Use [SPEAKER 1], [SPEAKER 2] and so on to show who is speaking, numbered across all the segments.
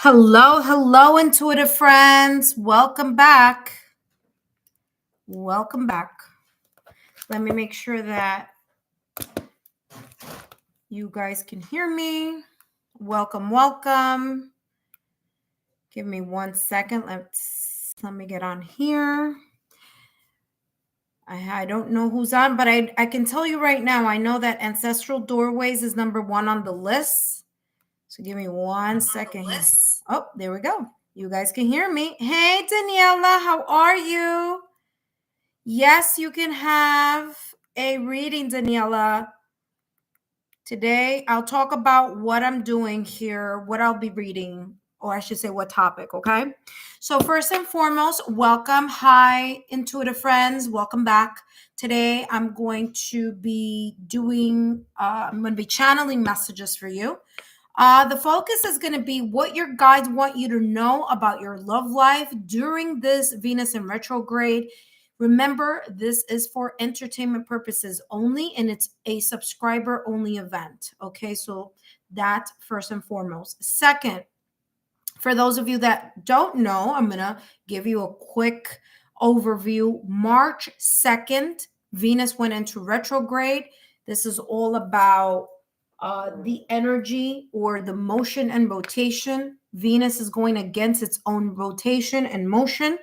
[SPEAKER 1] Hello, intuitive friends. Welcome back. Welcome back. Let me make sure that you guys can hear me. Welcome. Give me 1 second. Let me get on here. I don't know who's on, but I can tell you right now, I know that Ancestral Doorways is number 1 on the list. So give me 1 second. Oh, there we go. You guys can hear me. Hey, Daniela, how are you? Yes, you can have a reading, Daniela. Today, I'll talk about what I'm doing here, what I'll be reading, or I should say what topic, okay? So first and foremost, welcome. Hi, intuitive friends. Welcome back. Today, I'm going to be channeling messages for you. The focus is going to be what your guides want you to know about your love life during this Venus in retrograde. Remember, this is for entertainment purposes only, and it's a subscriber only event. Okay, so that first and foremost. Second, for those of you that don't know, I'm going to give you a quick overview. March 2nd, Venus went into retrograde. This is all about the energy or the motion and rotation. Venus is going against its own rotation and motion.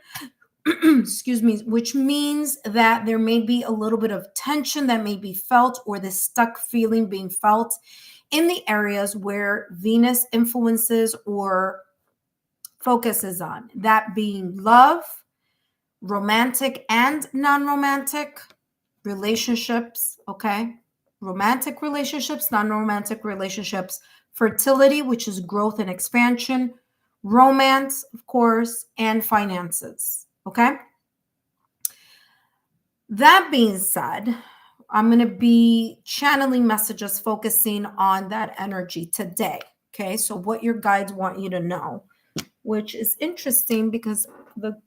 [SPEAKER 1] Excuse me, which means that there may be a little bit of tension that may be felt, or this stuck feeling being felt in the areas where Venus influences or focuses on, that being love, romantic and non-romantic relationships, okay? Romantic relationships, non-romantic relationships, fertility, which is growth and expansion, romance, of course, and finances. Okay. That being said, I'm going to be channeling messages focusing on that energy today. Okay. So, what your guides want you to know, which is interesting because the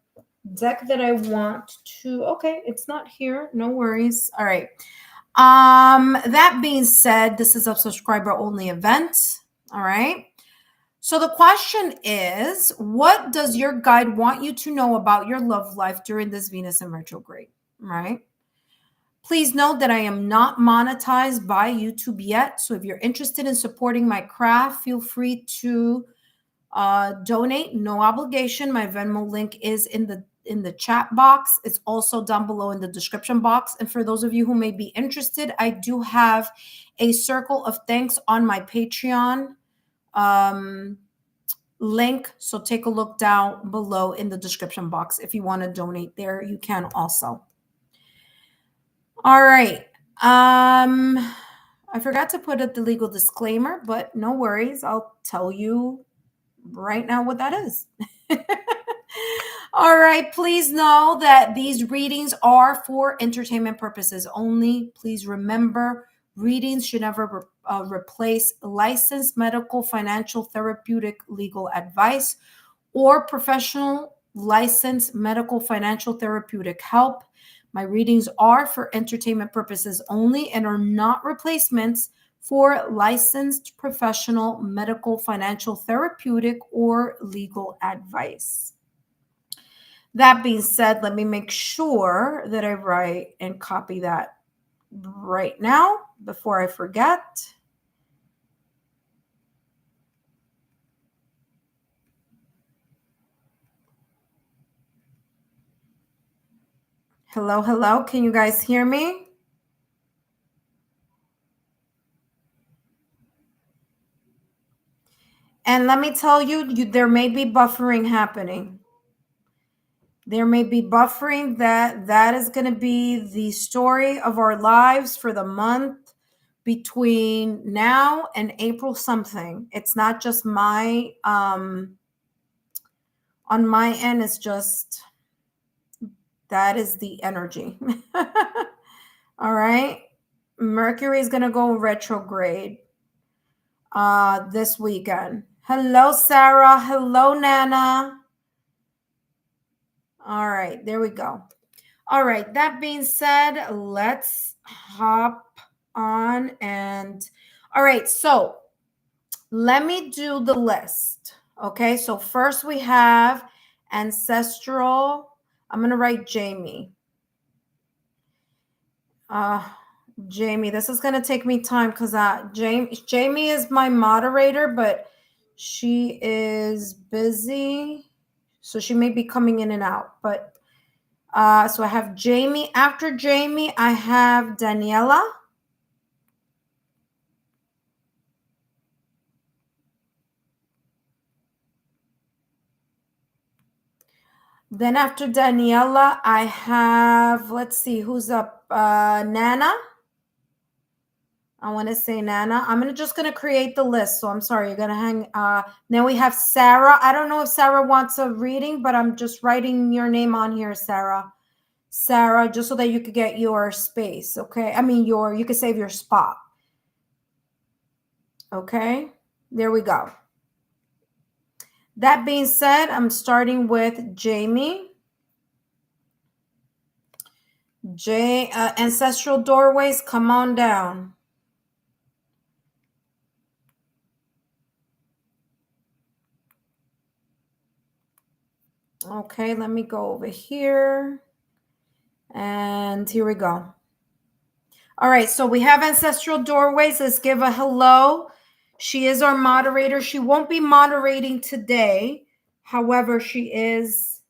[SPEAKER 1] deck that I want to, okay, it's not here. No worries. All right. That being said, this is a subscriber only event. All right. So the question is, what does your guide want you to know about your love life during this Venus in retrograde, right? Please note that I am not monetized by YouTube yet. So if you're interested in supporting my craft, feel free to donate, no obligation. My Venmo link is in the chat box. It's also down below in the description box. And for those of you who may be interested, I do have a circle of thanks on my Patreon link. So take a look down below in the description box. If you want to donate there, you can also. All right. I forgot to put up the legal disclaimer, but no worries. I'll tell you right now what that is. All right. Please know that these readings are for entertainment purposes only. Please remember, readings should never replace licensed medical, financial, therapeutic, legal advice or professional licensed medical, financial, therapeutic help. My readings are for entertainment purposes only and are not replacements for licensed professional medical, financial, therapeutic, or legal advice. That being said, let me make sure that I write and copy that right now before I forget. Hello. Can you guys hear me? And let me tell you, there may be buffering happening. There may be buffering. That is going to be the story of our lives for the month between now and April something. It's not just my on my end, it's just that is the energy. All right. Mercury is going to go retrograde this weekend. Hello, Sarah. Hello, Nana. All right, there we go. All right, that being said, let's hop on and all right, so let me do the list. Okay, so first we have ancestral. I'm going to write Jamie. Jamie, this is going to take me time because Jamie is my moderator, but she is busy. So she may be coming in and out. But so I have Jamie. After Jamie, I have Daniela. Then after Daniela, I have, let's see, who's up? Nana. I want to say Nana. I'm just going to create the list. So I'm sorry, you're going to hang. Then we have Sarah. I don't know if Sarah wants a reading, but I'm just writing your name on here, Sarah. Sarah, just so that you could get your space, okay? I mean, you could save your spot. Okay, there we go. That being said, I'm starting with Jamie. Ancestral doorways, come on down. Okay, let me go over here. And here we go. All right, so we have ancestral doorways. Let's give a hello. She is our moderator. She won't be moderating today. However, she is.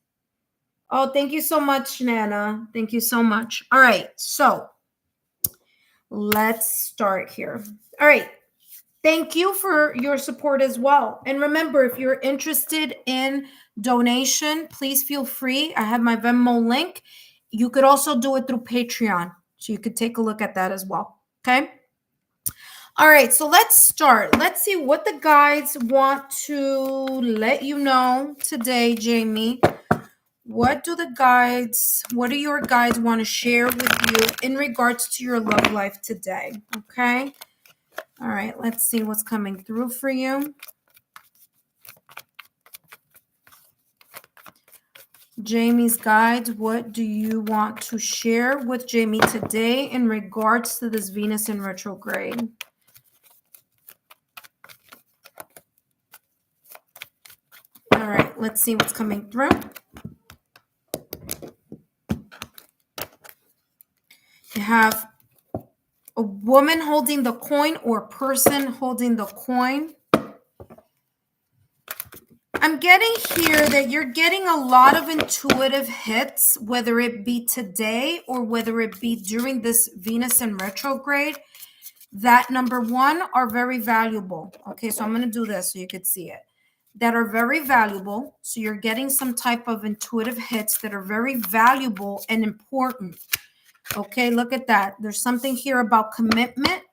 [SPEAKER 1] Oh, thank you so much, Nana. Thank you so much. All right, so let's start here. All right. Thank you for your support as well. And remember, if you're interested in donation, please feel free. I have my Venmo link. You could also do it through Patreon. So you could take a look at that as well. Okay. All right. So let's start. Let's see what the guides want to let you know today, Jamie. What do your guides want to share with you in regards to your love life today? Okay. All right, let's see what's coming through for you. Jamie's guides, what do you want to share with Jamie today in regards to this Venus in retrograde? All right, let's see what's coming through. You have a woman holding the coin or person holding the coin. I'm getting here that you're getting a lot of intuitive hits, whether it be today or whether it be during this Venus in retrograde, that number one are very valuable. Okay, so I'm going to do this so you could see it. That are very valuable. So you're getting some type of intuitive hits that are very valuable and important. Okay, look at that. There's something here about commitment.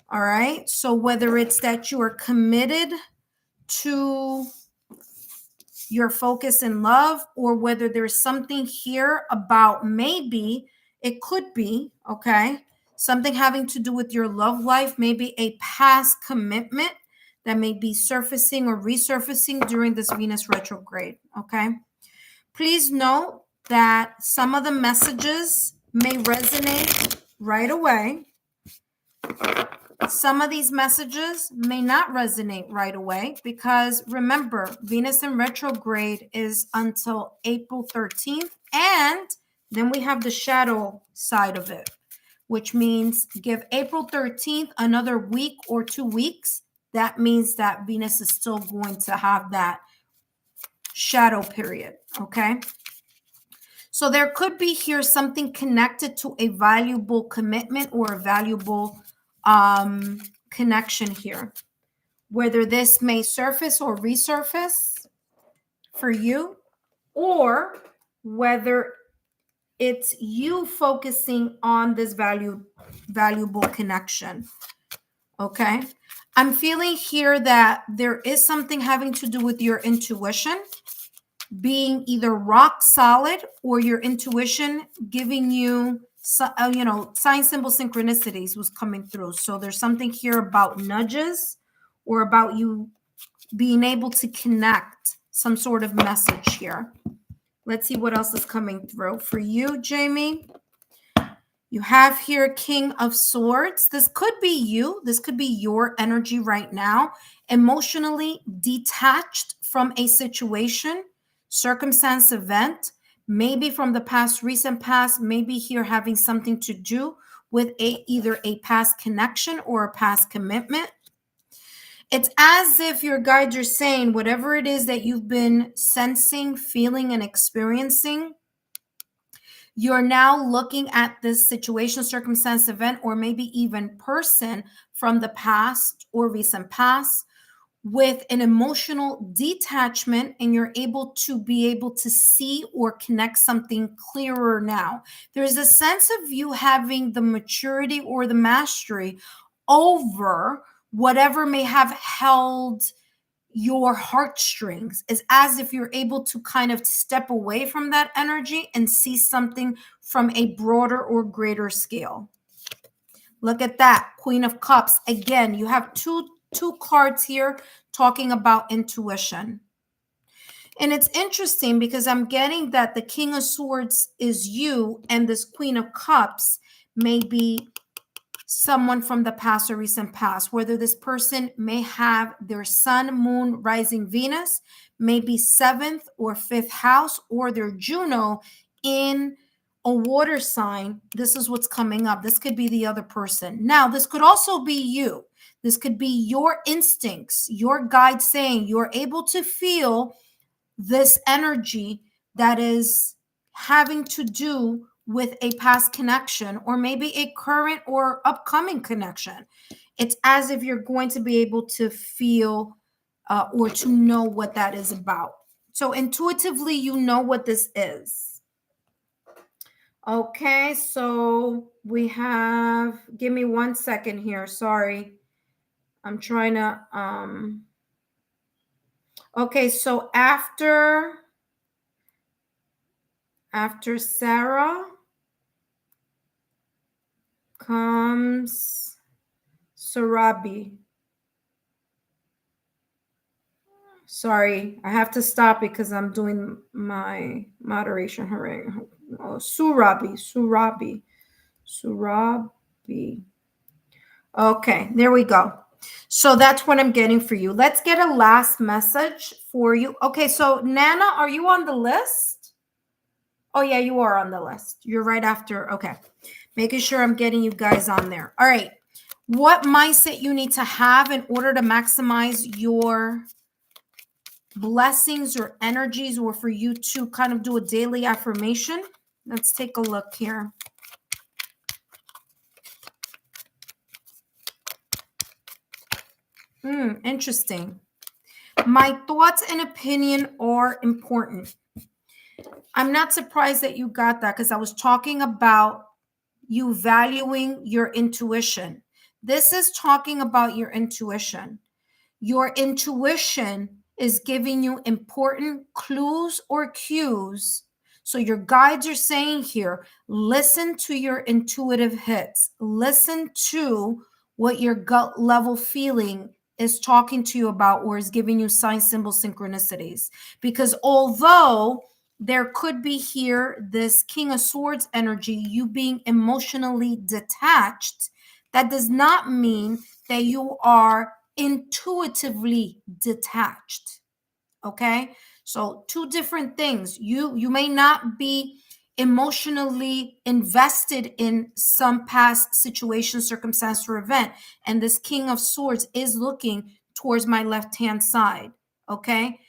[SPEAKER 1] All right, so whether it's that you are committed to your focus in love, or whether there's something here about, maybe it could be, okay, something having to do with your love life, maybe a past commitment that may be surfacing or resurfacing during this Venus retrograde. Okay, please note that some of the messages may resonate right away. Some of these messages may not resonate right away because remember, Venus in retrograde is until April 13th. And then we have the shadow side of it, which means give April 13th another week or 2 weeks. That means that Venus is still going to have that shadow period. Okay. So there could be here something connected to a valuable commitment or a valuable connection here, whether this may surface or resurface for you, or whether it's you focusing on this valuable connection. Okay, I'm feeling here that there is something having to do with your intuition being either rock solid or your intuition giving you sign symbol synchronicities was coming through. So there's something here about nudges or about you being able to connect some sort of message here. Let's see what else is coming through for you, Jamie. You have here King of Swords. This could be you. This could be your energy right now, emotionally detached from a situation, circumstance, event, maybe from the past, recent past, maybe here having something to do with either a past connection or a past commitment. It's as if your guides are saying whatever it is that you've been sensing, feeling, and experiencing, you're now looking at this situation, circumstance, event, or maybe even person from the past or recent past with an emotional detachment, and you're able to see or connect something clearer now. There's a sense of you having the maturity or the mastery over whatever may have held your heartstrings. Is as if you're able to kind of step away from that energy and see something from a broader or greater scale. Look at that, Queen of Cups. Again, you have two cards here talking about intuition. And it's interesting because I'm getting that the King of Swords is you, and this Queen of Cups may be someone from the past or recent past, whether this person may have their sun, moon, rising Venus, maybe seventh or fifth house, or their Juno in a water sign. This is what's coming up. This could be the other person. Now, this could also be you. This could be your instincts, your guide saying you're able to feel this energy that is having to do with a past connection or maybe a current or upcoming connection. It's as if you're going to be able to feel or to know what that is about. So intuitively, you know what this is. Okay, so we have, give me 1 second here. Sorry. I'm trying to, okay, so after Sarah comes Sarabi. Sorry, I have to stop because I'm doing my moderation. Oh, Surabi. Okay, there we go. So that's what I'm getting for you. Let's get a last message for you. Okay, so Nana, are you on the list? Oh, yeah, you are on the list. You're right after. Okay, making sure I'm getting you guys on there. All right. What mindset you need to have in order to maximize your blessings or energies, or for you to kind of do a daily affirmation? Let's take a look here. Interesting. My thoughts and opinion are important. I'm not surprised that you got that because I was talking about you valuing your intuition. This is talking about your intuition. Your intuition is giving you important clues or cues. So your guides are saying here, listen to your intuitive hits. Listen to what your gut level feeling is talking to you about, or is giving you sign, symbol, synchronicities. Because although there could be here this King of Swords energy, you being emotionally detached, that does not mean that you are intuitively detached. Okay, so two different things. You may not be emotionally invested in some past situation, circumstance, or event, and this King of Swords is looking towards my left hand side. Okay,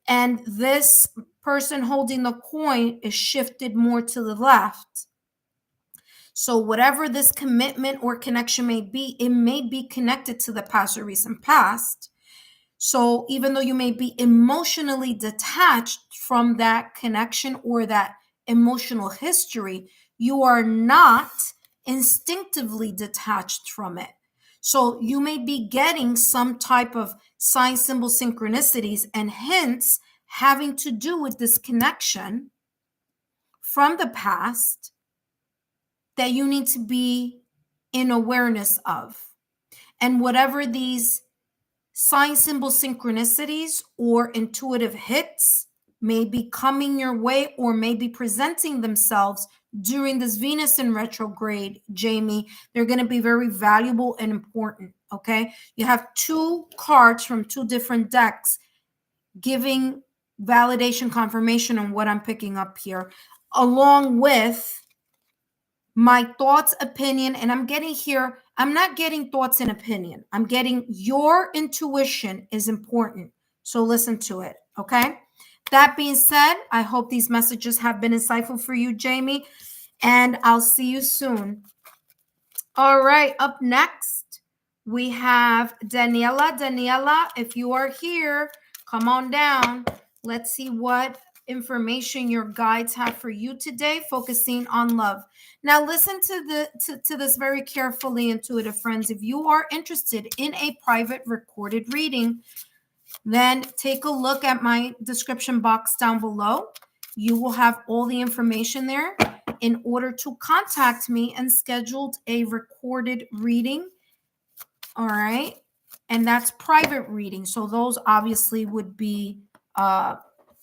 [SPEAKER 1] and this person holding the coin is shifted more to the left. So whatever this commitment or connection may be, it may be connected to the past or recent past. So even though you may be emotionally detached from that connection or that emotional history, you are not instinctively detached from it. So you may be getting some type of sign, symbol, synchronicities, and hints having to do with this connection from the past that you need to be in awareness of. And whatever these sign, symbol, synchronicities or intuitive hits may be coming your way or may be presenting themselves during this Venus in retrograde, Jamie, they're going to be very valuable and important. Okay. You have two cards from two different decks giving validation confirmation on what I'm picking up here, along with my thoughts, opinion. And I'm getting here, I'm not getting thoughts and opinion. I'm getting your intuition is important. So listen to it. Okay. That being said, I hope these messages have been insightful for you, Jamie, and I'll see you soon. All right. Up next, we have Daniela. Daniela, if you are here, come on down. Let's see what information your guides have for you today, focusing on love. Now, listen to this very carefully, intuitive friends. If you are interested in a private recorded reading, then take a look at my description box down below. You will have all the information there in order to contact me and schedule a recorded reading. All right. And that's private reading. So those obviously would be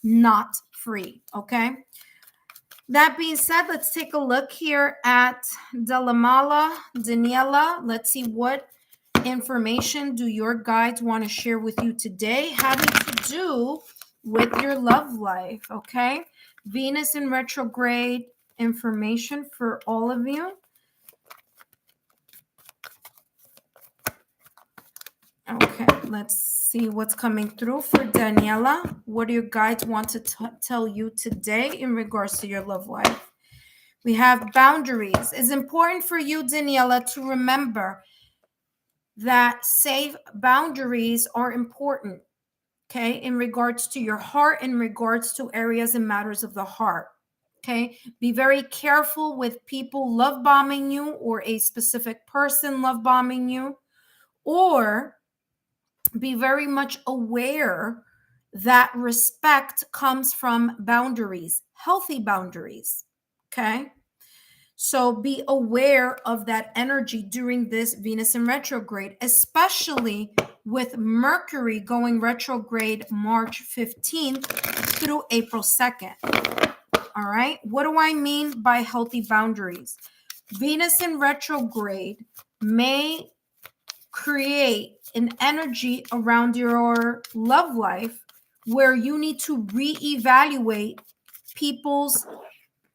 [SPEAKER 1] not free. Okay. That being said, let's take a look here at Delamala, Daniela. Let's see what information do your guides want to share with you today having to do with your love life. Okay. Venus in retrograde information for all of you. Okay, let's see what's coming through for Daniela. What do your guides want to tell you today in regards to your love life? We have boundaries. It's important for you, Daniela, to remember that safe boundaries are important, okay, in regards to your heart, in regards to areas and matters of the heart. Okay, be very careful with people love bombing you or a specific person love bombing you, or be very much aware that respect comes from boundaries, healthy boundaries. Okay. So be aware of that energy during this Venus in retrograde, especially with Mercury going retrograde March 15th through April 2nd. All right. What do I mean by healthy boundaries? Venus in retrograde may create an energy around your love life where you need to reevaluate people's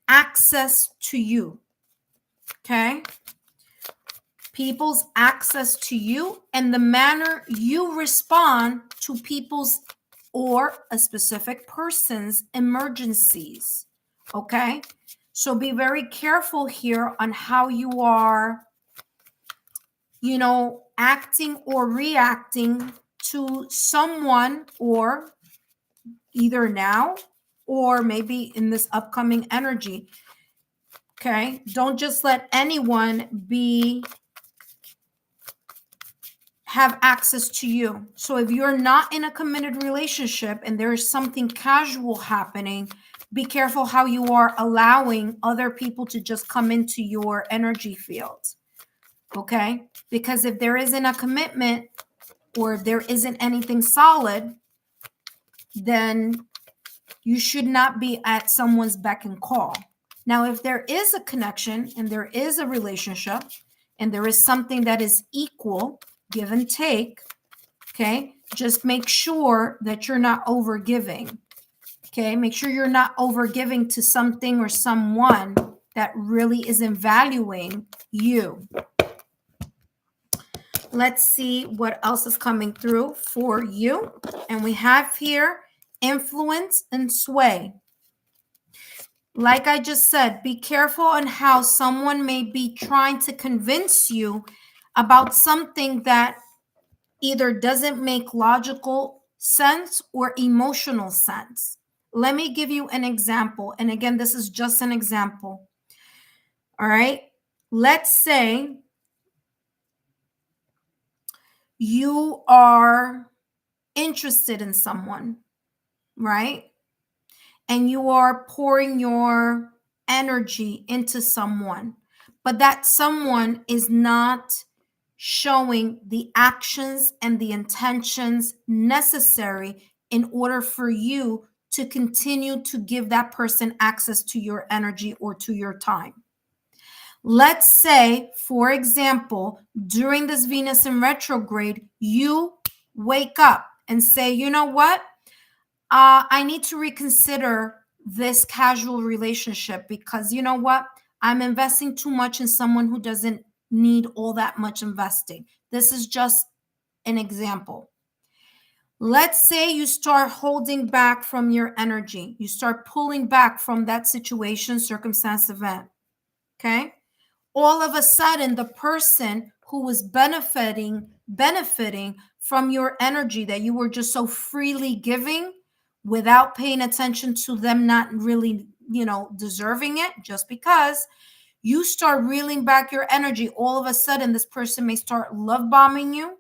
[SPEAKER 1] access to you. Okay? People's access to you and the manner you respond to people's or a specific person's emergencies. Okay? So be very careful here on how you are, acting or reacting to someone, or either now or maybe in this upcoming energy. Okay. Don't just let anyone have access to you. So if you're not in a committed relationship and there is something casual happening, be careful how you are allowing other people to just come into your energy field. Okay? Because if there isn't a commitment or if there isn't anything solid, then you should not be at someone's beck and call. Now, if there is a connection and there is a relationship and there is something that is equal, give and take, okay, just make sure that you're not overgiving. Okay, make sure you're not overgiving to something or someone that really isn't valuing you. Let's see what else is coming through for you. And we have here influence and sway. Like I just said, be careful on how someone may be trying to convince you about something that either doesn't make logical sense or emotional sense. Let me give you an example. And again, this is just an example. All right. Let's say you are interested in someone, right? And you are pouring your energy into someone, but that someone is not showing the actions and the intentions necessary in order for you to continue to give that person access to your energy or to your time. Let's say, for example, during this Venus in retrograde, you wake up and say, you know what? I need to reconsider this casual relationship because you know what? I'm investing too much in someone who doesn't need all that much investing. This is just an example. Let's say you start holding back from your energy. You start pulling back from that situation, circumstance, event. Okay? All of a sudden, the person who was benefiting from your energy that you were just so freely giving without paying attention to them not really, deserving it, just because you start reeling back your energy, all of a sudden this person may start love bombing you,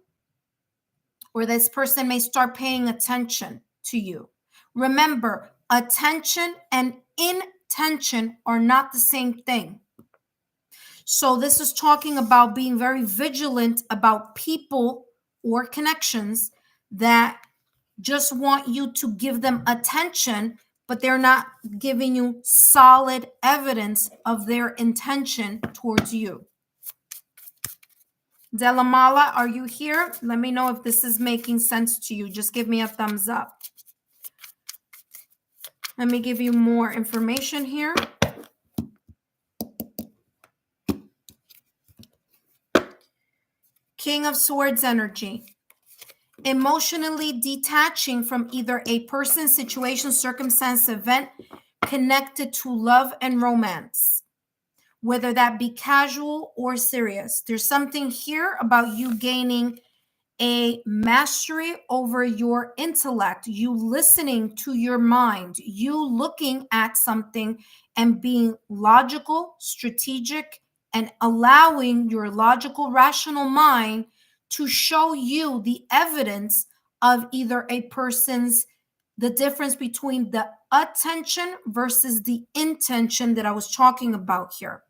[SPEAKER 1] or this person may start paying attention to you. Remember, attention and intention are not the same thing. So this is talking about being very vigilant about people or connections that just want you to give them attention, but they're not giving you solid evidence of their intention towards you. Delamala, are you here? Let me know if this is making sense to you. Just give me a thumbs up. Let me give you more information here. King of Swords energy. Emotionally detaching from either a person, situation, circumstance, event connected to love and romance, whether that be casual or serious. There's something here about you gaining a mastery over your intellect, you listening to your mind, you looking at something and being logical, strategic, and allowing your logical, rational mind to show you the evidence of either a person's, the difference between the attention versus the intention that I was talking about here.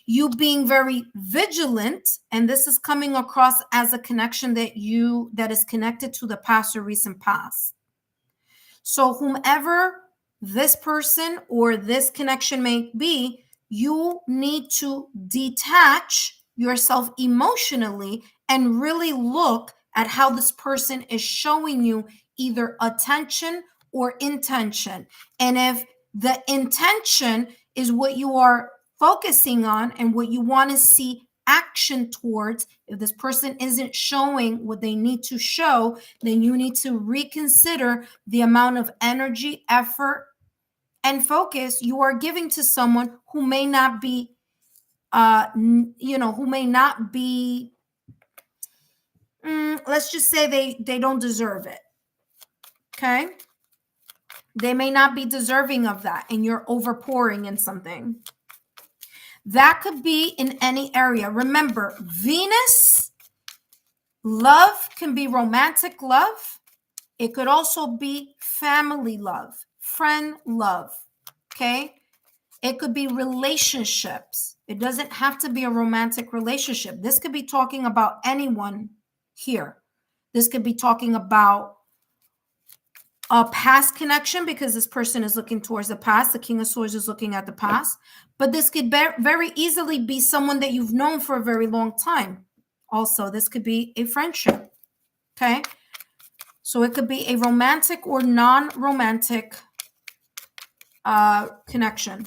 [SPEAKER 1] You being very vigilant, and this is coming across as a connection that is connected to the past or recent past. So whomever this person or this connection may be, you need to detach yourself emotionally and really look at how this person is showing you either attention or intention. And if the intention is what you are focusing on and what you want to see action towards, if this person isn't showing what they need to show, then you need to reconsider the amount of energy, effort, and focus you are giving to someone who may not be let's just say they don't deserve it. Okay, they may not be deserving of that, and you're overpouring in something. That could be in any area. Remember, Venus love can be romantic love. It could also be family love, friend love. Okay? It could be relationships. It doesn't have to be a romantic relationship. This could be talking about anyone here. This could be talking about a past connection because this person is looking towards the past. The King of Swords is looking at the past. But this could very easily be someone that you've known for a very long time. Also, this could be a friendship. Okay? So it could be a romantic or non-romantic connection.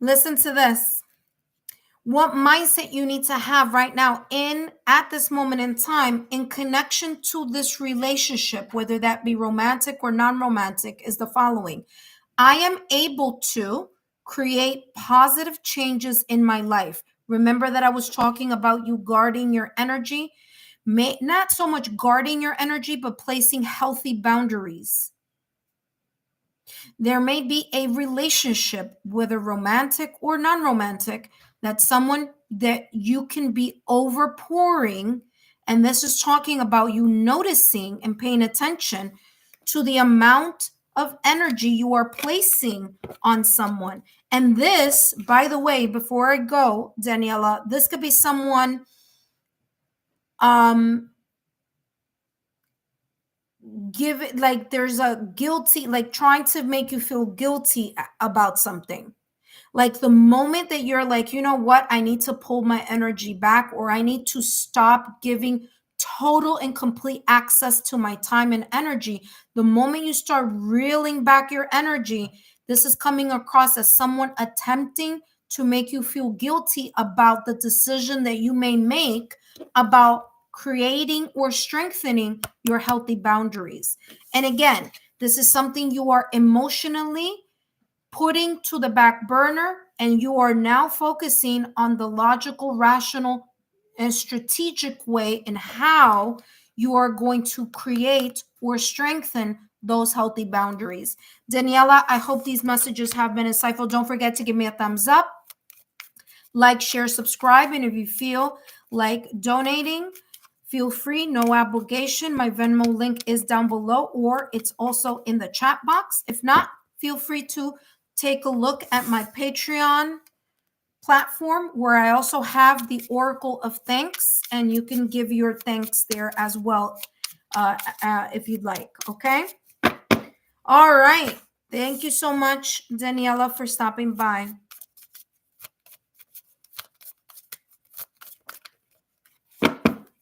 [SPEAKER 1] Listen to this. What mindset you need to have right now at this moment in time in connection to this relationship, whether that be romantic or non-romantic, is the following. I am able to create positive changes in my life. Remember that I was talking about you guarding your energy? Not so much guarding your energy, but placing healthy boundaries. There may be a relationship, whether romantic or non-romantic, that's someone that you can be overpouring. And this is talking about you noticing and paying attention to the amount of energy you are placing on someone. And this, by the way, before I go, Daniela, this could be someone um give it like there's a guilty, like trying to make you feel guilty about something. Like the moment that you're like, you know what, I need to pull my energy back, or I need to stop giving total and complete access to my time and energy, the moment you start reeling back your energy, this is coming across as someone attempting to make you feel guilty about the decision that you may make about creating or strengthening your healthy boundaries. And again, this is something you are emotionally putting to the back burner, and you are now focusing on the logical, rational, and strategic way in how you are going to create or strengthen those healthy boundaries. Daniela, I hope these messages have been insightful. Don't forget to give me a thumbs up, like, share, subscribe, and if you feel like donating, feel free, no obligation. My Venmo link is down below, or it's also in the chat box. If not, feel free to take a look at my Patreon platform, where I also have the Oracle of Thanks, and you can give your thanks there as well, if you'd like. Okay. All right. Thank you so much, Daniela, for stopping by.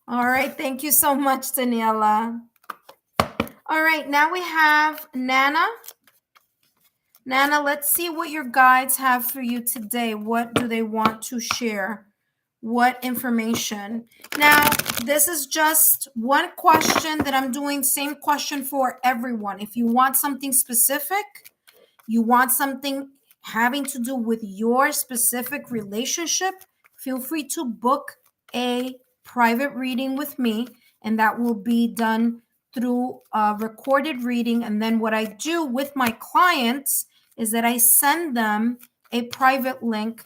[SPEAKER 1] All right. Thank you so much, Daniela. All right. Now we have Nana. Nana, let's see what your guides have for you today. What do they want to share? What information? Now, this is just one question that I'm doing, same question for everyone. If you want something specific, you want something having to do with your specific relationship, feel free to book a private reading with me, and that will be done through a recorded reading. And then what I do with my clients is that I send them a private link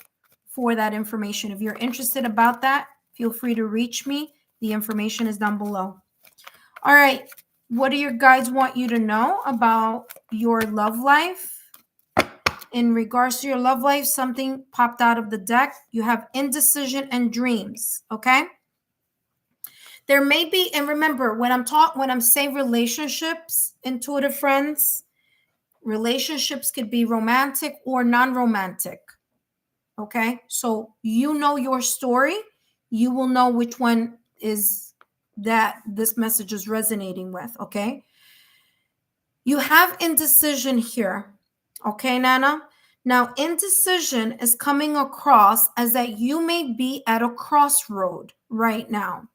[SPEAKER 1] for that information. If you're interested about that, feel free to reach me. The information is down below. All right. What do your guides want you to know about your love life? In regards to your love life, something popped out of the deck. You have indecision and dreams. Okay. There may be, and remember, when I'm saying relationships, intuitive friends, relationships could be romantic or non-romantic. Okay. So you know your story. You will know which one is that this message is resonating with. Okay. You have indecision here. Okay, Nana. Now, indecision is coming across as that you may be at a crossroad right now.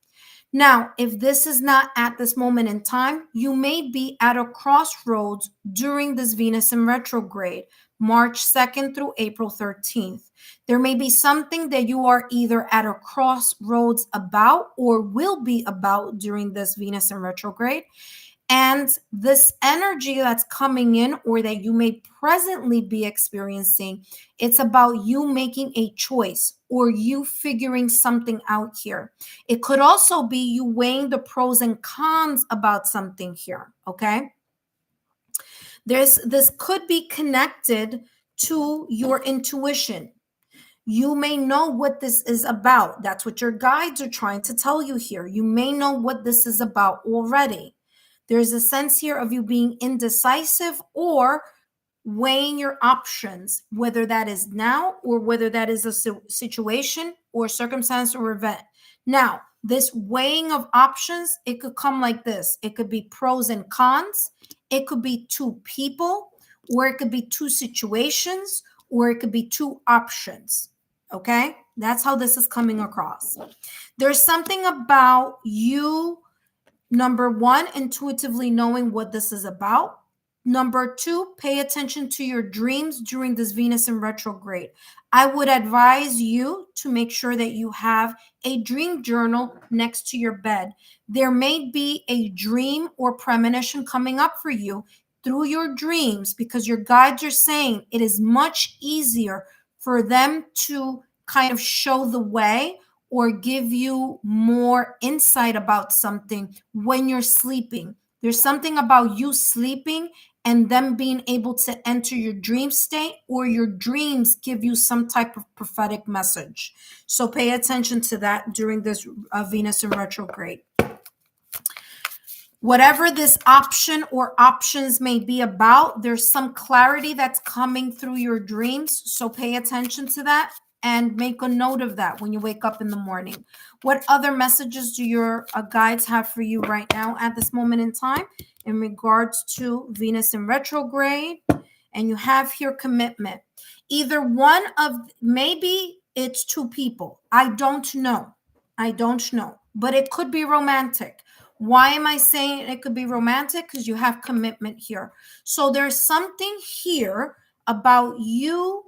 [SPEAKER 1] Now, if this is not at this moment in time, you may be at a crossroads during this Venus in retrograde, March 2nd through April 13th. There may be something that you are either at a crossroads about or will be about during this Venus in retrograde. And this energy that's coming in, or that you may presently be experiencing, it's about you making a choice or you figuring something out here. It could also be you weighing the pros and cons about something here. Okay. This could be connected to your intuition. You may know what this is about. That's what your guides are trying to tell you here. You may know what this is about already. There's a sense here of you being indecisive or weighing your options, whether that is now or whether that is a situation or circumstance or event. Now, this weighing of options, it could come like this. It could be pros and cons. It could be two people, or it could be two situations, or it could be two options. Okay? That's how this is coming across. There's something about you, number one, intuitively knowing what this is about. Number two, pay attention to your dreams during this Venus in retrograde. I would advise you to make sure that you have a dream journal next to your bed. There may be a dream or premonition coming up for you through your dreams, because your guides are saying it is much easier for them to kind of show the way or give you more insight about something when you're sleeping. There's something about you sleeping and them being able to enter your dream state, or your dreams give you some type of prophetic message. So pay attention to that during this Venus in retrograde. Whatever this option or options may be about, there's some clarity that's coming through your dreams. So pay attention to that and make a note of that when you wake up in the morning. What other messages do your guides have for you right now at this moment in time in regards to Venus in retrograde? And you have here commitment. Either one of, maybe it's two people. I don't know. But it could be romantic. Why am I saying it could be romantic? Because you have commitment here. So there's something here about you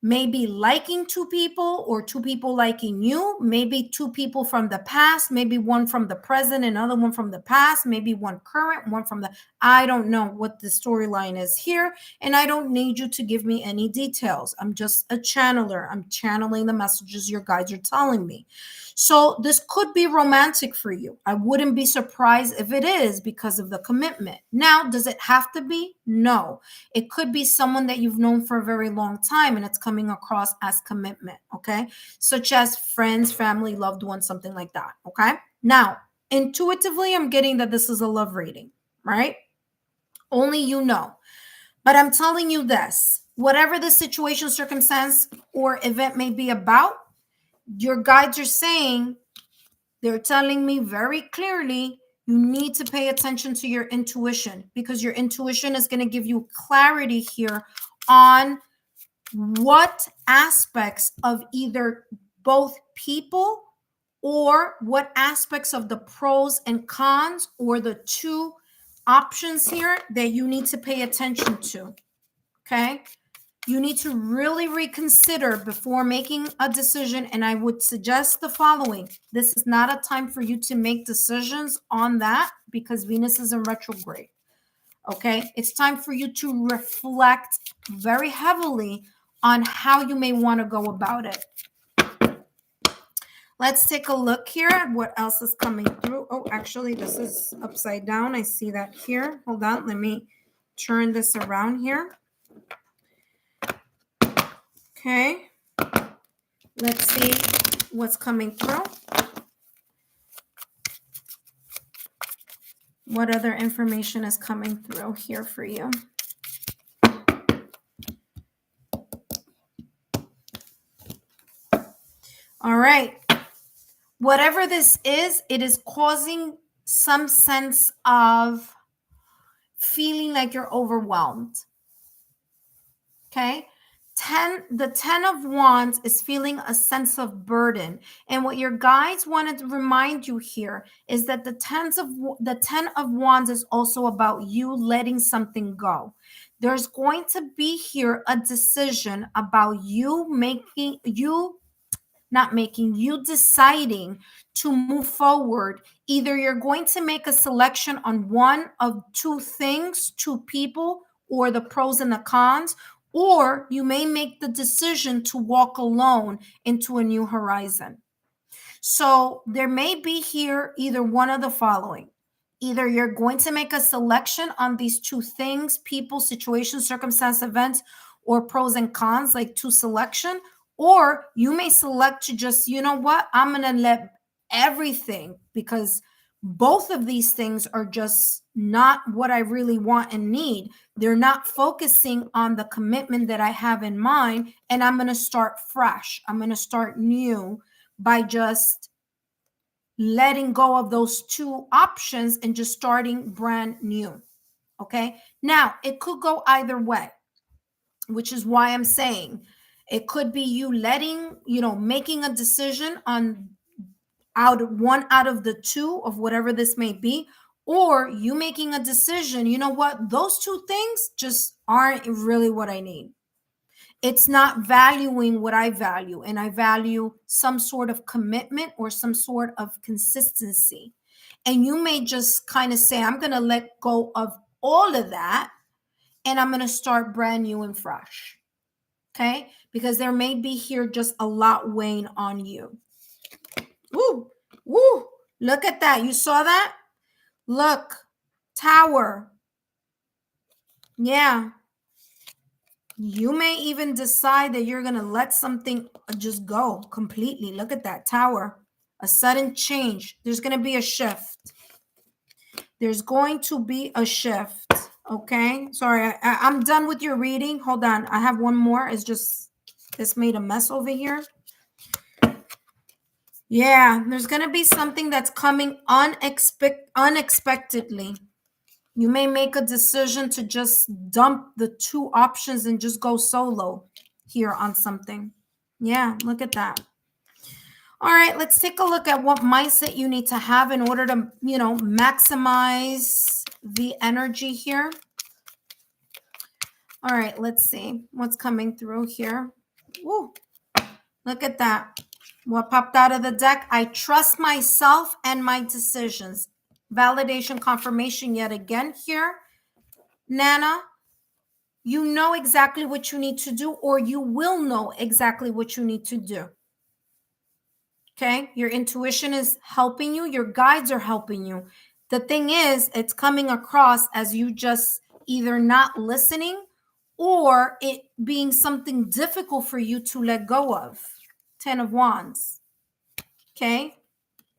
[SPEAKER 1] maybe liking two people, or two people liking you, maybe two people from the past, maybe one from the present, another one from the past, maybe one current, one from the, I don't know what the storyline is here, and I don't need you to give me any details. I'm just a channeler. I'm channeling the messages your guides are telling me. So this could be romantic for you. I wouldn't be surprised if it is, because of the commitment. Now, does it have to be? No. It could be someone that you've known for a very long time and it's coming across as commitment, okay? Such as friends, family, loved ones, something like that, okay? Now, intuitively, I'm getting that this is a love reading, right? Only you know. But I'm telling you this, whatever the situation, circumstance, or event may be about, your guides are saying, they're telling me very clearly, you need to pay attention to your intuition, because your intuition is going to give you clarity here on what aspects of either both people, or what aspects of the pros and cons, or the two options here that you need to pay attention to. Okay? You need to really reconsider before making a decision. And I would suggest the following. This is not a time for you to make decisions on that, because Venus is in retrograde. Okay? It's time for you to reflect very heavily on how you may want to go about it. Let's take a look here at what else is coming through. Oh, actually, this is upside down. I see that here. Hold on. Let me turn this around here. Okay, let's see what's coming through. What other information is coming through here for you? All right. Whatever this is, it is causing some sense of feeling like you're overwhelmed. Okay. The 10 of Wands is feeling a sense of burden. And what your guides wanted to remind you here is that the 10 of Wands is also about you letting something go. There's going to be here a decision about you deciding to move forward. Either you're going to make a selection on one of two things, two people, or the pros and the cons, or you may make the decision to walk alone into a new horizon. So there may be here either one of the following. Either you're going to make a selection on these two things, people, situations, circumstance, events, or pros and cons, like two selection, or you may select to just, you know what, I'm going to let everything, because both of these things are just not what I really want and need. They're not focusing on the commitment that I have in mind, and I'm going to start fresh. I'm going to start new by just letting go of those two options and just starting brand new. Okay. Now, it could go either way, which is why I'm saying it could be you making a decision on out of the two of whatever this may be, or you making a decision, you know what, those two things just aren't really what I need. It's not valuing what I value, and I value some sort of commitment or some sort of consistency. And you may just kind of say, I'm going to let go of all of that, and I'm going to start brand new and fresh. Okay? Because there may be here just a lot weighing on you. Woo! Woo! Look at that. You saw that? Look. Tower. Yeah. You may even decide that you're going to let something just go completely. Look at that tower. A sudden change. There's going to be a shift. There's going to be a shift. Okay. Sorry, I'm done with your reading. Hold on. I have one more. It's just, this made a mess over here. Yeah, there's going to be something that's coming unexpectedly. You may make a decision to just dump the two options and just go solo here on something. Yeah, look at that. All right, let's take a look at what mindset you need to have in order to, maximize the energy here. All right, let's see what's coming through here. Woo, look at that. What popped out of the deck? I trust myself and my decisions. Validation confirmation yet again here. Nana, you know exactly what you need to do, or you will know exactly what you need to do. Okay, your intuition is helping you, your guides are helping you. The thing is, it's coming across as you just either not listening or it being something difficult for you to let go of. 10 of Wands. Okay,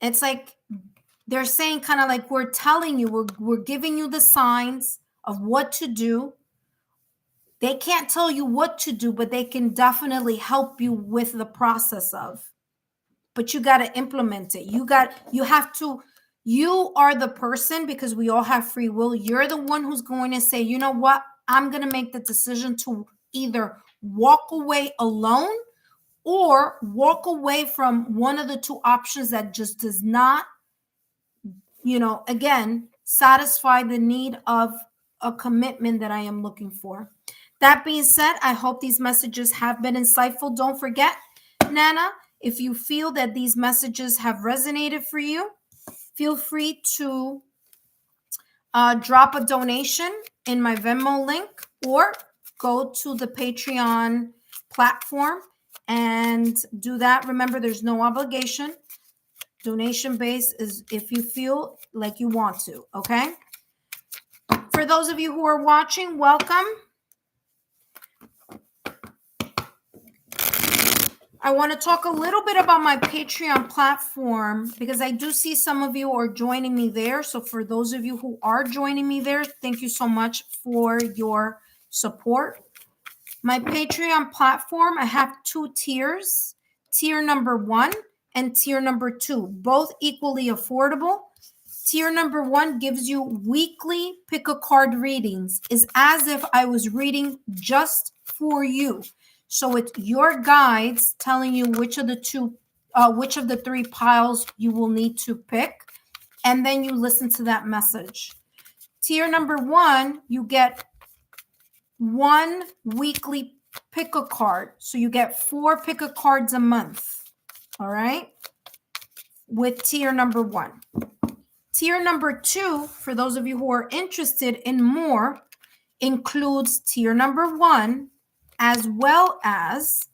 [SPEAKER 1] it's like they're saying, kind of like, we're telling you, we're giving you the signs of what to do. They can't tell you what to do, but they can definitely help you with the process of. But you got to implement it. You are the person, because we all have free will. You're the one who's going to say, you know what? I'm going to make the decision to either walk away alone or walk away from one of the two options that just does not, again, satisfy the need of a commitment that I am looking for. That being said, I hope these messages have been insightful. Don't forget, Nana, if you feel that these messages have resonated for you, feel free to drop a donation in my Venmo link or go to the Patreon platform and do that. Remember, there's no obligation. Donation base is if you feel like you want to, okay? For those of you who are watching, welcome. I want to talk a little bit about my Patreon platform because I do see some of you are joining me there. So for those of you who are joining me there, thank you so much for your support. My Patreon platform, I have two tiers, tier number 1 and tier number 2, both equally affordable. Tier number 1 gives you weekly pick a card readings. It's as if I was reading just for you. So it's your guides telling you which of the 3 piles you will need to pick, and then you listen to that message. Tier number 1, you get 1 weekly pick a card. So you get 4 pick a cards a month. All right. With tier number 1. Tier number 2, for those of you who are interested in more, includes tier number 1 as well as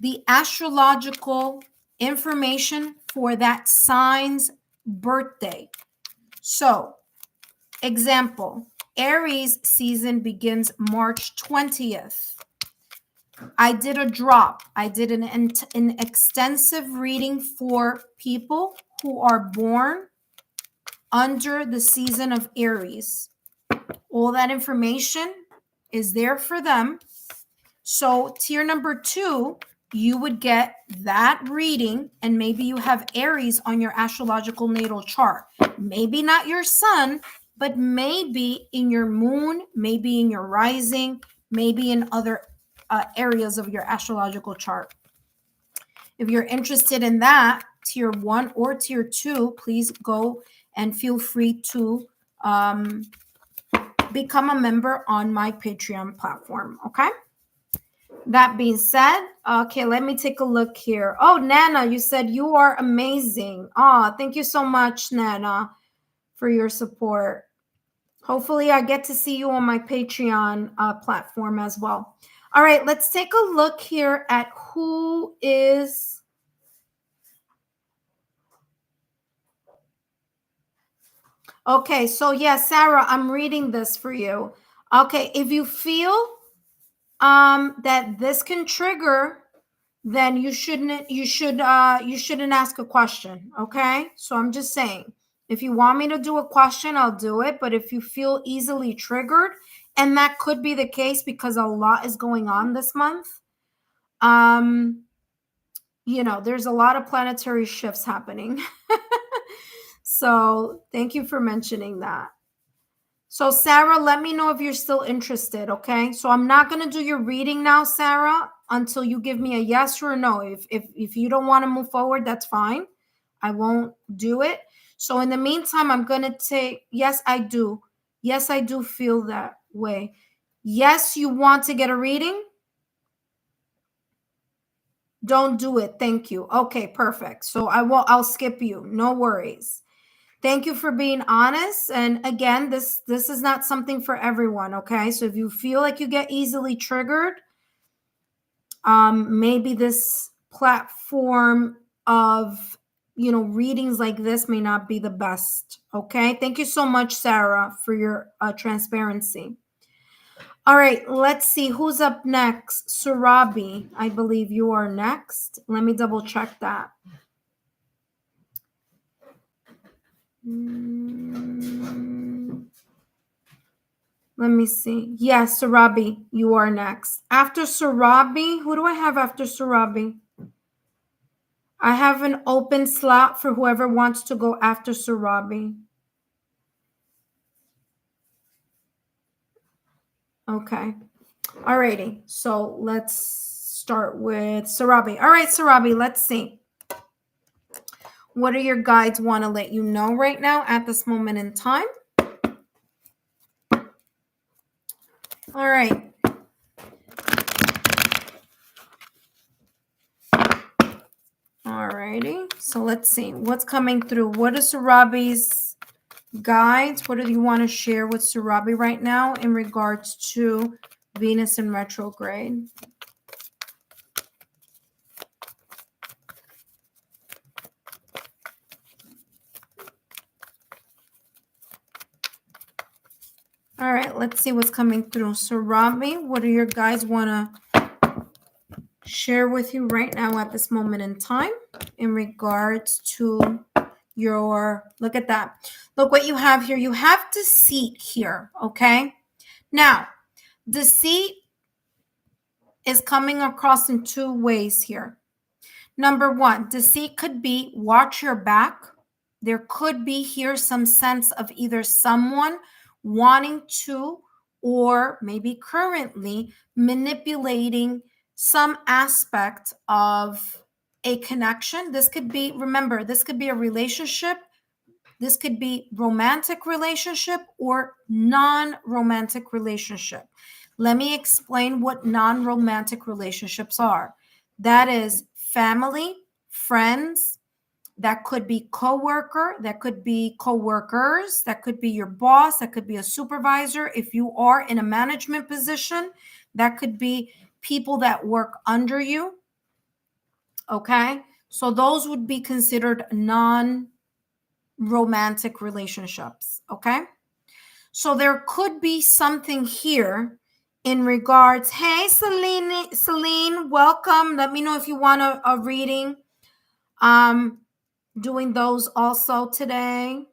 [SPEAKER 1] the astrological information for that sign's birthday. So, example, Aries season begins March 20th. I did a drop. I did an extensive reading for people who are born under the season of Aries. All that information is there for them. So tier number 2, you would get that reading, and maybe you have Aries on your astrological natal chart. Maybe not your sun, but maybe in your moon, maybe in your rising, maybe in other areas of your astrological chart. If you're interested in that, tier 1 or tier 2, please go and feel free to become a member on my Patreon platform, okay? That being said, okay, let me take a look here. Oh, Nana, you said you are amazing. Oh, thank you so much, Nana, for your support. Hopefully I get to see you on my Patreon platform as well. All right, let's take a look here at who is... Okay, so yeah, Sarah, I'm reading this for you. Okay, if you feel that this can trigger, then you shouldn't ask a question. Okay, so I'm just saying, if you want me to do a question, I'll do it. But if you feel easily triggered, and that could be the case because a lot is going on this month, there's a lot of planetary shifts happening. So thank you for mentioning that. So Sarah, let me know if you're still interested, okay? So I'm not going to do your reading now, Sarah, until you give me a yes or a no. If you don't want to move forward, that's fine. I won't do it. So in the meantime, I'm going to take, yes, I do. Yes, I do feel that way. Yes, you want to get a reading? Don't do it. Thank you. Okay, perfect. So I'll skip you. No worries. Thank you for being honest. And again, this is not something for everyone, okay? So if you feel like you get easily triggered, maybe this platform of readings like this may not be the best, okay? Thank you so much, Sarah, for your transparency. All right, let's see who's up next. Surabi, I believe you are next. Let me double check that. Let me see. Yes, Surabi, you are next. After Surabi, who do I have after Surabi? I have an open slot for whoever wants to go after Surabi. Okay. Alrighty. So let's start with Surabi. All right, Surabi, let's see. What do your guides want to let you know right now at this moment in time? All right. Alrighty. So let's see what's coming through. What is Surabi's guides? What do you want to share with Surabi right now in regards to Venus in retrograde? All right, let's see what's coming through. Surabi, what do your guides want to share with you right now at this moment in time in regards to your, look at that. Look what you have here. You have deceit here, okay? Now, deceit is coming across in two ways here. Number one, deceit could be watch your back. There could be here some sense of either someone wanting to or maybe currently manipulating some aspect of a connection. This could be, remember, this could be a relationship. This could be romantic relationship or non-romantic relationship. Let me explain what non-romantic relationships are. That is family, friends, that could be coworker, that could be coworkers, that could be your boss, that could be a supervisor. If you are in a management position, that could be people that work under you. Okay? So those would be considered non-romantic relationships. Okay? So there could be something here in regards. Hey, Celine, welcome. Let me know if you want a reading. Doing those also today.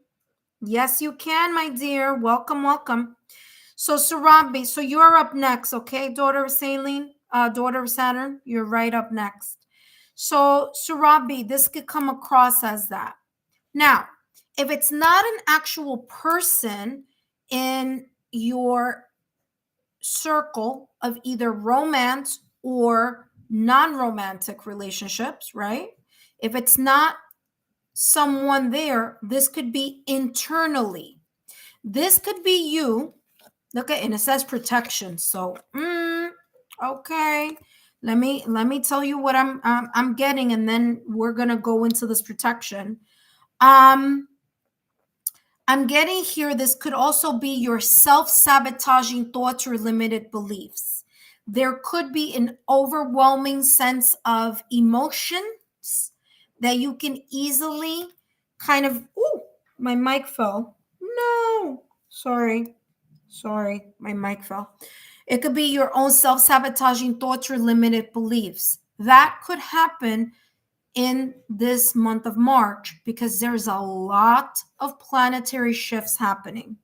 [SPEAKER 1] Yes, you can, my dear. Welcome, welcome. So Surabi, so you're up next, okay, daughter of Saline, daughter of Saturn. You're right up next. So Surabi, this could come across as that. Now, if it's not an actual person in your circle of either romance or non-romantic relationships, right? If it's not someone there, this could be internally. This could be you. Look at, and it says protection. So, okay. Let me tell you what I'm getting, and then we're gonna go into this protection. I'm getting here, this could also be your self-sabotaging thoughts or limited beliefs. There could be an overwhelming sense of emotions that you can easily kind of, my mic fell. No, sorry. Sorry, my mic fell. It could be your own self-sabotaging thoughts or limited beliefs. That could happen in this month of March because there's a lot of planetary shifts happening.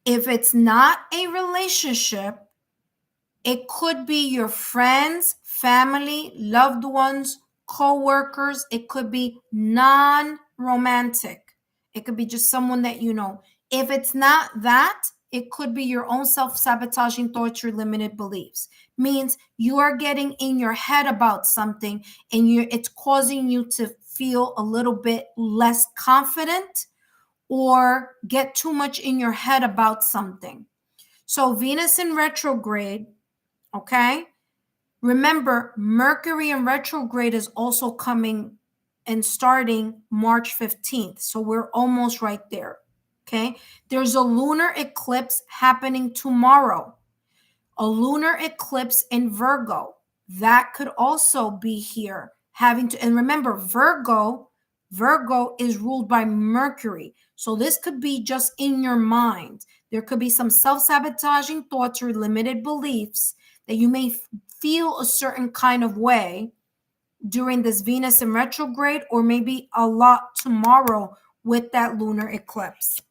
[SPEAKER 1] If it's not a relationship, it could be your friends, family, loved ones, co-workers. It could be non-romantic. It could be just someone that you know. If it's not that, it could be your own self-sabotaging thoughts or limited beliefs. Means you are getting in your head about something and it's causing you to feel a little bit less confident or get too much in your head about something. So Venus in retrograde, okay? Remember, Mercury in retrograde is also coming and starting March 15th. So we're almost right there. Okay. There's a lunar eclipse happening tomorrow, a lunar eclipse in Virgo. That could also be here having to, and remember, Virgo is ruled by Mercury. So this could be just in your mind. There could be some self-sabotaging thoughts or limited beliefs that you may feel a certain kind of way during this Venus in retrograde, or maybe a lot tomorrow with that lunar eclipse.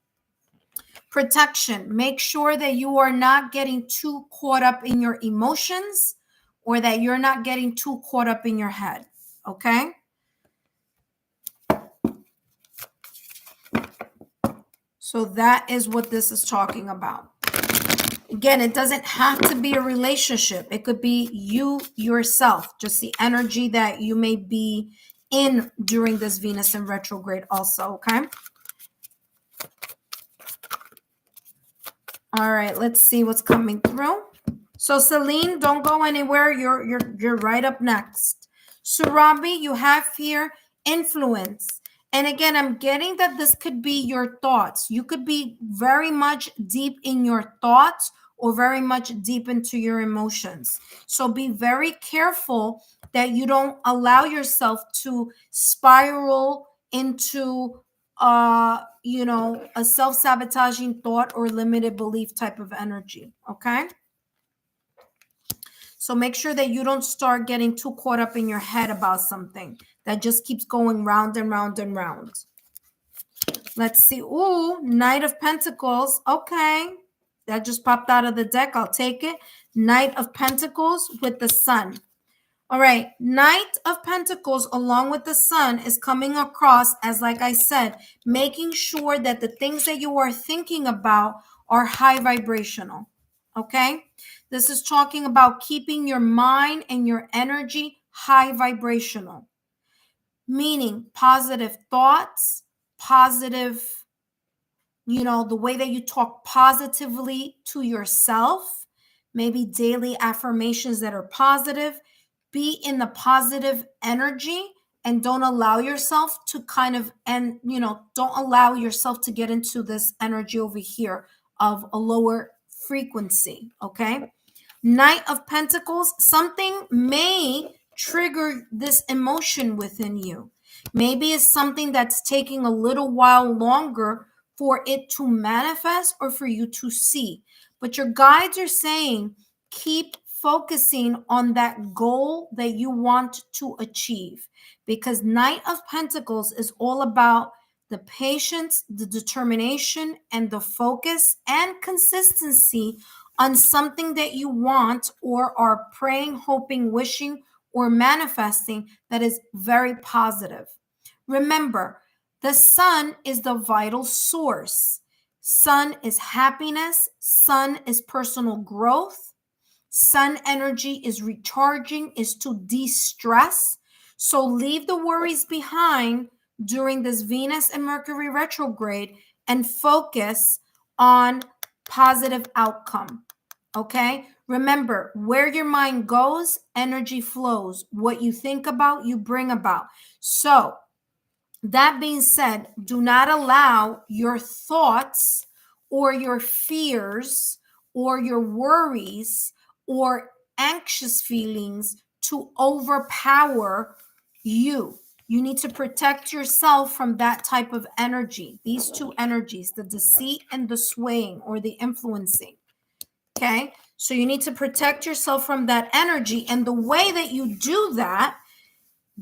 [SPEAKER 1] Protection. Make sure that you are not getting too caught up in your emotions or that you're not getting too caught up in your head. Okay? So that is what this is talking about. Again, it doesn't have to be a relationship. It could be you yourself, just the energy that you may be in during this Venus in retrograde also, okay? All right, let's see what's coming through. So Celine, don't go anywhere. You're right up next. Surabi, you have here influence. And again, I'm getting that this could be your thoughts. You could be very much deep in your thoughts or very much deep into your emotions. So be very careful that you don't allow yourself to spiral into a self-sabotaging thought or limited belief type of energy. Okay. So make sure that you don't start getting too caught up in your head about something that just keeps going round and round and round. Let's see. Ooh, Knight of Pentacles. Okay. That just popped out of the deck. I'll take it. Knight of Pentacles with the Sun. All right. Knight of Pentacles along with the Sun is coming across as, like I said, making sure that the things that you are thinking about are high vibrational. Okay. This is talking about keeping your mind and your energy high vibrational, meaning positive thoughts, positive, the way that you talk positively to yourself, maybe daily affirmations that are positive. Be in the positive energy and don't allow yourself to don't allow yourself to get into this energy over here of a lower frequency. Okay. Knight of Pentacles, something may trigger this emotion within you. Maybe it's something that's taking a little while longer for it to manifest or for you to see. But your guides are saying, keep focusing on that goal that you want to achieve. Because Knight of Pentacles is all about the patience, the determination, and the focus and consistency on something that you want or are praying, hoping, wishing, or manifesting that is very positive. Remember, the Sun is the vital source. Sun is happiness. Sun is personal growth. Sun energy is recharging, is to de-stress. So leave the worries behind during this Venus and Mercury retrograde and focus on positive outcome. Okay? Remember, where your mind goes, energy flows. What you think about, you bring about. So, that being said, do not allow your thoughts or your fears or your worries or anxious feelings to overpower you. You need to protect yourself from that type of energy. These two energies, the deceit and the swaying or the influencing. Okay? So you need to protect yourself from that energy. And the way that you do that,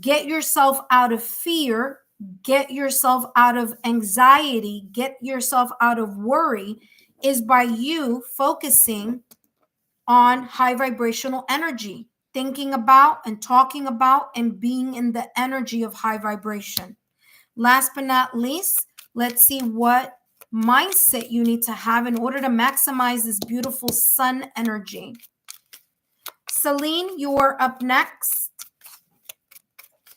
[SPEAKER 1] get yourself out of fear, get yourself out of anxiety, get yourself out of worry, is by you focusing on high vibrational energy, thinking about and talking about and being in the energy of high vibration. Last but not least, let's see what mindset you need to have in order to maximize this beautiful sun energy. Celine, you are up next.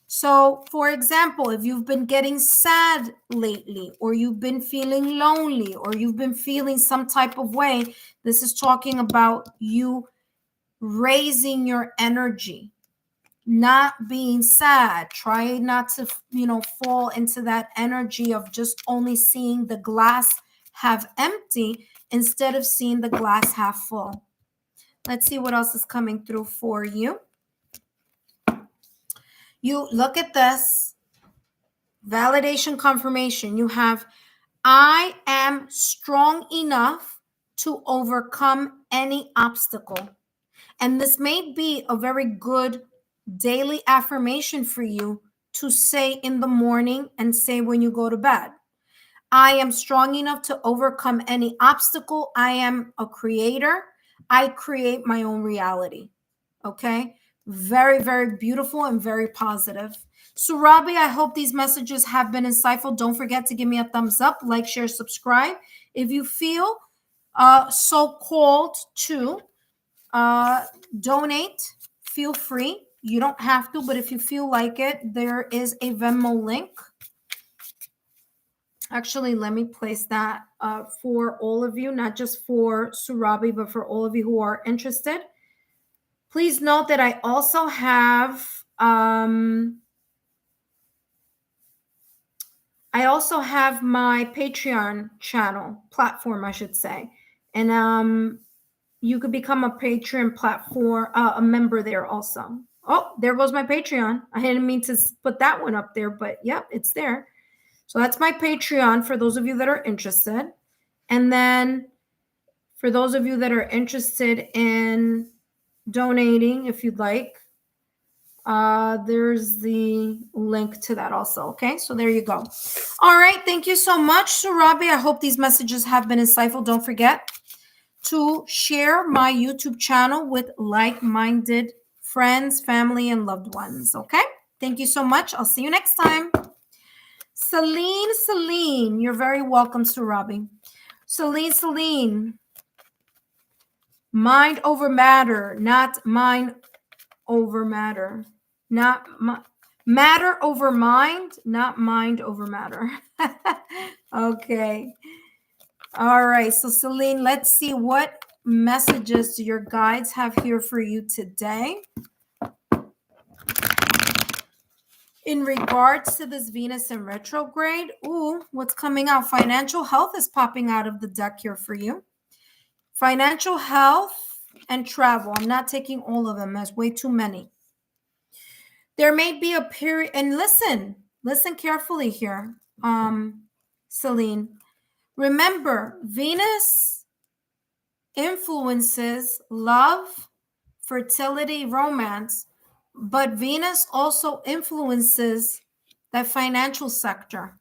[SPEAKER 1] So, for example, if you've been getting sad lately, or you've been feeling lonely, or you've been feeling some type of way, this is talking about you raising your energy, not being sad. Try not to, fall into that energy of just only seeing the glass half empty instead of seeing the glass half full. Let's see what else is coming through for you. You look at this validation confirmation. You have, I am strong enough to overcome any obstacle. And this may be a very good daily affirmation for you to say in the morning and say when you go to bed. I am strong enough to overcome any obstacle. I am a creator. I create my own reality. Okay? Very, very beautiful and very positive. So, Robbie, I hope these messages have been insightful. Don't forget to give me a thumbs up, like, share, subscribe. If you feel so called to donate, feel free. You don't have to, but if you feel like it, there is a Venmo link. Actually, let me place that for all of you, not just for Surabi, but for all of you who are interested. Please note that I also have my Patreon channel platform, I should say, and you could become a Patreon platform, a member there also. Oh, there goes my Patreon. I didn't mean to put that one up there, but yep, it's there. So that's my Patreon for those of you that are interested. And then for those of you that are interested in donating, if you'd like, there's the link to that also. Okay, so there you go. All right, thank you so much, Surabi. I hope these messages have been insightful. Don't forget to share my YouTube channel with like-minded friends, family, and loved ones. Okay, thank you so much. I'll see you next time. Celine, you're very welcome, Surabi. Celine. Mind over matter, not mind over matter. Matter over mind, not mind over matter. Okay. All right. So, Celine, let's see what messages do your guides have here for you today. In regards to this Venus in retrograde, what's coming out? Financial health is popping out of the deck here for you. Financial health and travel. I'm not taking all of them. There's way too many. There may be a period, and listen carefully here, Celine. Remember, Venus influences love, fertility, romance, but Venus also influences the financial sector.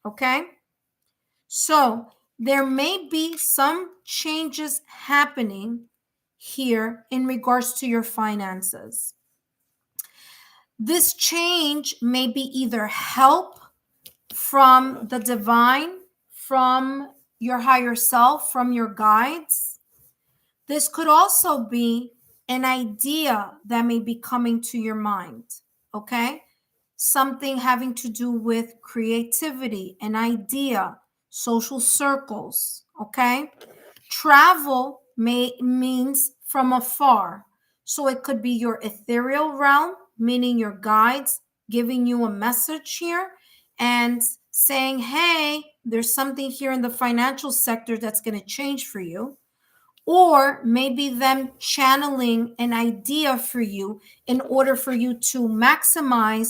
[SPEAKER 1] Okay? So there may be some changes happening here in regards to your finances. This change may be either help from the divine, from your higher self, from your guides. This could also be an idea that may be coming to your mind, okay? Something having to do with creativity, an idea, social circles, okay? Travel means from afar. So it could be your ethereal realm, meaning your guides giving you a message here and saying, hey, there's something here in the financial sector that's going to change for you. Or maybe them channeling an idea for you in order for you to maximize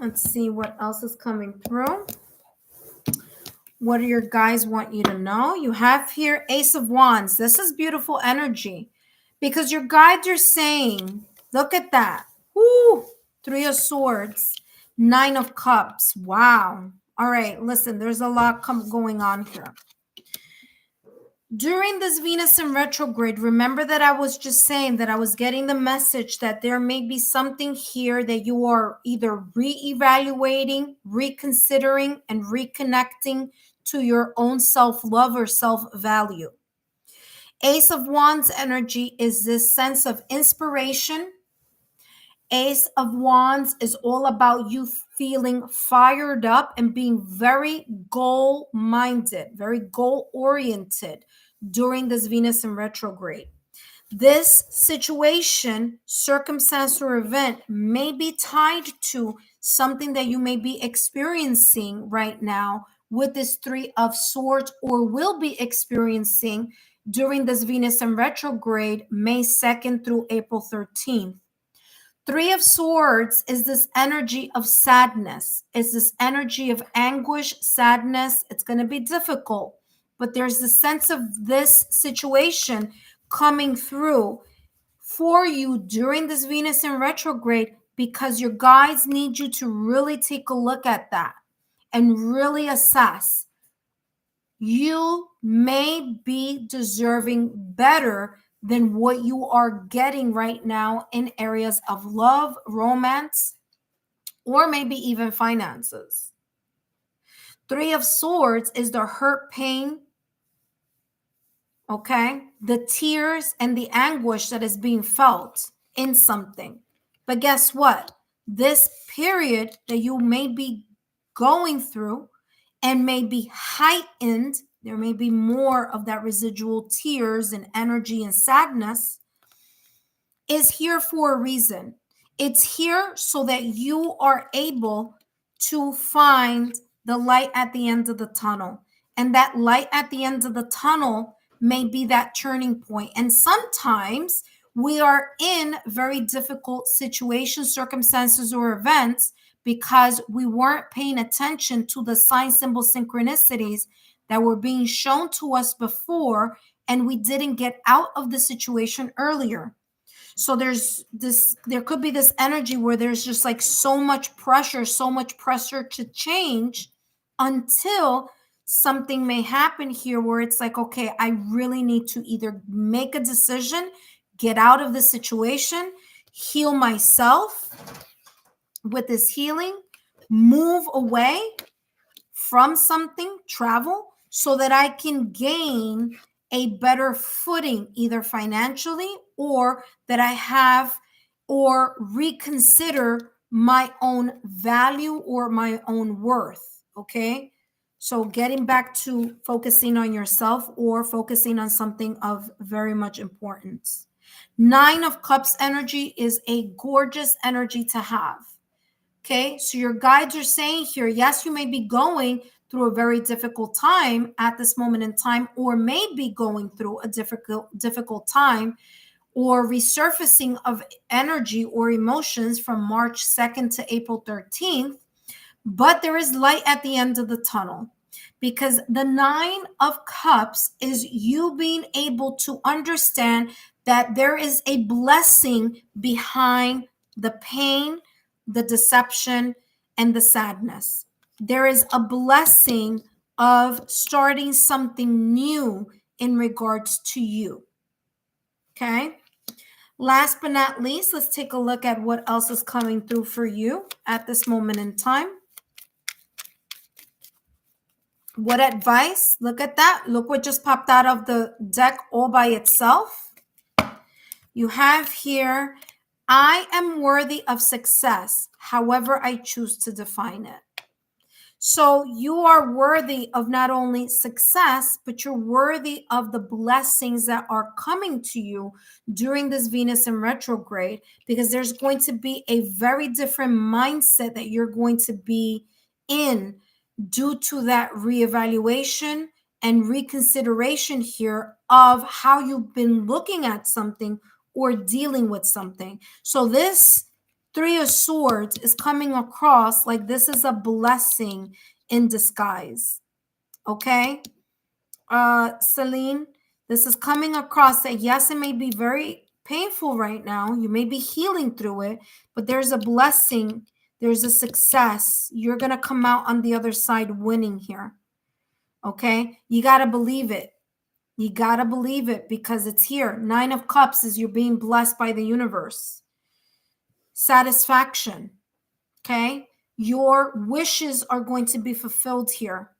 [SPEAKER 1] Let's see what else is coming through. What do your guys want you to know? You have here Ace of Wands. This is beautiful energy because your guides are saying, look at that. Woo! Three of Swords, Nine of Cups. Wow. All right, listen, there's a lot going on here. During this Venus in retrograde, remember that I was just saying that I was getting the message that there may be something here that you are either reevaluating, reconsidering, and reconnecting to your own self-love or self-value. Ace of Wands energy is this sense of inspiration. Ace of Wands is all about you feeling fired up and being very goal-minded, very goal-oriented during this Venus in retrograde. This situation, circumstance, or event may be tied to something that you may be experiencing right now with this Three of Swords, or will be experiencing during this Venus in retrograde, May 2nd through April 13th. Three of Swords is this energy of sadness. It's this energy of anguish, sadness. It's going to be difficult, but there's the sense of this situation coming through for you during this Venus in retrograde because your guides need you to really take a look at that and really assess. You may be deserving better than what you are getting right now in areas of love, romance, or maybe even finances. Three of Swords is the hurt, pain, okay? The tears and the anguish that is being felt in something. But guess what? This period that you may be going through and may be heightened, there may be more of that residual tears and energy and sadness, is here for a reason. It's here so that you are able to find the light at the end of the tunnel. And that light at the end of the tunnel may be that turning point. And sometimes we are in very difficult situations, circumstances, or events because we weren't paying attention to the sign, symbol, synchronicities that were being shown to us before, and we didn't get out of the situation earlier. So there could be this energy where there's just like so much pressure to change until something may happen here where it's like, okay, I really need to either make a decision, get out of the situation, heal myself with this healing, move away from something, travel, so that I can gain a better footing, either financially or that I have, or reconsider my own value or my own worth. Okay. So getting back to focusing on yourself or focusing on something of very much importance. Nine of Cups energy is a gorgeous energy to have. Okay. So your guides are saying here, yes, you may be going through a very difficult time at this moment in time, or may be going through a difficult time or resurfacing of energy or emotions from March 2nd to April 13th. But there is light at the end of the tunnel, because the Nine of Cups is you being able to understand that there is a blessing behind the pain, the deception, and the sadness. There is a blessing of starting something new in regards to you. Okay. Last but not least, let's take a look at what else is coming through for you at this moment in time. What advice? Look at that. Look what just popped out of the deck all by itself. You have here, I am worthy of success, however I choose to define it. So you are worthy of not only success, but you're worthy of the blessings that are coming to you during this Venus in retrograde, because there's going to be a very different mindset that you're going to be in due to that reevaluation and reconsideration here of how you've been looking at something or dealing with something. So this Three of Swords is coming across like this is a blessing in disguise. Okay? Celine, this is coming across that yes, it may be very painful right now. You may be healing through it, but there's a blessing. There's a success. You're going to come out on the other side winning here. Okay? You got to believe it. You got to believe it because it's here. 9 of Cups is you're being blessed by the universe. Satisfaction. Okay? Your wishes are going to be fulfilled here.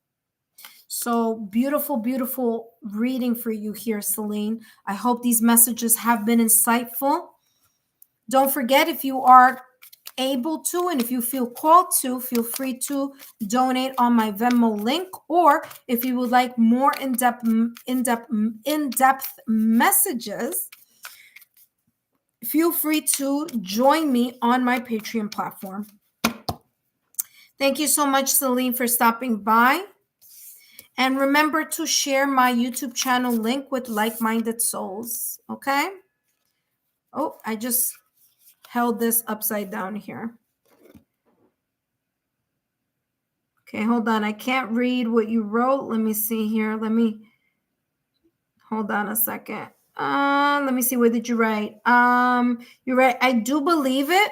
[SPEAKER 1] So beautiful, beautiful reading for you here, Celine. I hope these messages have been insightful. Don't forget, if you are able to and if you feel called to, feel free to donate on my Venmo link, or if you would like more in-depth messages, feel free to join me on my Patreon platform. Thank you so much, Celine, for stopping by. And remember to share my YouTube channel link with like-minded souls, okay? Oh, I just held this upside down here. Okay, hold on. I can't read what you wrote. Let me see here. Hold on a second. Let me see. What did you write? You're right. I do believe it.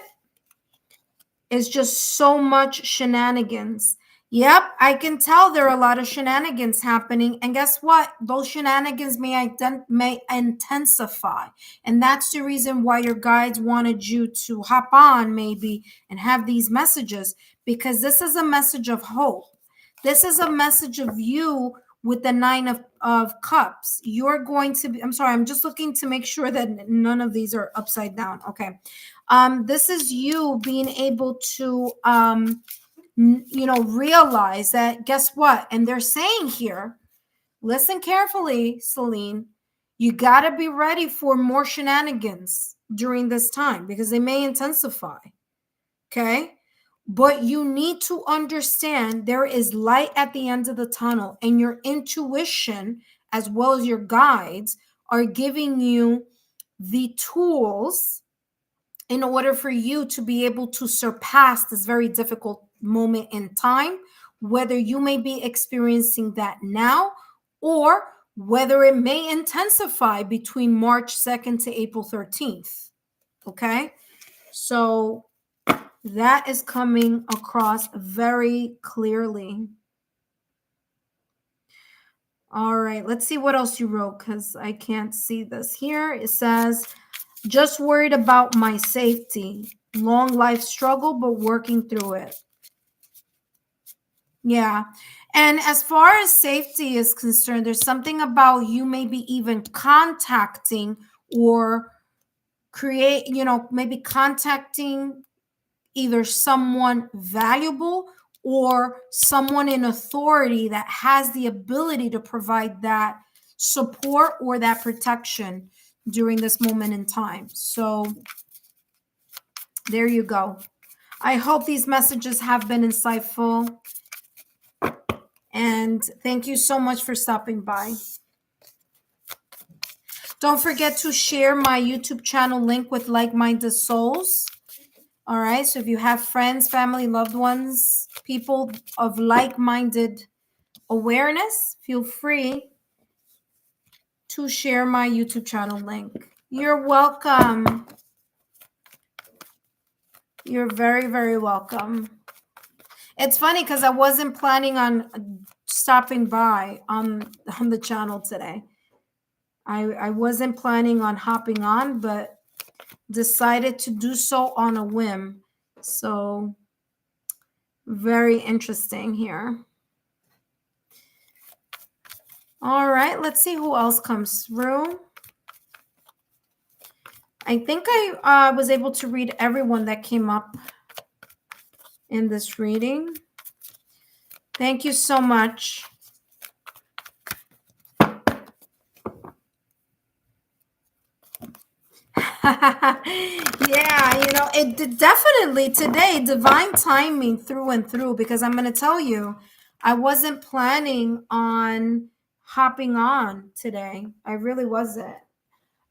[SPEAKER 1] It's just so much shenanigans. Yep, I can tell there are a lot of shenanigans happening. And guess what? Those shenanigans may intensify. And that's the reason why your guides wanted you to hop on maybe and have these messages, because this is a message of hope. This is a message of you with the 9 of Cups. You're going to be, I'm sorry, I'm just looking to make sure that none of these are upside down. Okay. This is you being able to, realize that, guess what? And they're saying here, listen carefully, Celine, you got to be ready for more shenanigans during this time because they may intensify. Okay. But you need to understand there is light at the end of the tunnel, and your intuition, as well as your guides, are giving you the tools in order for you to be able to surpass this very difficult moment in time, whether you may be experiencing that now or whether it may intensify between March 2nd to April 13th. Okay? So that is coming across very clearly. All right, let's see what else you wrote because I can't see this here. It says, just worried about my safety. Long life struggle, but working through it. Yeah. And as far as safety is concerned, there's something about you maybe even contacting or maybe contacting either someone valuable or someone in authority that has the ability to provide that support or that protection during this moment in time. So there you go. I hope these messages have been insightful. And thank you so much for stopping by. Don't forget to share my YouTube channel link with like-minded souls. All right. So if you have friends, family, loved ones, people of like-minded awareness, feel free to share my YouTube channel link. You're welcome. You're very, very welcome. It's funny because I wasn't planning on stopping by on the channel today. I wasn't planning on hopping on, but decided to do so on a whim. So very interesting here. All right, let's see who else comes through. I think I was able to read everyone that came up in this reading. Thank you so much. Yeah, it definitely today, divine timing through and through, because I'm going to tell you, I wasn't planning on hopping on today. I really wasn't.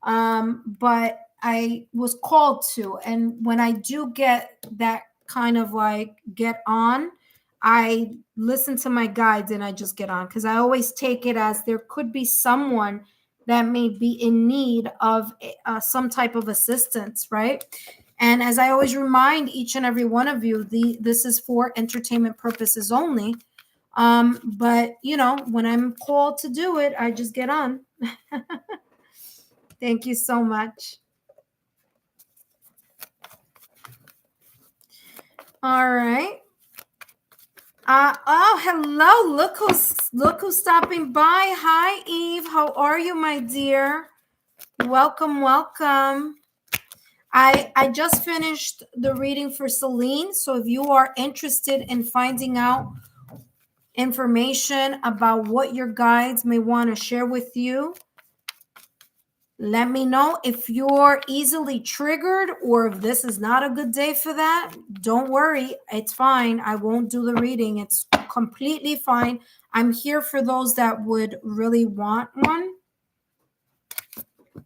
[SPEAKER 1] But I was called to. And when I do get that kind of like get on, I listen to my guides and I just get on, because I always take it as there could be someone that may be in need of some type of assistance, right? And as I always remind each and every one of you, this is for entertainment purposes only. But you know, when I'm called to do it, I just get on. Thank you so much. All right. Oh, hello. Look who's stopping by. Hi, Eve. How are you, my dear? Welcome, welcome. I just finished the reading for Celine. So if you are interested in finding out information about what your guides may want to share with you, let me know. If you're easily triggered or if this is not a good day for that, don't worry. It's fine. I won't do the reading. It's completely fine. I'm here for those that would really want one.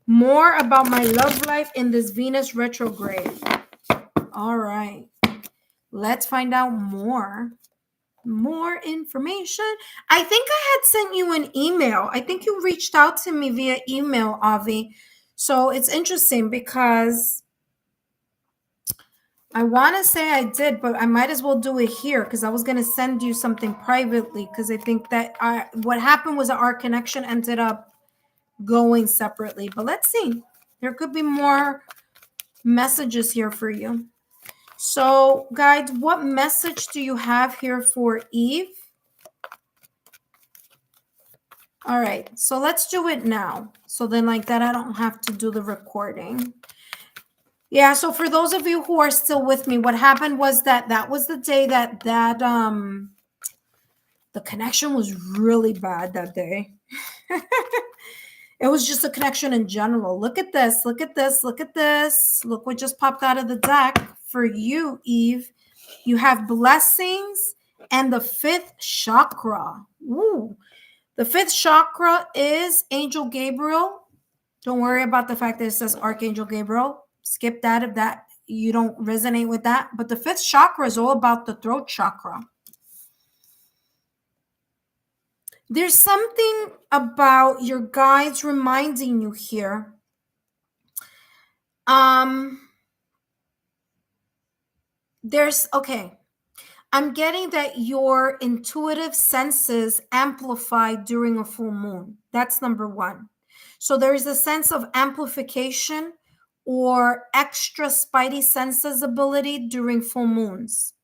[SPEAKER 1] More about my love life in this Venus retrograde. All right. Let's find out more information. I think I had sent you an email. I think you reached out to me via email, Avi. So it's interesting because I want to say I did, but I might as well do it here because I was going to send you something privately, because I think that what happened was that our connection ended up going separately. But let's see. There could be more messages here for you. So, guys, what message do you have here for Eve? All right, so let's do it now. So then like that, I don't have to do the recording. Yeah, so for those of you who are still with me, what happened was that was the day that the connection was really bad that day. It was just a connection in general. Look at this, look at this, look at this. Look what just popped out of the deck for you, Eve. You have blessings and the fifth chakra. Ooh. The fifth chakra is Angel Gabriel. Don't worry about the fact that it says Archangel Gabriel. Skip that if that you don't resonate with that. But the fifth chakra is all about the throat chakra. There's something about your guides reminding you here. I'm getting that your intuitive senses amplify during a full moon. That's number one. So there is a sense of amplification or extra spidey senses ability during full moons.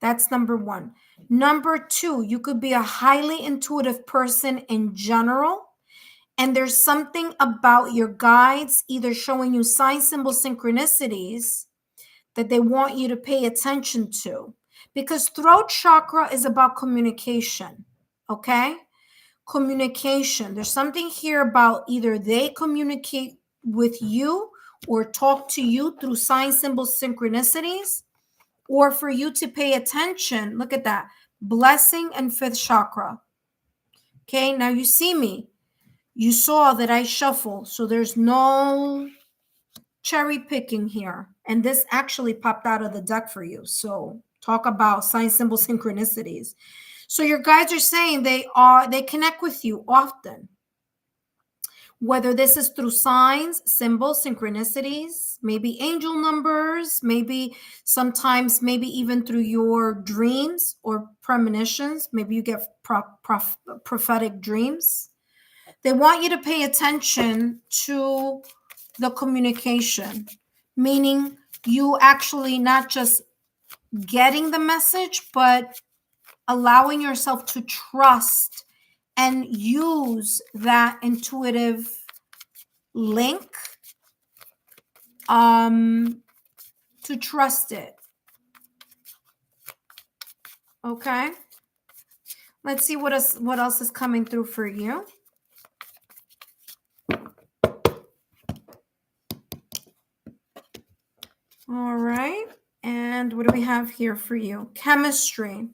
[SPEAKER 1] That's number one. Number two, you could be a highly intuitive person in general. And there's something about your guides either showing you sign, symbol, synchronicities that they want you to pay attention to. Because throat chakra is about communication, okay? Communication. There's something here about either they communicate with you or talk to you through sign, symbols, synchronicities, or for you to pay attention. Look at that. Blessing and fifth chakra. Okay, now you see me. You saw that I shuffle, so there's no cherry picking here. And this actually popped out of the deck for you. So talk about sign, symbol, synchronicities. So your guides are saying they connect with you often. Whether this is through signs, symbols, synchronicities, maybe angel numbers, maybe sometimes, maybe even through your dreams or premonitions. Maybe you get prophetic dreams. They want you to pay attention to the communication, meaning you actually not just getting the message, but allowing yourself to trust and use that intuitive link to trust it. Okay. Let's see what else is coming through for you. All right. And what do we have here for you? Chemistry.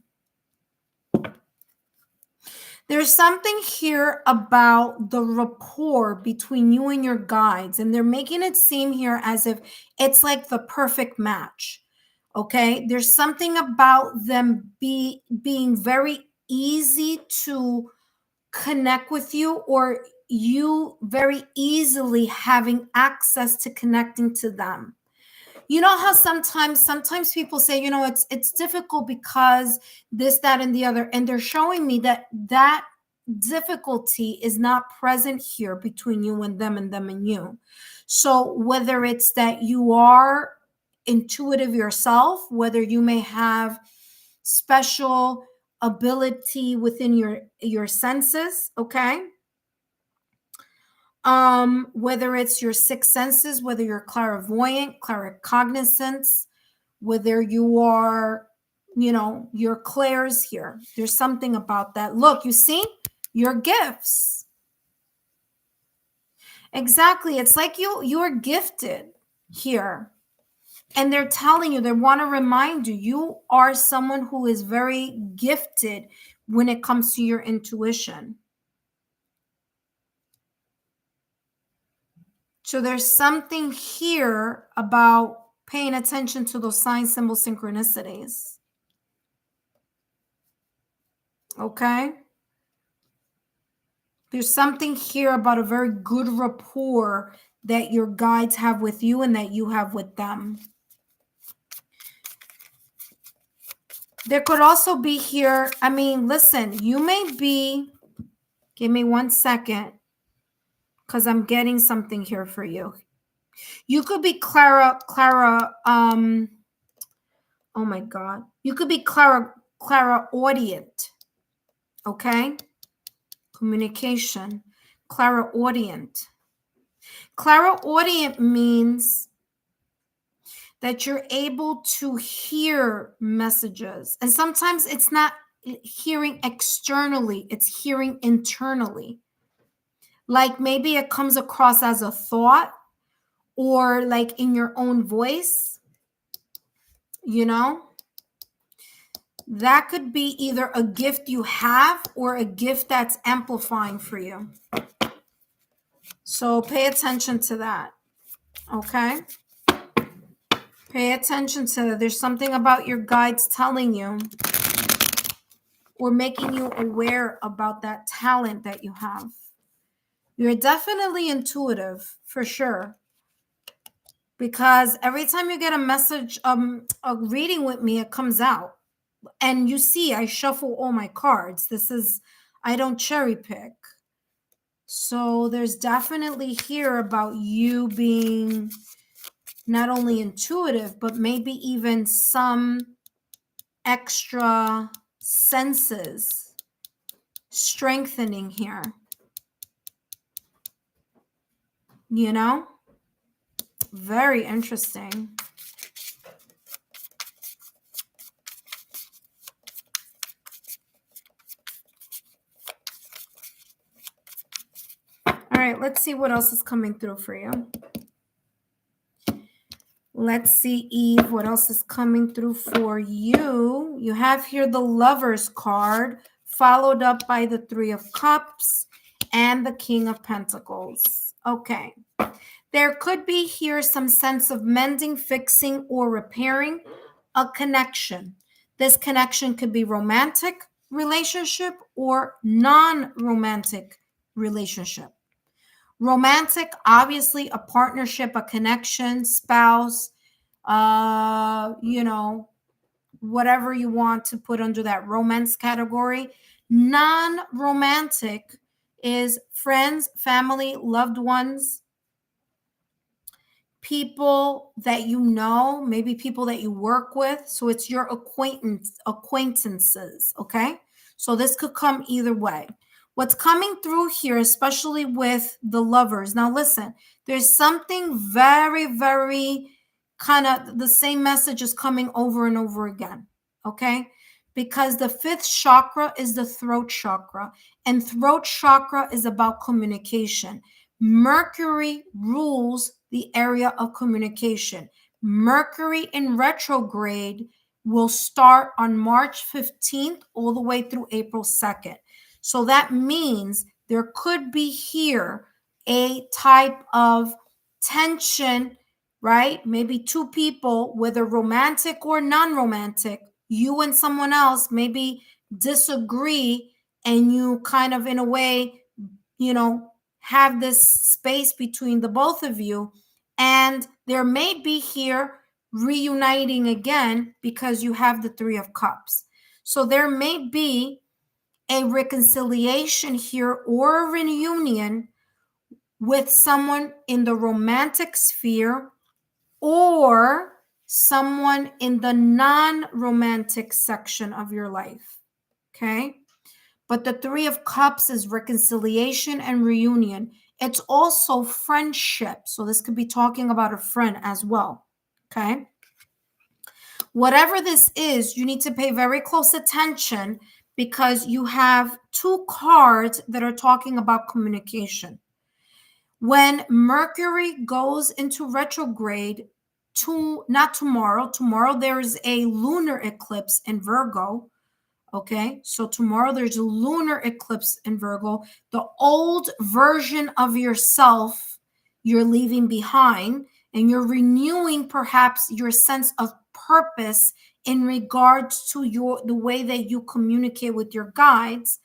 [SPEAKER 1] There's something here about the rapport between you and your guides, and they're making it seem here as if it's like the perfect match. Okay, there's something about them being very easy to connect with you, or you very easily having access to connecting to them. You know how sometimes people say, it's difficult because this, that, and the other, and they're showing me that difficulty is not present here between you and them and you. So whether it's that you are intuitive yourself, whether you may have special ability within your senses, okay, whether it's your sixth senses, whether you're clairvoyant, claircognizance, whether you are, your clairs here. There's something about that. Look, you see, your gifts. Exactly. It's like you're gifted here. And they're telling you, they want to remind you, you are someone who is very gifted when it comes to your intuition. So there's something here about paying attention to those sign symbol synchronicities. Okay? There's something here about a very good rapport that your guides have with you and that you have with them. There could also be here, listen, you may be, give me 1 second, because I'm getting something here for you. You could be Clara, oh my God. You could be clairaudient, okay? Communication, clairaudient. Clairaudient means that you're able to hear messages. And sometimes it's not hearing externally, it's hearing internally. Like maybe it comes across as a thought or like in your own voice, That could be either a gift you have or a gift that's amplifying for you. So pay attention to that, okay? Pay attention to that. There's something about your guides telling you or making you aware about that talent that you have. You're definitely intuitive, for sure. Because every time you get a message, a reading with me, it comes out. And you see, I shuffle all my cards. I don't cherry pick. So there's definitely here about you being not only intuitive, but maybe even some extra senses strengthening here. Very interesting. All right, let's see what else is coming through for you. Let's see, Eve, what else is coming through for you. You have here the Lovers card, followed up by the Three of Cups and the King of Pentacles. Okay. There could be here some sense of mending, fixing, or repairing a connection. This connection could be romantic relationship or non-romantic relationship. Romantic, obviously, a partnership, a connection, spouse, whatever you want to put under that romance category. Non-romantic is friends, family, loved ones, people that you know, maybe people that you work with. So it's your acquaintances, okay? So this could come either way. What's coming through here, especially with the Lovers. Now listen, there's something very, very kind of the same message is coming over and over again, okay? Because the fifth chakra is the throat chakra, and throat chakra is about communication. Mercury rules the area of communication. Mercury in retrograde will start on March 15th all the way through April 2nd. So that means there could be here a type of tension, right? Maybe two people, whether romantic or non-romantic, you and someone else maybe disagree, and you kind of, in a way, have this space between the both of you, and there may be here reuniting again because you have the Three of Cups. So there may be a reconciliation here or a reunion with someone in the romantic sphere or someone in the non-romantic section of your life. Okay? But the Three of Cups is reconciliation and reunion. It's also friendship. So this could be talking about a friend as well. Okay? Whatever this is, you need to pay very close attention because you have two cards that are talking about communication. When Mercury goes into retrograde, not tomorrow there's a lunar eclipse in Virgo. Okay, so tomorrow there's a lunar eclipse in Virgo. The old version of yourself you're leaving behind, and you're renewing perhaps your sense of purpose in regards to the way that you communicate with your guides.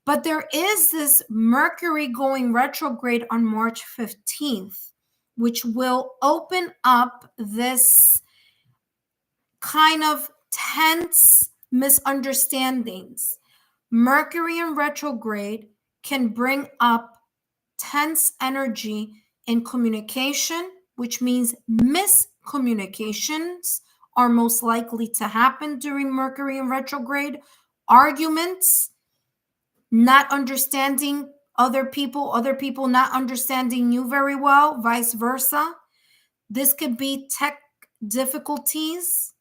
[SPEAKER 1] But there is this Mercury going retrograde on March 15th, which will open up this kind of tense misunderstandings. Mercury in retrograde can bring up tense energy in communication, which means miscommunications are most likely to happen during Mercury in retrograde. Arguments, not understanding other people not understanding you very well, vice versa. This could be tech difficulties.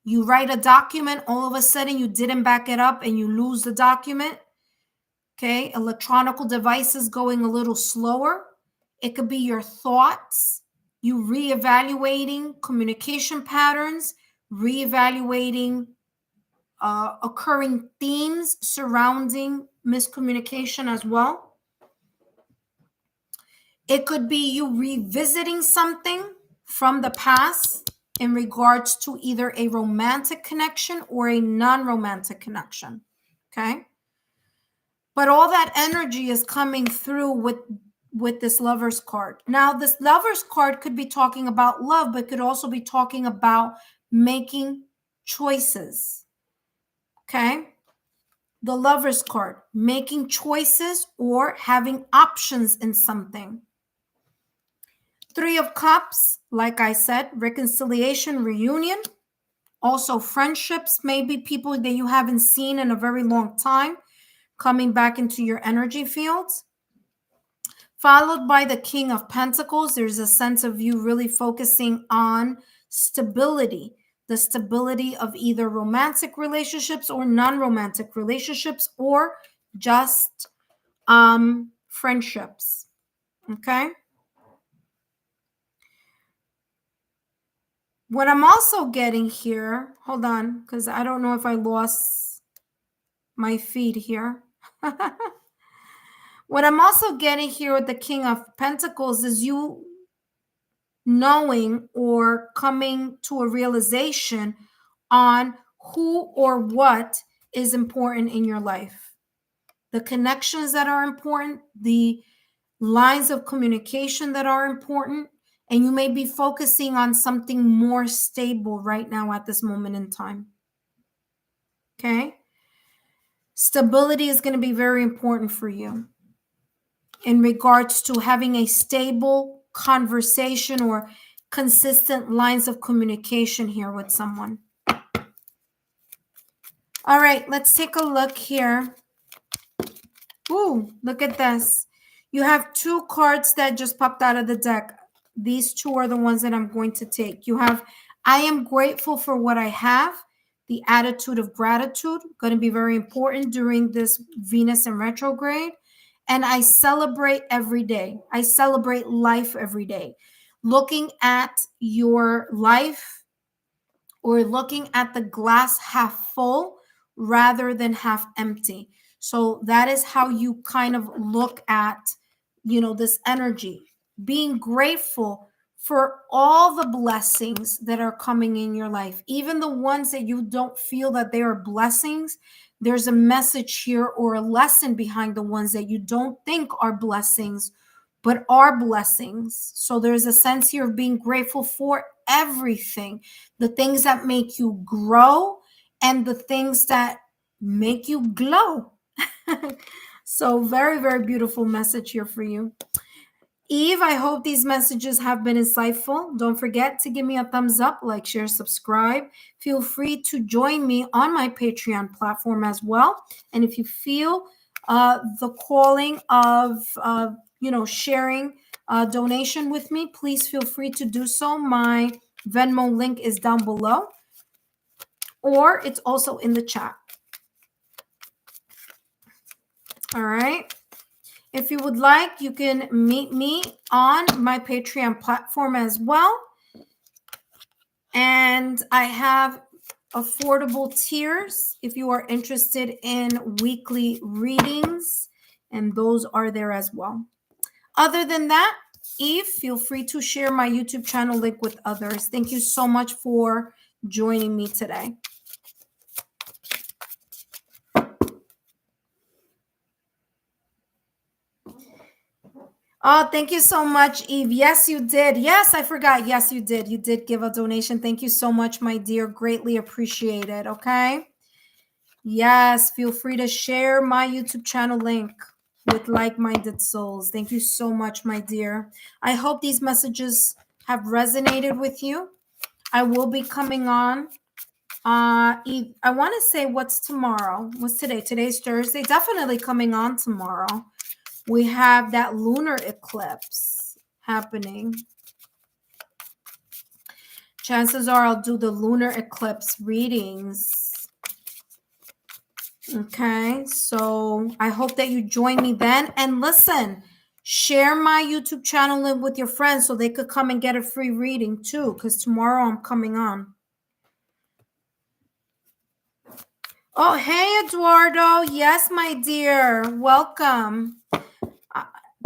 [SPEAKER 1] You write a document, all of a sudden you didn't back it up and you lose the document. Okay, electronic devices going a little slower. It could be your thoughts, you reevaluating communication patterns, reevaluating occurring themes surrounding miscommunication as well. It could be you revisiting something from the past in regards to either a romantic connection or a non-romantic connection. Okay. But all that energy is coming through with this Lover's card. Now, this Lover's card could be talking about love, but could also be talking about making choices. Okay. The Lover's card, making choices or having options in something. Three of Cups, like I said, reconciliation, reunion. Also friendships, maybe people that you haven't seen in a very long time coming back into your energy fields. Followed by the King of Pentacles. There's a sense of you really focusing on stability, the stability of either romantic relationships or non-romantic relationships, or just friendships. Okay. What I'm also getting here, hold on, because I don't know if I lost my feed here. What I'm also getting here with the King of Pentacles is you knowing or coming to a realization on who or what is important in your life. The connections that are important, the lines of communication that are important, and you may be focusing on something more stable right now at this moment in time. Okay? Stability is going to be very important for you in regards to having a stable conversation or consistent lines of communication here with someone. All right, let's take a look here. Ooh, look at this. You have two cards that just popped out of the deck. These two are the ones that I'm going to take. You have, I am grateful for what I have. The attitude of gratitude, going to be very important during this Venus in retrograde. And I celebrate every day. I celebrate life every day. Looking at your life or looking at the glass half full rather than half empty. So that is how you kind of look at, this energy, being grateful for all the blessings that are coming in your life, even the ones that you don't feel that they are blessings. There's a message here or a lesson behind the ones that you don't think are blessings, but are blessings. So there's a sense here of being grateful for everything, the things that make you grow and the things that make you glow. So very, very beautiful message here for you. Eve, I hope these messages have been insightful. Don't forget to give me a thumbs up, like, share, subscribe. Feel free to join me on my Patreon platform as well. And if you feel the calling of, sharing a donation with me, please feel free to do so. My Venmo link is down below, or it's also in the chat. All right. If you would like, you can meet me on my Patreon platform as well. And I have affordable tiers if you are interested in weekly readings, and those are there as well. Other than that, Eve, feel free to share my YouTube channel link with others. Thank you so much for joining me today. Oh, thank you so much, Eve. Yes, you did. Yes, I forgot. Yes, you did. You did give a donation. Thank you so much, my dear. Greatly appreciate it. Okay. Yes, feel free to share my YouTube channel link with like-minded souls. Thank you so much, my dear. I hope these messages have resonated with you. I will be coming on. I want to say what's tomorrow. What's today? Today's Thursday. Definitely coming on tomorrow. We have that lunar eclipse happening. Chances are I'll do the lunar eclipse readings. Okay, so I hope that you join me then. And listen, share my YouTube channel with your friends so they could come and get a free reading too, because tomorrow I'm coming on. Oh, hey, Eduardo. Yes, my dear. Welcome.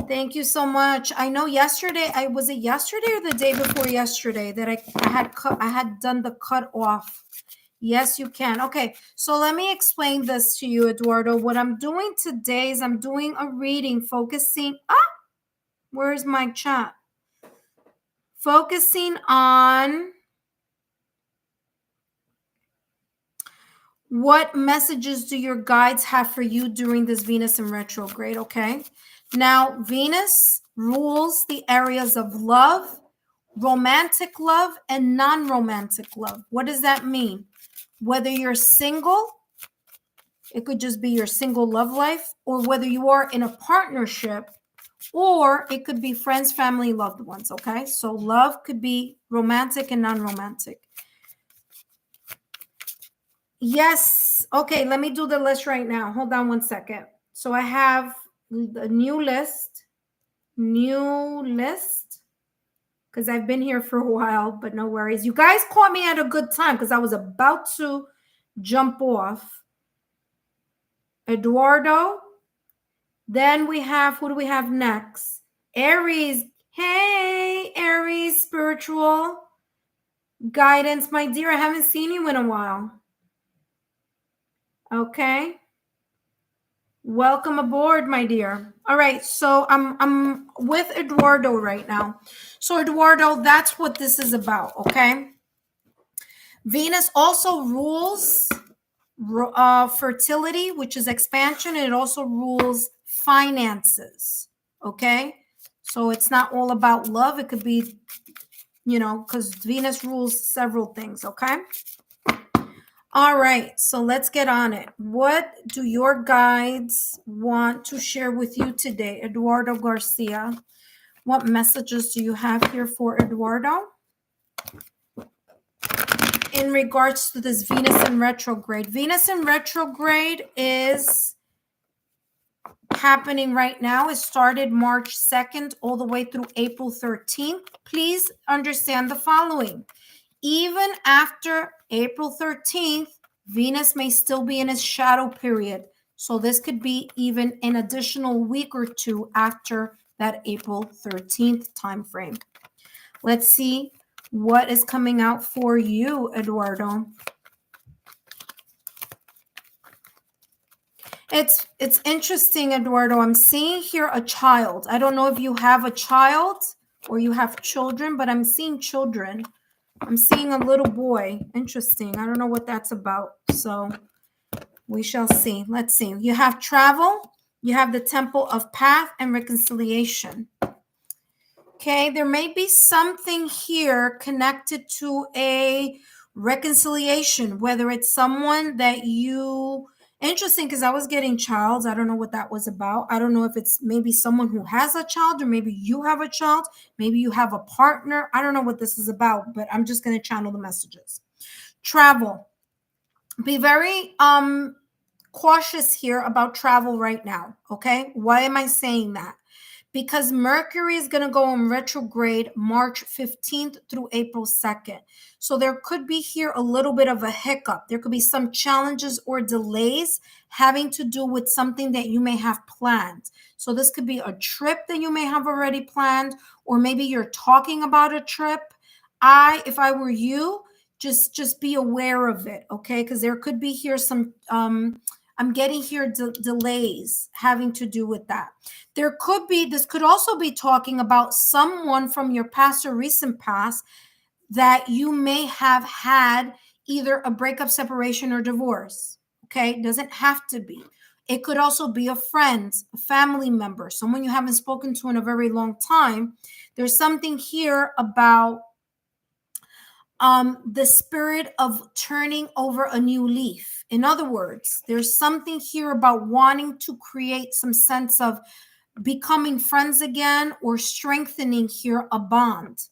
[SPEAKER 1] Thank you so much. I know yesterday, was it yesterday or the day before yesterday that I had done the cut off? Yes, you can. Okay, so let me explain this to you, Eduardo. What I'm doing today is I'm doing a reading focusing. Where's my chat? Focusing on what messages do your guides have for you during this Venus in retrograde, okay? Now, Venus rules the areas of love, romantic love, and non-romantic love. What does that mean? Whether you're single, it could just be your single love life, or whether you are in a partnership, or it could be friends, family, loved ones, okay? So love could be romantic and non-romantic. Yes. Okay, let me do the list right now. Hold on one second. So I have the new list, because I've been here for a while, but no worries. You guys caught me at a good time because I was about to jump off. Eduardo. Then we have, who do we have next? Aries. Hey, Aries, spiritual guidance. My dear, I haven't seen you in a while. Okay. Welcome aboard, my dear. All right, so I'm with Eduardo right now. So Eduardo, that's what this is about, okay? Venus also rules fertility, which is expansion, and it also rules finances, okay? So it's not all about love. It could be, because Venus rules several things, okay? All right, so let's get on it. What do your guides want to share with you today, Eduardo Garcia? What messages do you have here for Eduardo in regards to this Venus in retrograde? Venus in retrograde is happening right now. It started March 2nd all the way through April 13th. Please understand the following. Even after April 13th, Venus may still be in its shadow period. So this could be even an additional week or two after that April 13th time frame. Let's see what is coming out for you, Eduardo. It's interesting, Eduardo. I'm seeing here a child. I don't know if you have a child or you have children, but I'm seeing children. I'm seeing a little boy. Interesting. I don't know what that's about. So we shall see. Let's see. You have travel. You have the Temple of Path and Reconciliation. Okay, there may be something here connected to a reconciliation, whether it's someone that you, interesting, because I was getting childs. I don't know what that was about. I don't know if it's maybe someone who has a child, or maybe you have a child, maybe you have a partner. I don't know what this is about, but I'm just going to channel the messages. Travel. Be very cautious here about travel right now. Okay, why am I saying that? Because Mercury is going to go in retrograde March 15th through April 2nd. So there could be here a little bit of a hiccup. There could be some challenges or delays having to do with something that you may have planned. So this could be a trip that you may have already planned, or maybe you're talking about a trip. If I were you, just be aware of it, okay? Because there could be here some I'm getting here delays having to do with that. There could be, this could also be talking about someone from your past or recent past that you may have had either a breakup, separation, or divorce. Okay, doesn't have to be. It could also be a friend, a family member, someone you haven't spoken to in a very long time. There's something here about the spirit of turning over a new leaf. In other words, there's something here about wanting to create some sense of becoming friends again or strengthening here a bond.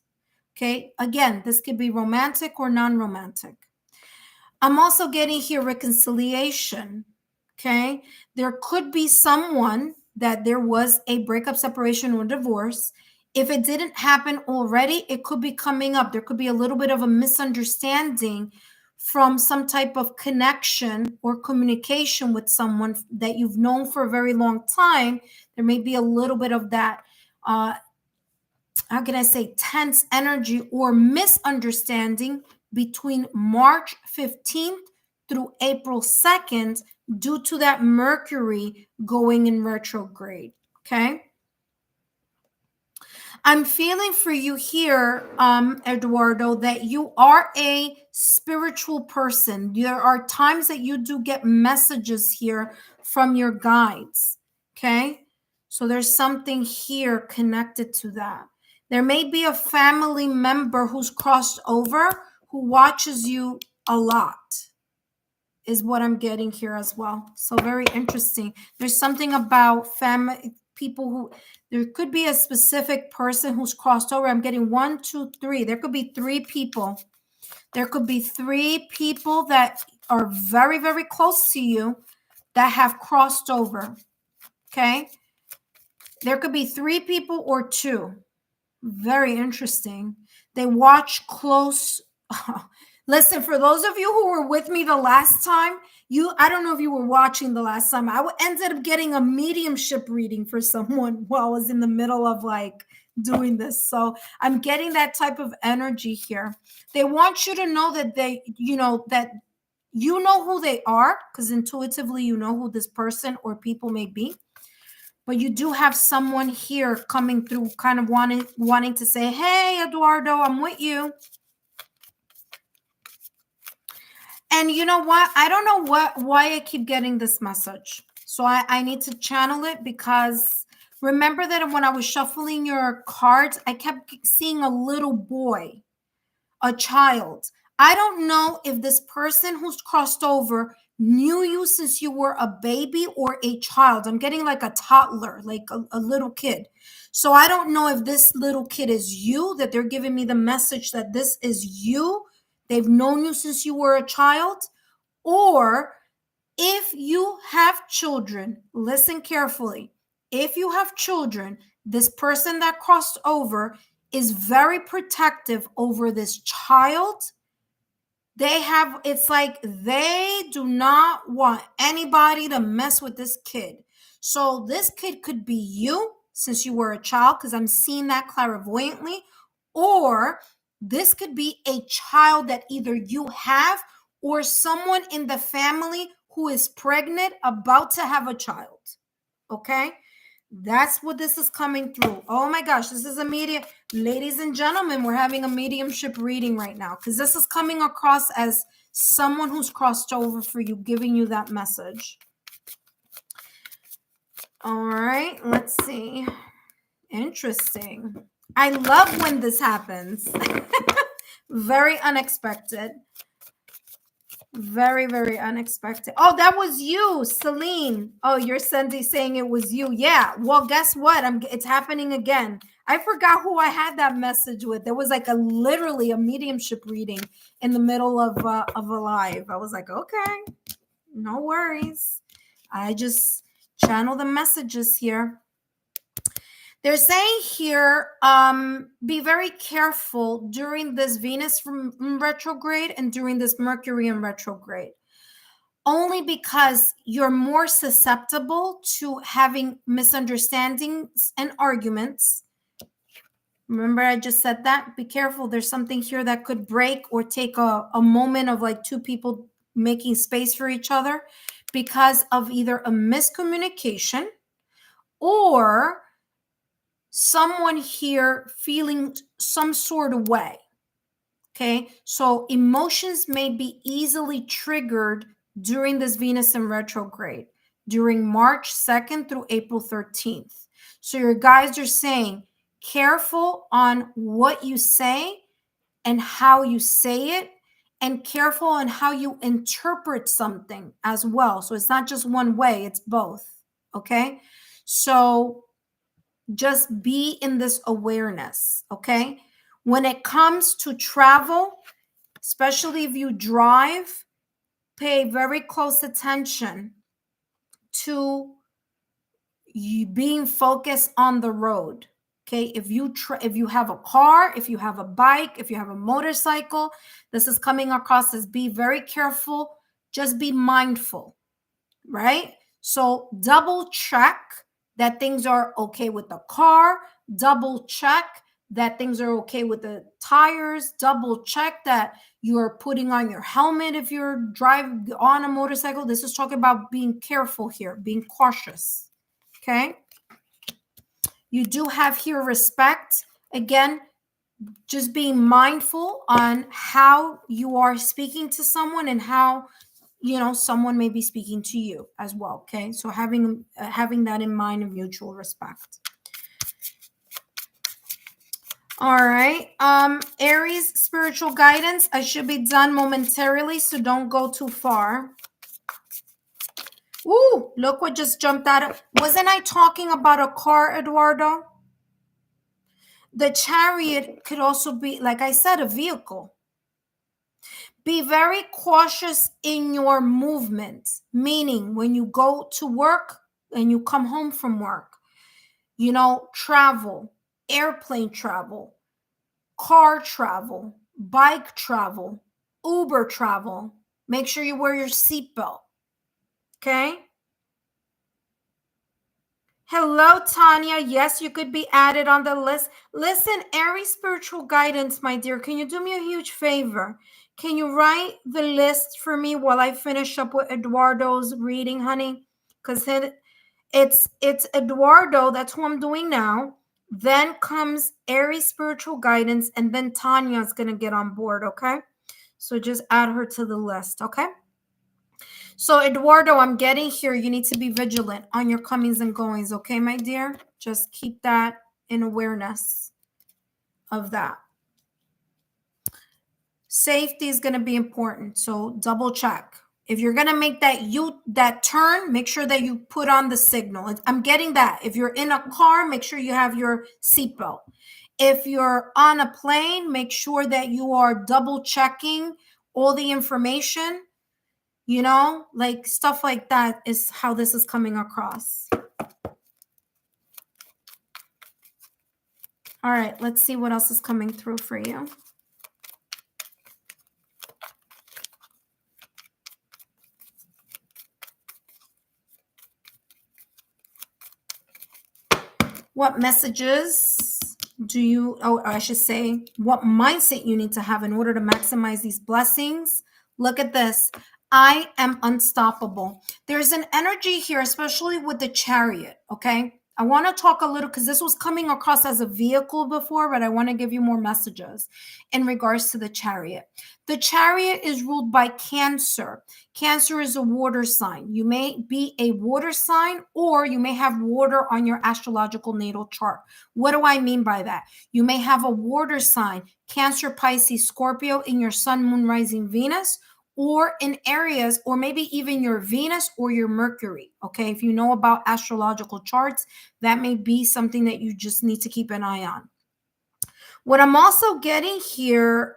[SPEAKER 1] Okay, again, this could be romantic or non-romantic. I'm also getting here reconciliation. Okay, there could be someone that there was a breakup, separation, or divorce. If it didn't happen already, it could be coming up. There could be a little bit of a misunderstanding from some type of connection or communication with someone that you've known for a very long time. There may be a little bit of that, how can I say, tense energy or misunderstanding between March 15th through April 2nd due to that Mercury going in retrograde. Okay. I'm feeling for you here, Eduardo, that you are a spiritual person. There are times that you do get messages here from your guides. Okay. So there's something here connected to that. There may be a family member who's crossed over who watches you a lot, is what I'm getting here as well. So very interesting. There's something about family people who, there could be a specific person who's crossed over. I'm getting 1, 2, 3. There could be 3 people. There could be 3 people that are very, very close to you that have crossed over. Okay. There could be 3 people or 2. Very interesting. They watch close. Listen, for those of you who were with me the last time, I don't know if you were watching the last time. I ended up getting a mediumship reading for someone while I was in the middle of like doing this. So I'm getting that type of energy here. They want you to know that that you know who they are, because intuitively you know who this person or people may be. But you do have someone here coming through, kind of wanting to say, hey, Eduardo, I'm with you. And you know what? I don't know why I keep getting this message. So I need to channel it, because remember that when I was shuffling your cards, I kept seeing a little boy, a child. I don't know if this person who's crossed over knew you since you were a baby or a child. I'm getting like a toddler, like a little kid. So I don't know if this little kid is you, that they're giving me the message that this is you. They've known you since you were a child. Or if you have children, listen carefully. If you have children, this person that crossed over is very protective over this child It's like they do not want anybody to mess with this kid. So this kid could be you since you were a child, because I'm seeing that clairvoyantly, or this could be a child that either you have or someone in the family who is pregnant about to have a child. Okay? That's what this is coming through. Oh my gosh, this is a medium. Ladies and gentlemen, we're having a mediumship reading right now because this is coming across as someone who's crossed over for you, giving you that message. All right, let's see. Interesting. I love when this happens. Very unexpected. Very, very unexpected. Oh, that was you, Celine. Oh, you're saying it was you. Yeah. Well, guess what? It's happening again. I forgot who I had that message with. There was like literally a mediumship reading in the middle of a live. I was like, okay, no worries. I just channel the messages here. They're saying here, be very careful during this Venus retrograde and during this Mercury in retrograde, only because you're more susceptible to having misunderstandings and arguments. Remember, I just said that? Be careful. There's something here that could break or take a moment of like two people making space for each other because of either a miscommunication or someone here feeling some sort of way. Okay, so emotions may be easily triggered during this Venus in retrograde during March 2nd through April 13th. So your guides are saying, careful on what you say and how you say it, and careful on how you interpret something as well. So it's not just one way, it's both. Okay, so just be in this awareness. Okay, when it comes to travel, especially if you drive, pay very close attention to you being focused on the road. Okay, if you have a car, if you have a bike, if you have a motorcycle, this is coming across as be very careful, just be mindful, right? So double check that things are okay with the car, double check that things are okay with the tires, double check that you're putting on your helmet if you're driving on a motorcycle. This is talking about being careful here, being cautious. Okay. You do have here respect. Again, just being mindful on how you are speaking to someone and how someone may be speaking to you as well. Okay, so having that in mind of mutual respect. All right, Aries spiritual guidance. I should be done momentarily, so don't go too far. Ooh, look what just jumped out. Wasn't I talking about a car, Eduardo? The Chariot could also be, like I said, a vehicle. Be very cautious in your movement, meaning when you go to work and you come home from work, travel, airplane travel, car travel, bike travel, Uber travel. Make sure you wear your seatbelt. Okay? Hello, Tanya. Yes, you could be added on the list. Listen, Aries spiritual guidance, my dear, can you do me a huge favor? Can you write the list for me while I finish up with Eduardo's reading, honey? Because it's Eduardo, that's who I'm doing now. Then comes Aries spiritual guidance, and then Tanya's going to get on board, okay? So just add her to the list, okay? So, Eduardo, I'm getting here. You need to be vigilant on your comings and goings, okay, my dear? Just keep that in awareness of that. Safety is going to be important, so double check. If you're going to make that turn, make sure that you put on the signal. I'm getting that. If you're in a car, make sure you have your seatbelt. If you're on a plane, make sure that you are double checking all the information. Like stuff like that is how this is coming across. All right, let's see what else is coming through for you. What messages do you, oh, I should say, what mindset you need to have in order to maximize these blessings? Look at this. I am unstoppable. There's an energy here, especially with the Chariot, okay? I want to talk a little because this was coming across as a vehicle before, but I want to give you more messages in regards to the Chariot. The Chariot is ruled by Cancer. Cancer is a water sign. You may be a water sign, or you may have water on your astrological natal chart. What do I mean by that? You may have a water sign, Cancer, Pisces, Scorpio in your sun, moon, rising, Venus, or in areas, or maybe even your Venus or your Mercury. Okay, if you know about astrological charts, that may be something that you just need to keep an eye on. What I'm also getting here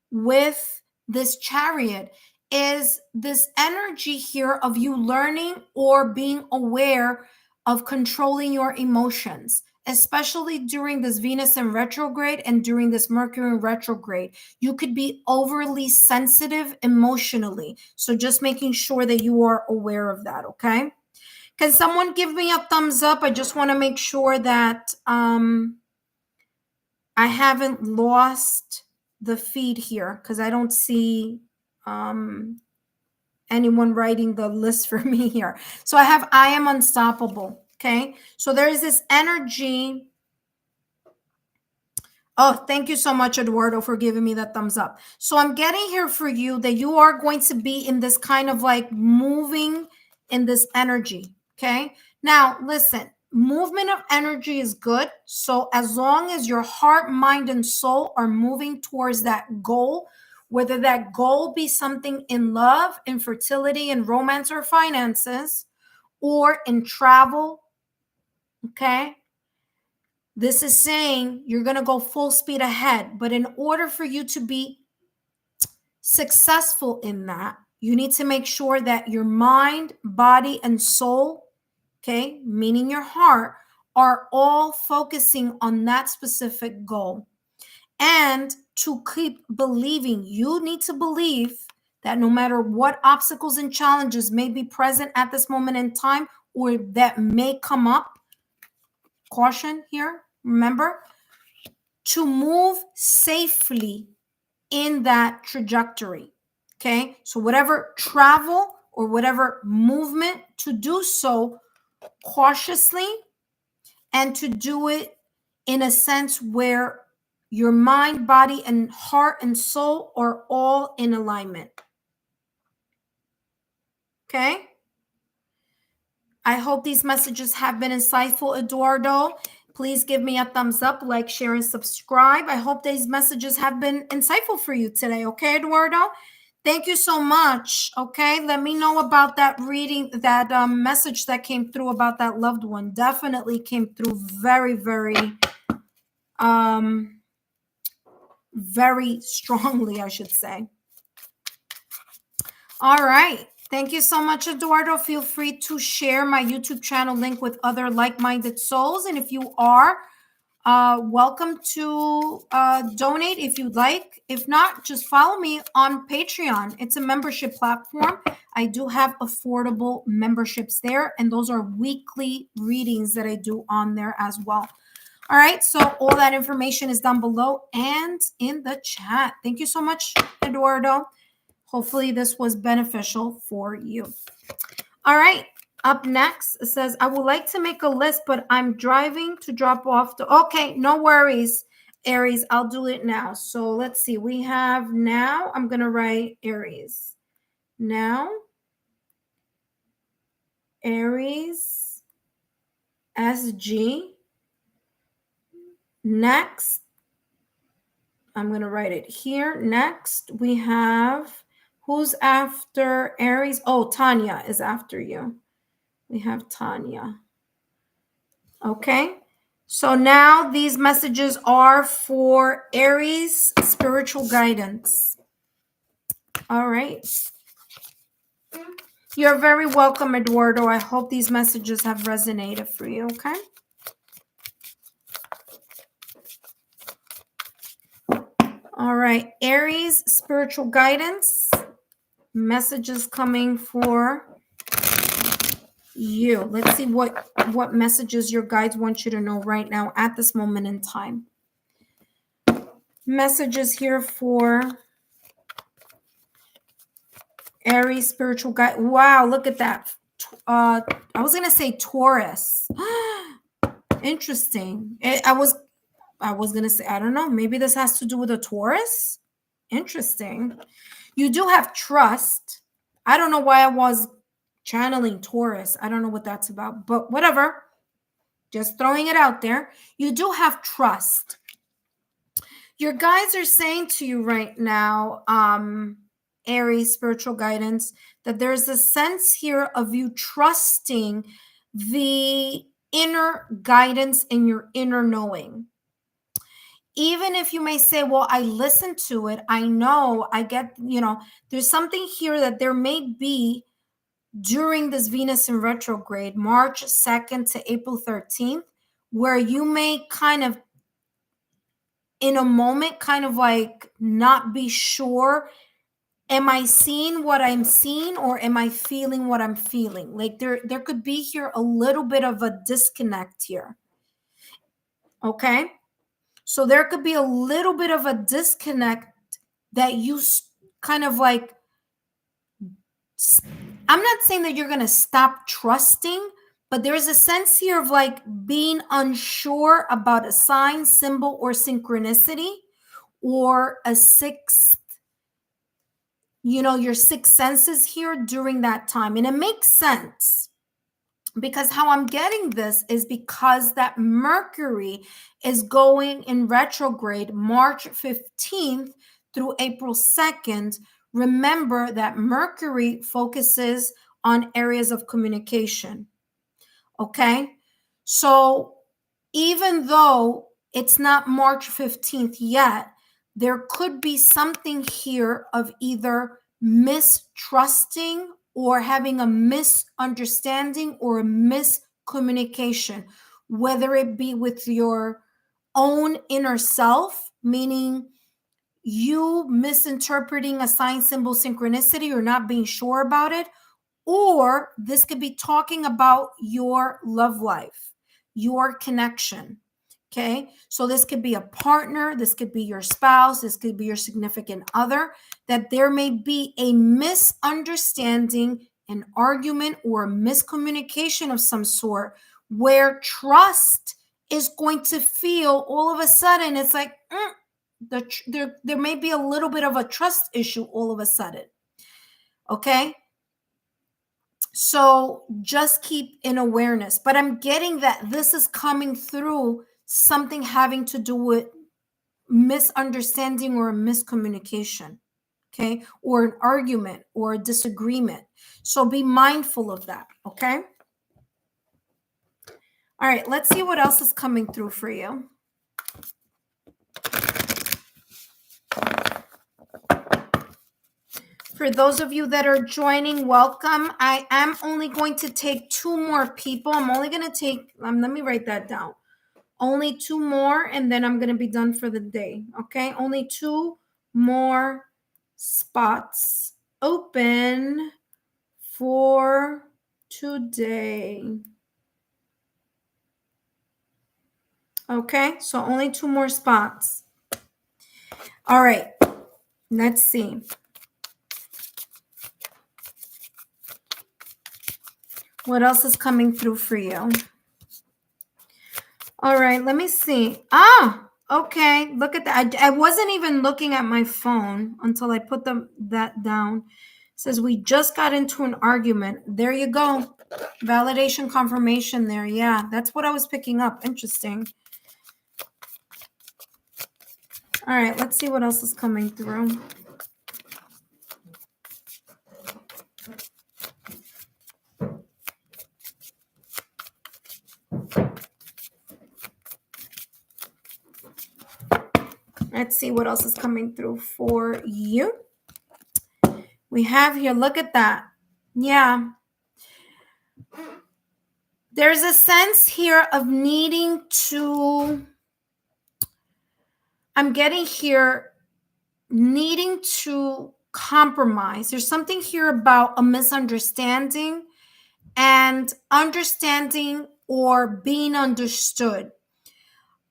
[SPEAKER 1] with this Chariot is this energy here of you learning or being aware of controlling your emotions, especially during this Venus in retrograde and during this Mercury in retrograde. You could be overly sensitive emotionally. So just making sure that you are aware of that, okay? Can someone give me a thumbs up? I just want to make sure that I haven't lost the feed here because I don't see anyone writing the list for me here. So I am unstoppable. Okay. So there is this energy. Oh, thank you so much, Eduardo, for giving me that thumbs up. So I'm getting here for you that you are going to be in this kind of like moving in this energy. Okay. Now, listen, movement of energy is good. So as long as your heart, mind, and soul are moving towards that goal, whether that goal be something in love, in fertility, in romance or finances, or in travel, okay? This is saying you're going to go full speed ahead. But in order for you to be successful in that, you need to make sure that your mind, body, and soul, okay, meaning your heart, are all focusing on that specific goal. And to keep believing, you need to believe that no matter what obstacles and challenges may be present at this moment in time or that may come up, caution here, remember, to move safely in that trajectory. Okay, so whatever travel or whatever movement, to do so cautiously and to do it in a sense where your mind, body, and heart and soul are all in alignment. Okay? I hope these messages have been insightful, Eduardo. Please give me a thumbs up, like, share, and subscribe. I hope these messages have been insightful for you today. Okay, Eduardo? Thank you so much. Okay, let me know about that reading, that message that came through about that loved one. Definitely came through very, very strongly, I should say. All right. Thank you so much, Eduardo. Feel free to share my YouTube channel link with other like-minded souls. And if you are, welcome to donate if you'd like. If not, just follow me on Patreon. It's a membership platform. I do have affordable memberships there, and those are weekly readings that I do on there as well. All right, so all that information is down below and in the chat. Thank you so much, Eduardo. Hopefully this was beneficial for you. All right. Up next, it says, I would like to make a list, but I'm driving to drop off the... Okay, no worries, Aries. I'll do it now. So let's see. We have now. I'm going to write Aries. Now, Aries, SG. Next, I'm going to write it here. Next, we have... Who's after Aries? Oh, Tanya is after you. We have Tanya. Okay. So now these messages are for Aries spiritual guidance. All right. You're very welcome, Eduardo. I hope these messages have resonated for you. Okay. All right. Aries spiritual guidance. Messages coming for you. Let's see what messages your guides want you to know right now at this moment in time. Messages here for Aries spiritual guide. Wow, look at that. I was gonna say Taurus. Interesting. I was gonna say, I don't know, maybe this has to do with a Taurus. Interesting. You do have trust. I don't know why I was channeling Taurus. I don't know what that's about, but whatever. Just throwing it out there. You do have trust. Your guides are saying to you right now, Aries spiritual guidance, that there's a sense here of you trusting the inner guidance and your inner knowing. Even if you may say, well, I listened to it, I know, I get, there's something here that there may be during this Venus in retrograde, March 2nd to April 13th, where you may kind of, in a moment, kind of like not be sure, am I seeing what I'm seeing or am I feeling what I'm feeling? Like there could be here a little bit of a disconnect here. Okay? So there could be a little bit of a disconnect that you kind of like, I'm not saying that you're going to stop trusting, but there's a sense here of like being unsure about a sign, symbol, or synchronicity, or a sixth, your sixth senses here during that time. And it makes sense, because how I'm getting this is because that Mercury is going in retrograde March 15th through April 2nd. Remember that Mercury focuses on areas of communication. Okay? So even though it's not March 15th yet, there could be something here of either mistrusting or having a misunderstanding or a miscommunication, whether it be with your own inner self, meaning you misinterpreting a sign, symbol, synchronicity, or not being sure about it, or this could be talking about your love life, your connection. Okay, so this could be a partner, this could be your spouse, this could be your significant other, that there may be a misunderstanding, an argument, or a miscommunication of some sort, where trust is going to feel all of a sudden, it's like, there may be a little bit of a trust issue all of a sudden. Okay, so just keep in awareness. But I'm getting that this is coming through something having to do with misunderstanding or a miscommunication, okay? Or an argument or a disagreement. So be mindful of that, okay? All right, let's see what else is coming through for you. For those of you that are joining, welcome. I am only going to take 2 more people. I'm only going to take, let me write that down. Only 2 more, and then I'm going to be done for the day. Okay, only 2 more spots open for today. Okay, so only 2 more spots. All right, let's see. What else is coming through for you? All right, let me see. Okay, look at that. I wasn't even looking at my phone until I put that down. It says we just got into an argument. There you go. Validation confirmation there. Yeah, that's what I was picking up. Interesting. All right, let's see what else is coming through. Let's see what else is coming through for you. We have here, look at that. Yeah. There's a sense here of needing to, I'm getting here, needing to compromise. There's something here about a misunderstanding and understanding or being understood.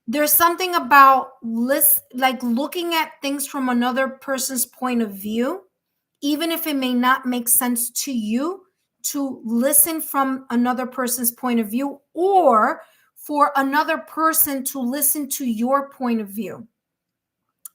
[SPEAKER 1] There's something about like looking at things from another person's point of view, even if it may not make sense to you, to listen from another person's point of view, or for another person to listen to your point of view.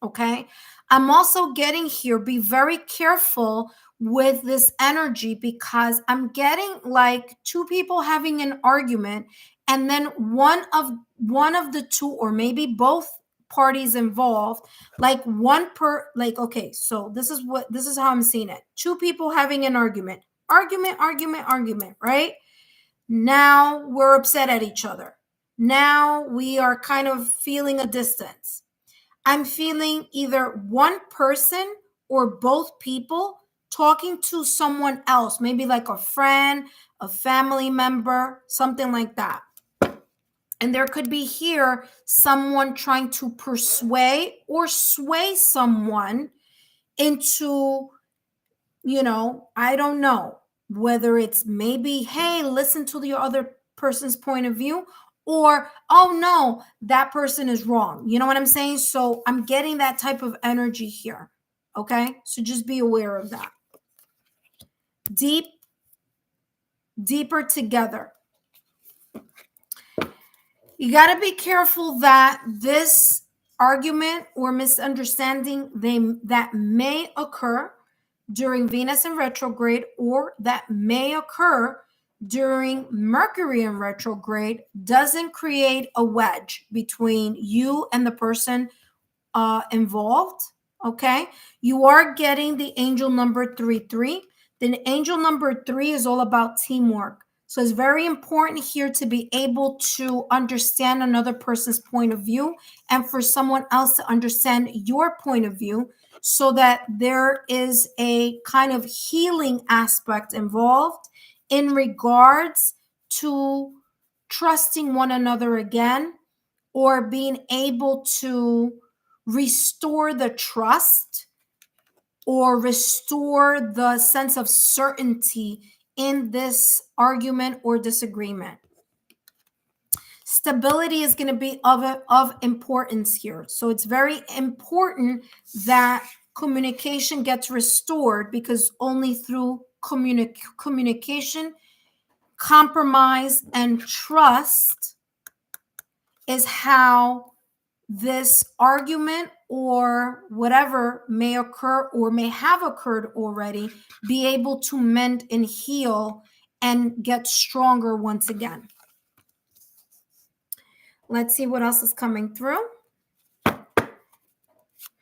[SPEAKER 1] Okay. I'm also getting here, be very careful with this energy, because I'm getting like two people having an argument, and then one of the two, or maybe both parties involved, like okay, so this is how I'm seeing it. Two people having an argument, right? Now we're upset at each other. Now we are kind of feeling a distance. I'm feeling either one person or both people talking to someone else, maybe like a friend, a family member, something like that. And there could be here someone trying to persuade or sway someone into, I don't know, whether it's maybe, hey, listen to the other person's point of view, or, oh no, that person is wrong. You know what I'm saying? So I'm getting that type of energy here. Okay. So just be aware of that. Deeper together. You got to be careful that this argument or misunderstanding that may occur during Venus in retrograde, or that may occur during Mercury in retrograde, doesn't create a wedge between you and the person involved. Okay. You are getting the angel number 33. The angel number 3 is all about teamwork. So it's very important here to be able to understand another person's point of view, and for someone else to understand your point of view, so that there is a kind of healing aspect involved in regards to trusting one another again, or being able to restore the trust or restore the sense of certainty in this argument or disagreement. Stability is going to be of importance here. So it's very important that communication gets restored, because only through communication, compromise, and trust is how this argument or whatever may occur or may have occurred already be able to mend and heal and get stronger once again. Let's see what else is coming through.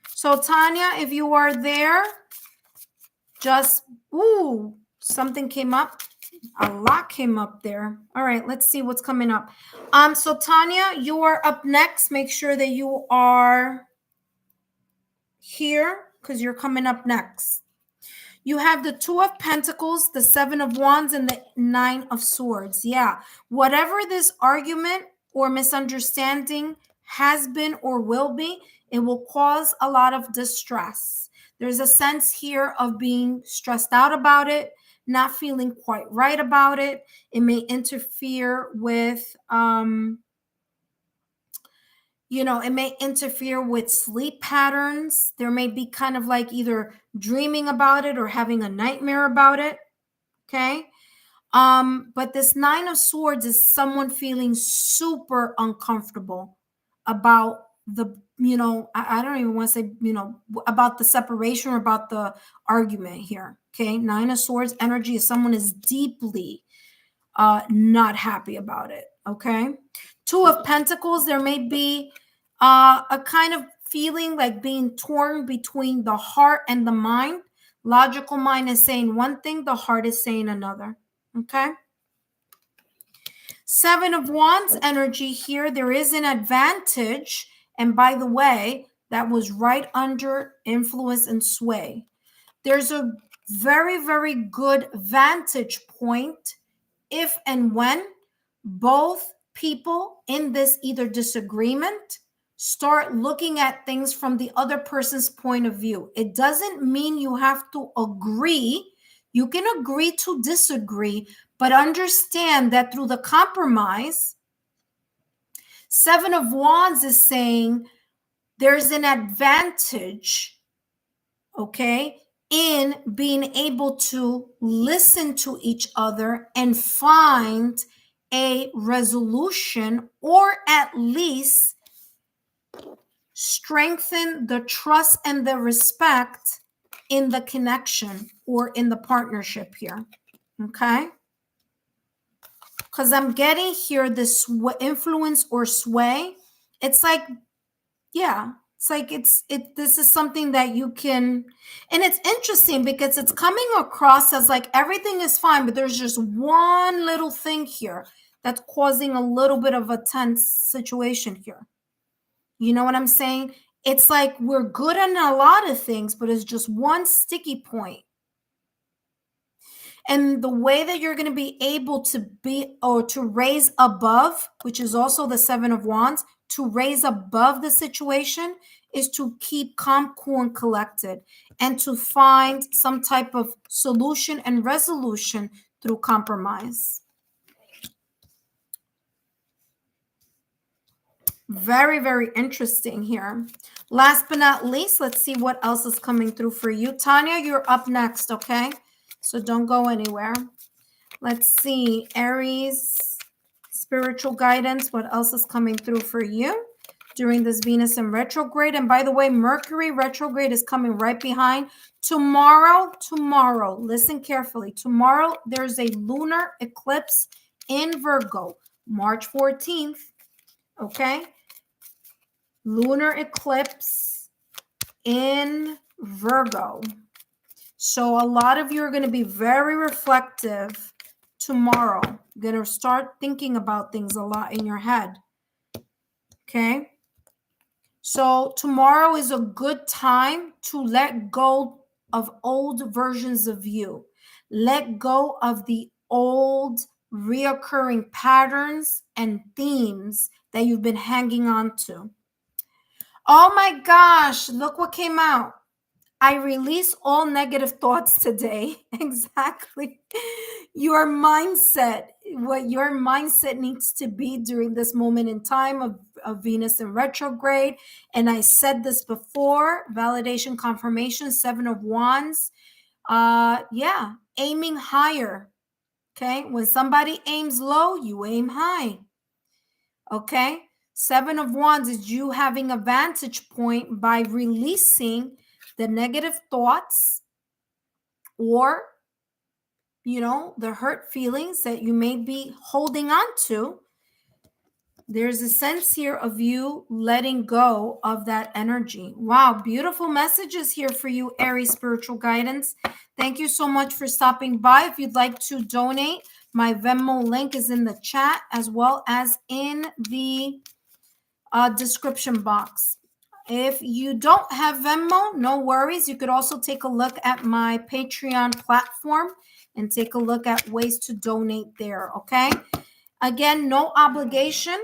[SPEAKER 1] So Tanya, if you are there, just, something came up. A lot came up there. All right, let's see what's coming up. So Tanya, you are up next. Make sure that you are here, because you're coming up next. You have the 2 of Pentacles, the 7 of Wands, and the 9 of Swords. Yeah, whatever this argument or misunderstanding has been or will be, it will cause a lot of distress. There's a sense here of being stressed out about it, not feeling quite right about it. It may interfere with, it may interfere with sleep patterns. There may be kind of like either dreaming about it or having a nightmare about it. Okay. But this 9 of Swords is someone feeling super uncomfortable about the, I don't even want to say, about the separation or about the argument here. Okay. 9 of Swords energy is someone is deeply not happy about it. Okay. 2 of Pentacles, there may be a kind of feeling like being torn between the heart and the mind. Logical mind is saying one thing, the heart is saying another. Okay. 7 of Wands energy here. There is an advantage. And by the way, that was right under influence and sway. There's a very, very good vantage point if and when both people in this either disagreement start looking at things from the other person's point of view. It doesn't mean you have to agree. You can agree to disagree, But understand that through the compromise, Seven of Wands is saying there's an advantage, okay, in being able to listen to each other and find a resolution, or at least strengthen the trust and the respect in the connection or in the partnership here. Okay? Because I'm getting here this influence or sway. It's like, yeah, it's like this is something that you can, and it's interesting because it's coming across as like everything is fine, but there's just one little thing here that's causing a little bit of a tense situation here. You know what I'm saying? It's like we're good on a lot of things, but it's just one sticky point. And the way that you're going to be able to be, or to raise above, which is also the Seven of Wands, to raise above the situation is to keep calm, cool, and collected, and to find some type of solution and resolution through compromise. Very, very interesting here. Last but not least, let's see what else is coming through for you. Tanya, you're up next, okay? So don't go anywhere. Let's see, Aries, spiritual guidance. What else is coming through for you during this Venus in retrograde? And by the way, Mercury retrograde is coming right behind. Tomorrow, listen carefully. Tomorrow, there's a lunar eclipse in Virgo, March 14th, okay? Lunar eclipse in Virgo. So a lot of you are going to be very reflective tomorrow. You're going to start thinking about things a lot in your head. Okay? So tomorrow is a good time to let go of old versions of you. Let go of the old reoccurring patterns and themes that you've been hanging on to. Oh my gosh, look what came out. I release all negative thoughts today. Exactly. Your mindset, what your mindset needs to be during this moment in time of Venus in retrograde. And I said this before, validation, confirmation, Seven of Wands. Yeah, aiming higher. Okay. When somebody aims low, you aim high. Okay. Seven of Wands is you having a vantage point by releasing the negative thoughts or, the hurt feelings that you may be holding on to. There's a sense here of you letting go of that energy. Wow, beautiful messages here for you, Aries Spiritual Guidance. Thank you so much for stopping by. If you'd like to donate, my Venmo link is in the chat as well as in the description box. If you don't have Venmo, no worries. You could also take a look at my Patreon platform and take a look at ways to donate there, okay? Again, no obligation.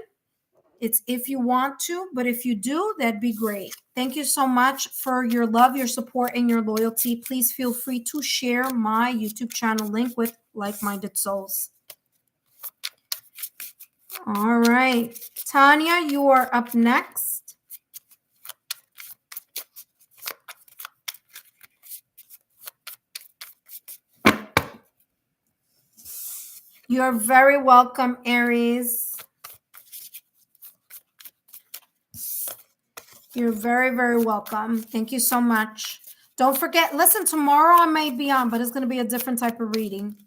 [SPEAKER 1] It's if you want to, but if you do, that'd be great. Thank you so much for your love, your support, and your loyalty. Please feel free to share my YouTube channel link with like-minded souls. All right. Tanya, you are up next. You're very welcome, Aries. You're very, very welcome. Thank you so much. Don't forget, listen, tomorrow I may be on, but it's going to be a different type of reading.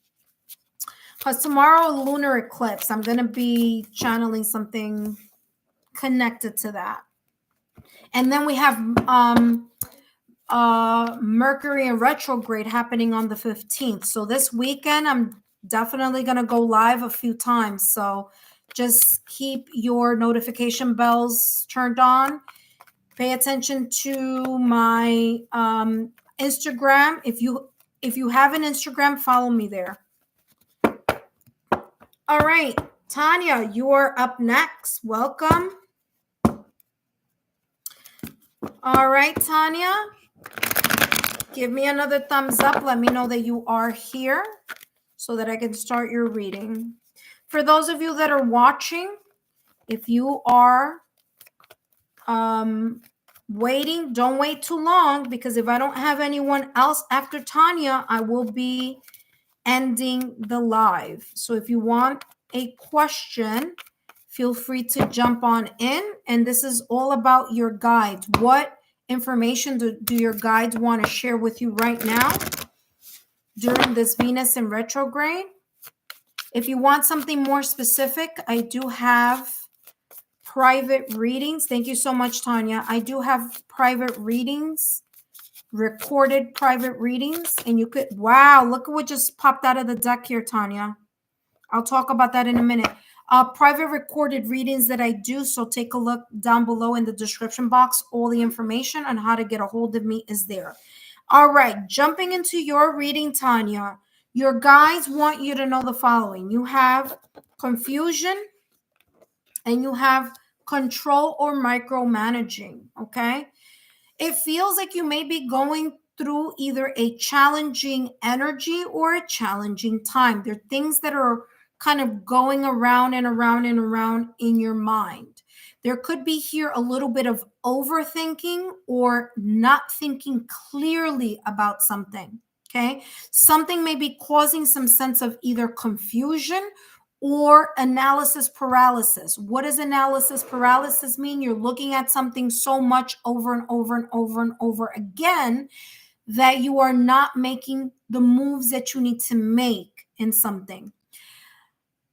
[SPEAKER 1] Because tomorrow, lunar eclipse, I'm going to be channeling something connected to that. And then we have Mercury in retrograde happening on the 15th. So this weekend, I'm definitely going to go live a few times. So just keep your notification bells turned on. Pay attention to my Instagram. If you have an Instagram, follow me there. All right, Tanya, you are up next. Welcome. All right, Tanya. Give me another thumbs up. Let me know that you are here so that I can start your reading. For those of you that are watching, if you are waiting, don't wait too long, because if I don't have anyone else after Tanya, I will be ending the live. So if you want a question, feel free to jump on in. And this is all about your guides. What information do your guides want to share with you right now during this Venus in retrograde? If you want something more specific, I do have private readings. Thank you so much, Tanya. I do have private readings, recorded private readings, and you could, wow, look at what just popped out of the deck here, Tanya. I'll talk about that in a minute. Private recorded readings that I do, so take a look down below in the description box. All the information on how to get a hold of me is there. All right, jumping into your reading, Tanya, your guides want you to know the following. You have confusion and you have control or micromanaging, okay? It feels like you may be going through either a challenging energy or a challenging time. There are things that are kind of going around and around and around in your mind. There could be here a little bit of overthinking or not thinking clearly about something. Okay. Something may be causing some sense of either confusion or analysis paralysis. What does analysis paralysis mean? You're looking at something so much over and over and over and over again that you are not making the moves that you need to make in something.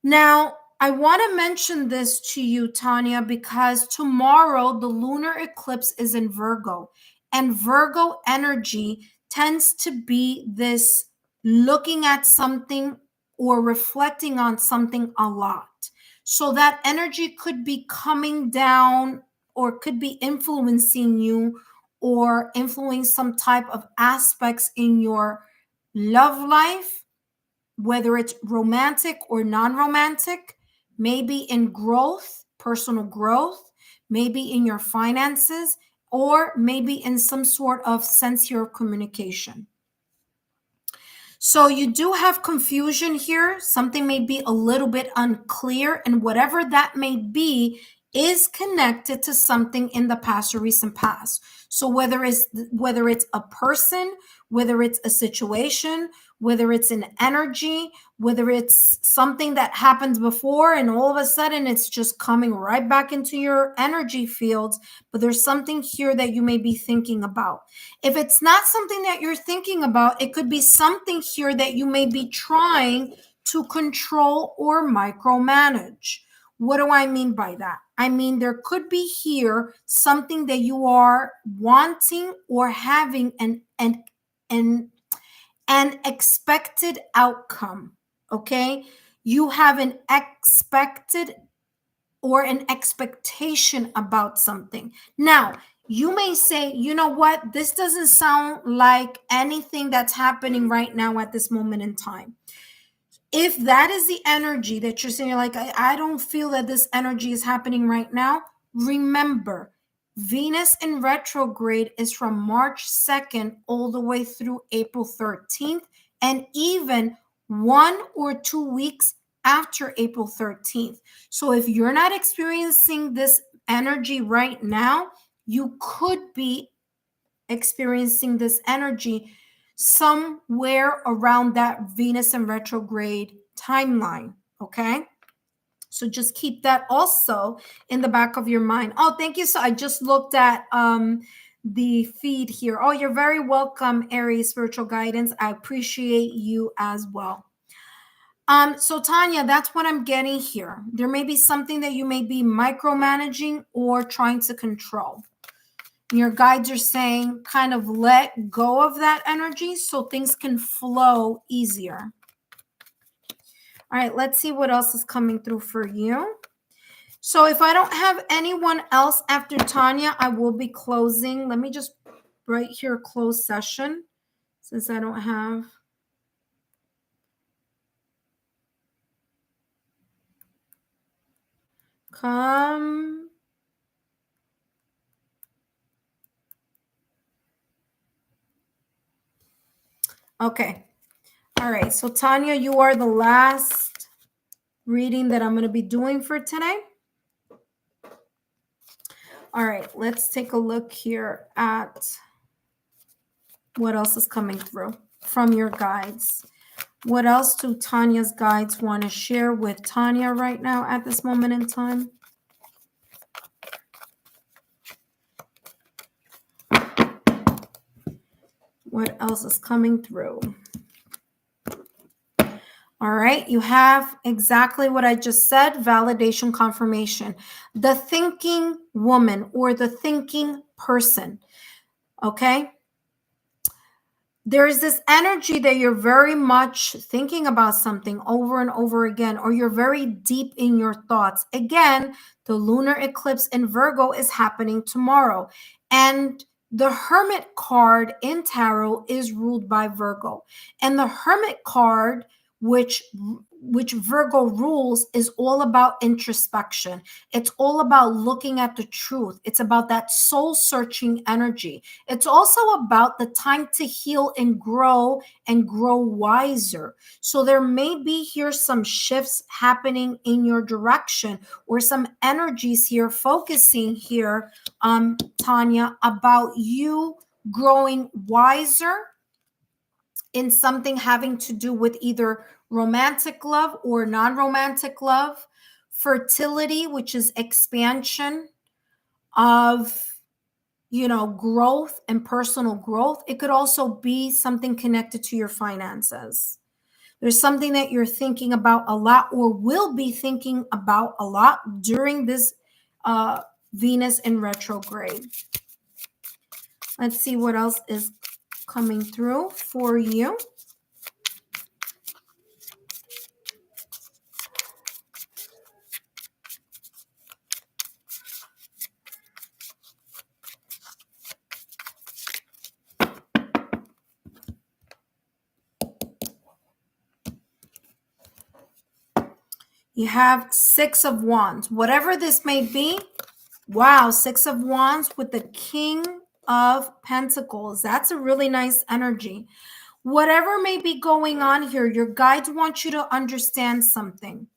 [SPEAKER 1] Now, I want to mention this to you, Tanya, because tomorrow the lunar eclipse is in Virgo, and Virgo energy tends to be this looking at something or reflecting on something a lot. So that energy could be coming down or could be influencing you or influencing some type of aspects in your love life, whether it's romantic or non-romantic, maybe in growth, personal growth, maybe in your finances, or maybe in some sort of sense here of communication. So you do have confusion here. Something may be a little bit unclear, and whatever that may be is connected to something in the past or recent past. So whether it's a person, whether it's a situation, whether it's an energy, whether it's something that happened before and all of a sudden it's just coming right back into your energy fields, but there's something here that you may be thinking about. If it's not something that you're thinking about, it could be something here that you may be trying to control or micromanage. What do I mean by that? I mean, there could be here something that you are wanting or having an expected outcome, okay? You have an expected or an expectation about something. Now, you may say, you know what? This doesn't sound like anything that's happening right now at this moment in time. If that is the energy that you're saying, you're like, I don't feel that this energy is happening right now, remember, Venus in retrograde is from March 2nd all the way through April 13th, and even 1 or 2 weeks after April 13th. So if you're not experiencing this energy right now, you could be experiencing this energy somewhere around that Venus in retrograde timeline. Okay. So just keep that also in the back of your mind. Oh, thank you. So I just looked at the feed here. Oh, you're very welcome, Aries Spiritual Guidance. I appreciate you as well. So Tanya, that's what I'm getting here. There may be something that you may be micromanaging or trying to control. Your guides are saying kind of let go of that energy so things can flow easier. All right, let's see what else is coming through for you. So if I don't have anyone else after Tanya, I will be closing. Let me just write here close session since I don't have. Come. Okay. All right, so Tanya, you are the last reading that I'm going to be doing for today. All right, let's take a look here at what else is coming through from your guides. What else do Tanya's guides want to share with Tanya right now at this moment in time? What else is coming through? All right, you have exactly what I just said, validation, confirmation. The thinking woman or the thinking person, okay? There is this energy that you're very much thinking about something over and over again, or you're very deep in your thoughts. Again, the lunar eclipse in Virgo is happening tomorrow. And the Hermit card in tarot is ruled by Virgo. And the Hermit card, which Virgo rules, is all about introspection. It's all about looking at the truth. It's about that soul searching energy. It's also about the time to heal and grow wiser. So there may be here some shifts happening in your direction, or some energies here focusing here, Tanya, about you growing wiser in something having to do with either romantic love or non-romantic love, fertility, which is expansion of, growth and personal growth. It could also be something connected to your finances. There's something that you're thinking about a lot, or will be thinking about a lot during this Venus in retrograde. Let's see what else is coming through for you. You have Six of Wands, whatever this may be. Wow, Six of Wands with the King of Pentacles. That's a really nice energy. Whatever may be going on here, your guides want you to understand something,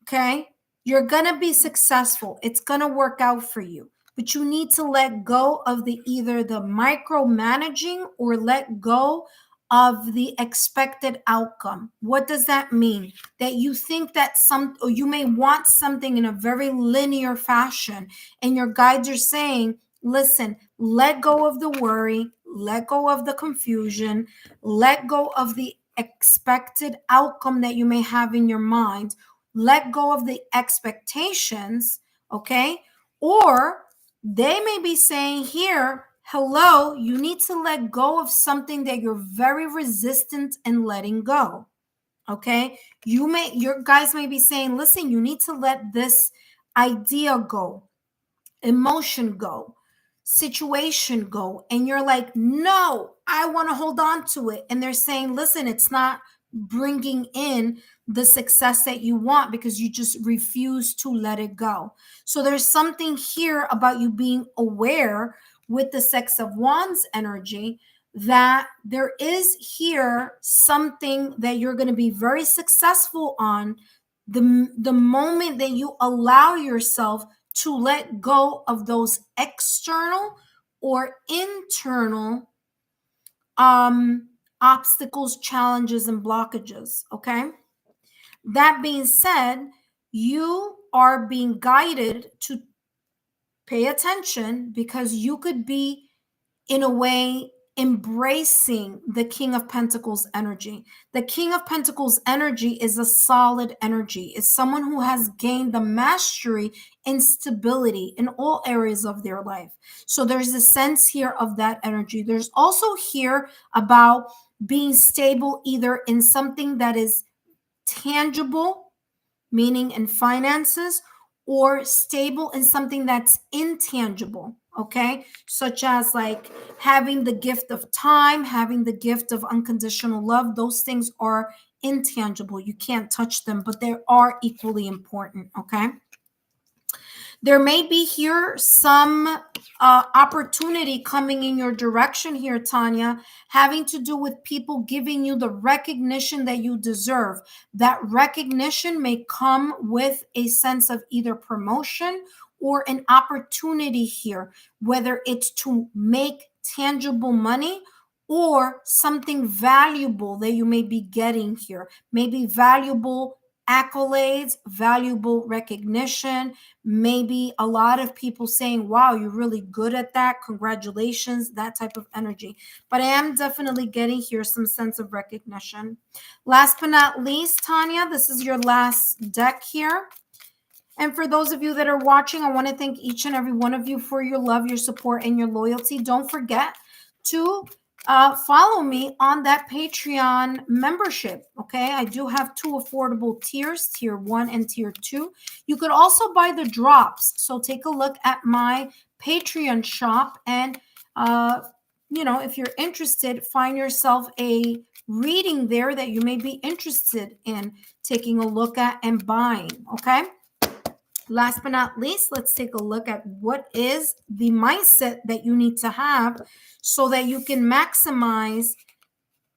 [SPEAKER 1] okay? You're going to be successful. It's going to work out for you. But you need to let go of either the micromanaging, or let go of the expected outcome. What does that mean? That you think that or you may want something in a very linear fashion, and your guides are saying, listen, let go of the worry, let go of the confusion, let go of the expected outcome that you may have in your mind, let go of the expectations, okay? Or they may be saying here, hello, you need to let go of something that you're very resistant in letting go. Okay? Your guys may be saying, listen, you need to let this idea go, emotion go, situation go. And you're like, no, I want to hold on to it. And they're saying, listen, it's not bringing in the success that you want because you just refuse to let it go. So there's something here about you being aware with the Six of Wands energy that there is here something that you're going to be very successful on the moment that you allow yourself to let go of those external or internal obstacles, challenges, and blockages. Okay. That being said, you are being guided to pay attention, because you could be, in a way, embracing the King of Pentacles energy. The King of Pentacles energy is a solid energy. It's someone who has gained the mastery and stability in all areas of their life. So there's a sense here of that energy. There's also here about being stable either in something that is tangible, meaning in finances, or stable in something that's intangible, okay? Such as like having the gift of time, having the gift of unconditional love. Those things are intangible. You can't touch them, but they are equally important, okay? There may be here some opportunity coming in your direction here, Tanya, having to do with people giving you the recognition that you deserve. That recognition may come with a sense of either promotion or an opportunity here, whether it's to make tangible money or something valuable that you may be getting here, maybe valuable accolades, valuable recognition, maybe a lot of people saying, wow, you're really good at that. Congratulations, that type of energy. But I am definitely getting here some sense of recognition. Last but not least, Tanya, this is your last deck here. And for those of you that are watching, I want to thank each and every one of you for your love, your support, and your loyalty. Don't forget to follow me on that Patreon membership. Okay, I do have 2 affordable tiers, tier 1 and tier 2. You could also buy the drops. So take a look at my Patreon shop, and if you're interested, find yourself a reading there that you may be interested in taking a look at and buying. Okay. Last but not least, let's take a look at what is the mindset that you need to have so that you can maximize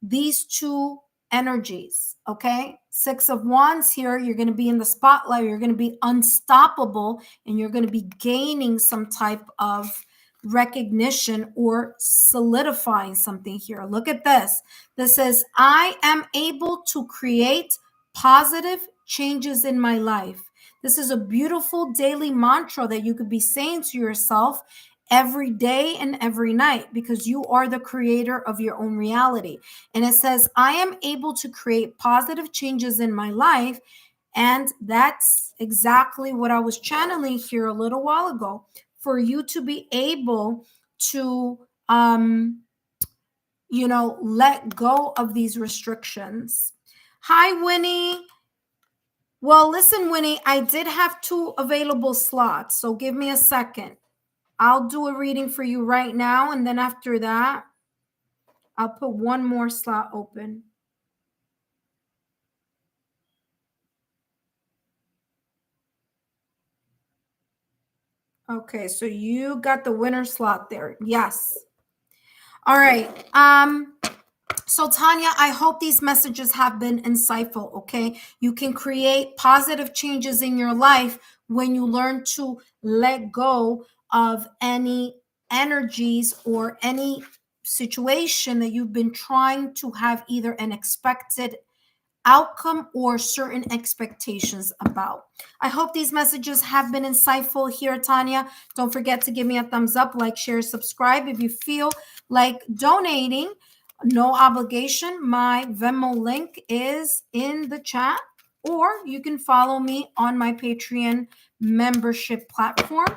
[SPEAKER 1] these 2 energies. Okay. 6 of Wands here, you're going to be in the spotlight, you're going to be unstoppable, and you're going to be gaining some type of recognition or solidifying something here. Look at this. This says, I am able to create positive changes in my life. This is a beautiful daily mantra that you could be saying to yourself every day and every night, because you are the creator of your own reality. And it says, I am able to create positive changes in my life. And that's exactly what I was channeling here a little while ago, for you to be able to, let go of these restrictions. Hi, Winnie. Well, listen, Winnie, I did have 2 available slots, so give me a second. I'll do a reading for you right now, and then after that, I'll put 1 more slot open. Okay, so you got the winner slot there. Yes. All right. So Tanya, I hope these messages have been insightful, okay? You can create positive changes in your life when you learn to let go of any energies or any situation that you've been trying to have either an expected outcome or certain expectations about. I hope these messages have been insightful here, Tanya. Don't forget to give me a thumbs up, like, share, subscribe. If you feel like donating, no obligation. My Venmo link is in the chat, or you can follow me on my Patreon membership platform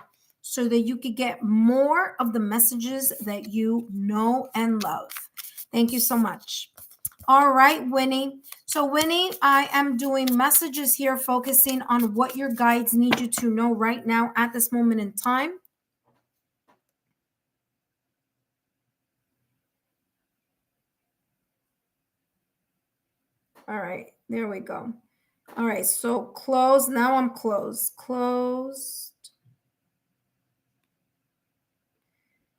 [SPEAKER 1] so that you could get more of the messages that you know and love. Thank you so much. All right, Winnie. So, Winnie, I am doing messages here focusing on what your guides need you to know right now at this moment in time. All right, there we go. All right, so close. Now I'm closed. Closed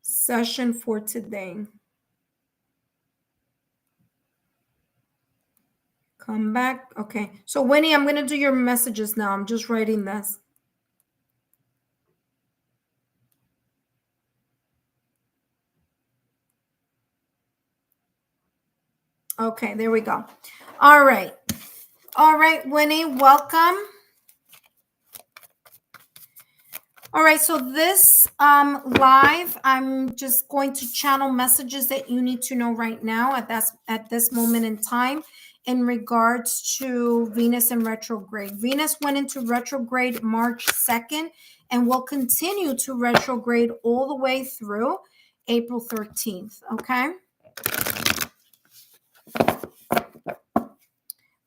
[SPEAKER 1] session for today. Come back. Okay, so Winnie, I'm going to do your messages now. I'm just writing this. Okay, there we go. All right. All right, Winnie, welcome. All right, so this live, I'm just going to channel messages that you need to know right now at this moment in time in regards to Venus in retrograde. Venus went into retrograde March 2nd and will continue to retrograde all the way through April 13th, okay?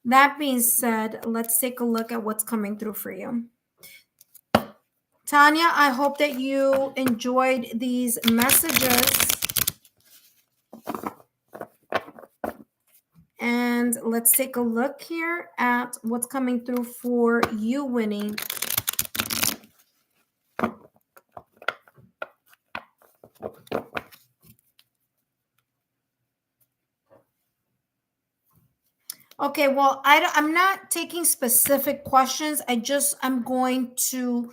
[SPEAKER 1] That being said, let's take a look at what's coming through for you. Tanya, I hope that you enjoyed these messages. And let's take a look here at what's coming through for you, Winnie. Okay, well, I'm not taking specific questions. I'm going to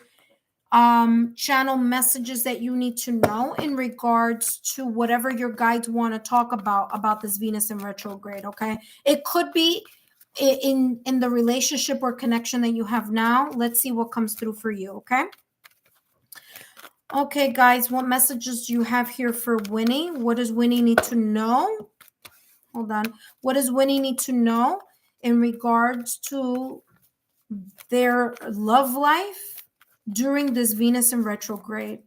[SPEAKER 1] channel messages that you need to know in regards to whatever your guides want to talk about this Venus in retrograde. Okay, it could be in the relationship or connection that you have now. Let's see what comes through for you. Okay, guys, what messages do you have here for Winnie? What does Winnie need to know? Hold on. What does Winnie need to know in regards to their love life during this Venus in retrograde?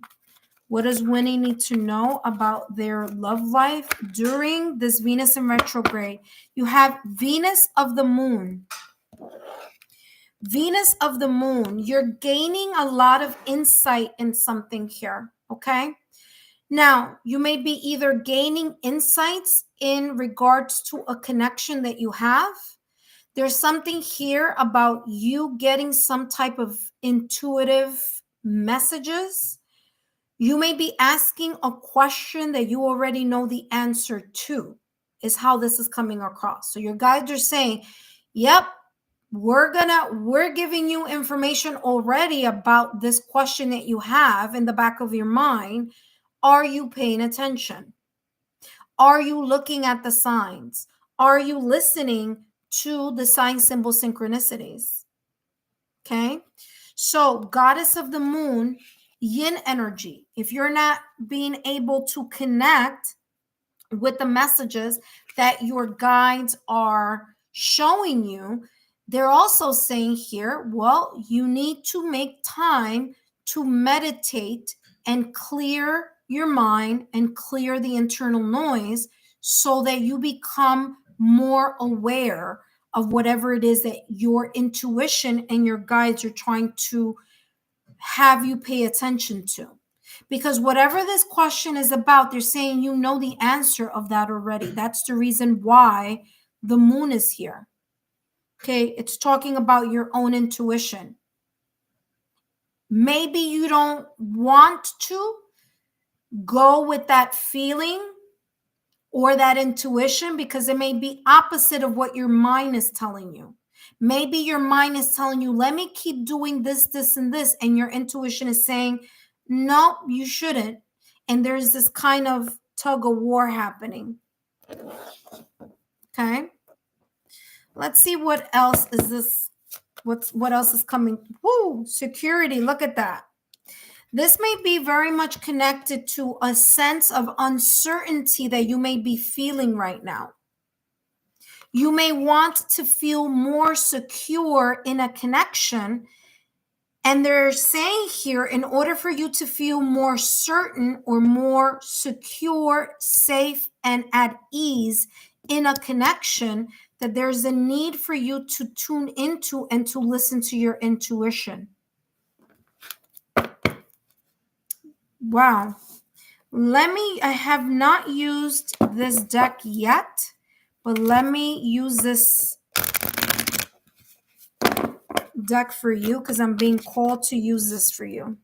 [SPEAKER 1] What does Winnie need to know about their love life during this Venus in retrograde? You have Venus of the Moon. Venus of the Moon. You're gaining a lot of insight in something here, okay? Now, you may be either gaining insights in regards to a connection that you have. There's something here about you getting some type of intuitive messages. You may be asking a question that you already know the answer to, is how this is coming across. So your guides are saying, yep, we're giving you information already about this question that you have in the back of your mind. Are you paying attention? Are you looking at the signs? Are you listening to the sign symbol synchronicities? Okay. So, goddess of the moon, yin energy. If you're not being able to connect with the messages that your guides are showing you, they're also saying here, well, you need to make time to meditate and clear your mind and clear the internal noise so that you become more aware of whatever it is that your intuition and your guides are trying to have you pay attention to. Because whatever this question is about, they're saying you know the answer of that already. That's the reason why the moon is here. Okay, it's talking about your own intuition. Maybe you don't want to go with that feeling or that intuition because it may be opposite of what your mind is telling you. Maybe your mind is telling you, let me keep doing this, this, and this. And your intuition is saying, no, you shouldn't. And there's this kind of tug of war happening. Okay. Let's see what else is this. What else is coming? Woo, security. Look at that. This may be very much connected to a sense of uncertainty that you may be feeling right now. You may want to feel more secure in a connection. And they're saying here, in order for you to feel more certain or more secure, safe, and at ease in a connection, that there's a need for you to tune into and to listen to your intuition. Wow. I have not used this deck yet, but let me use this deck for you because I'm being called to use this for you.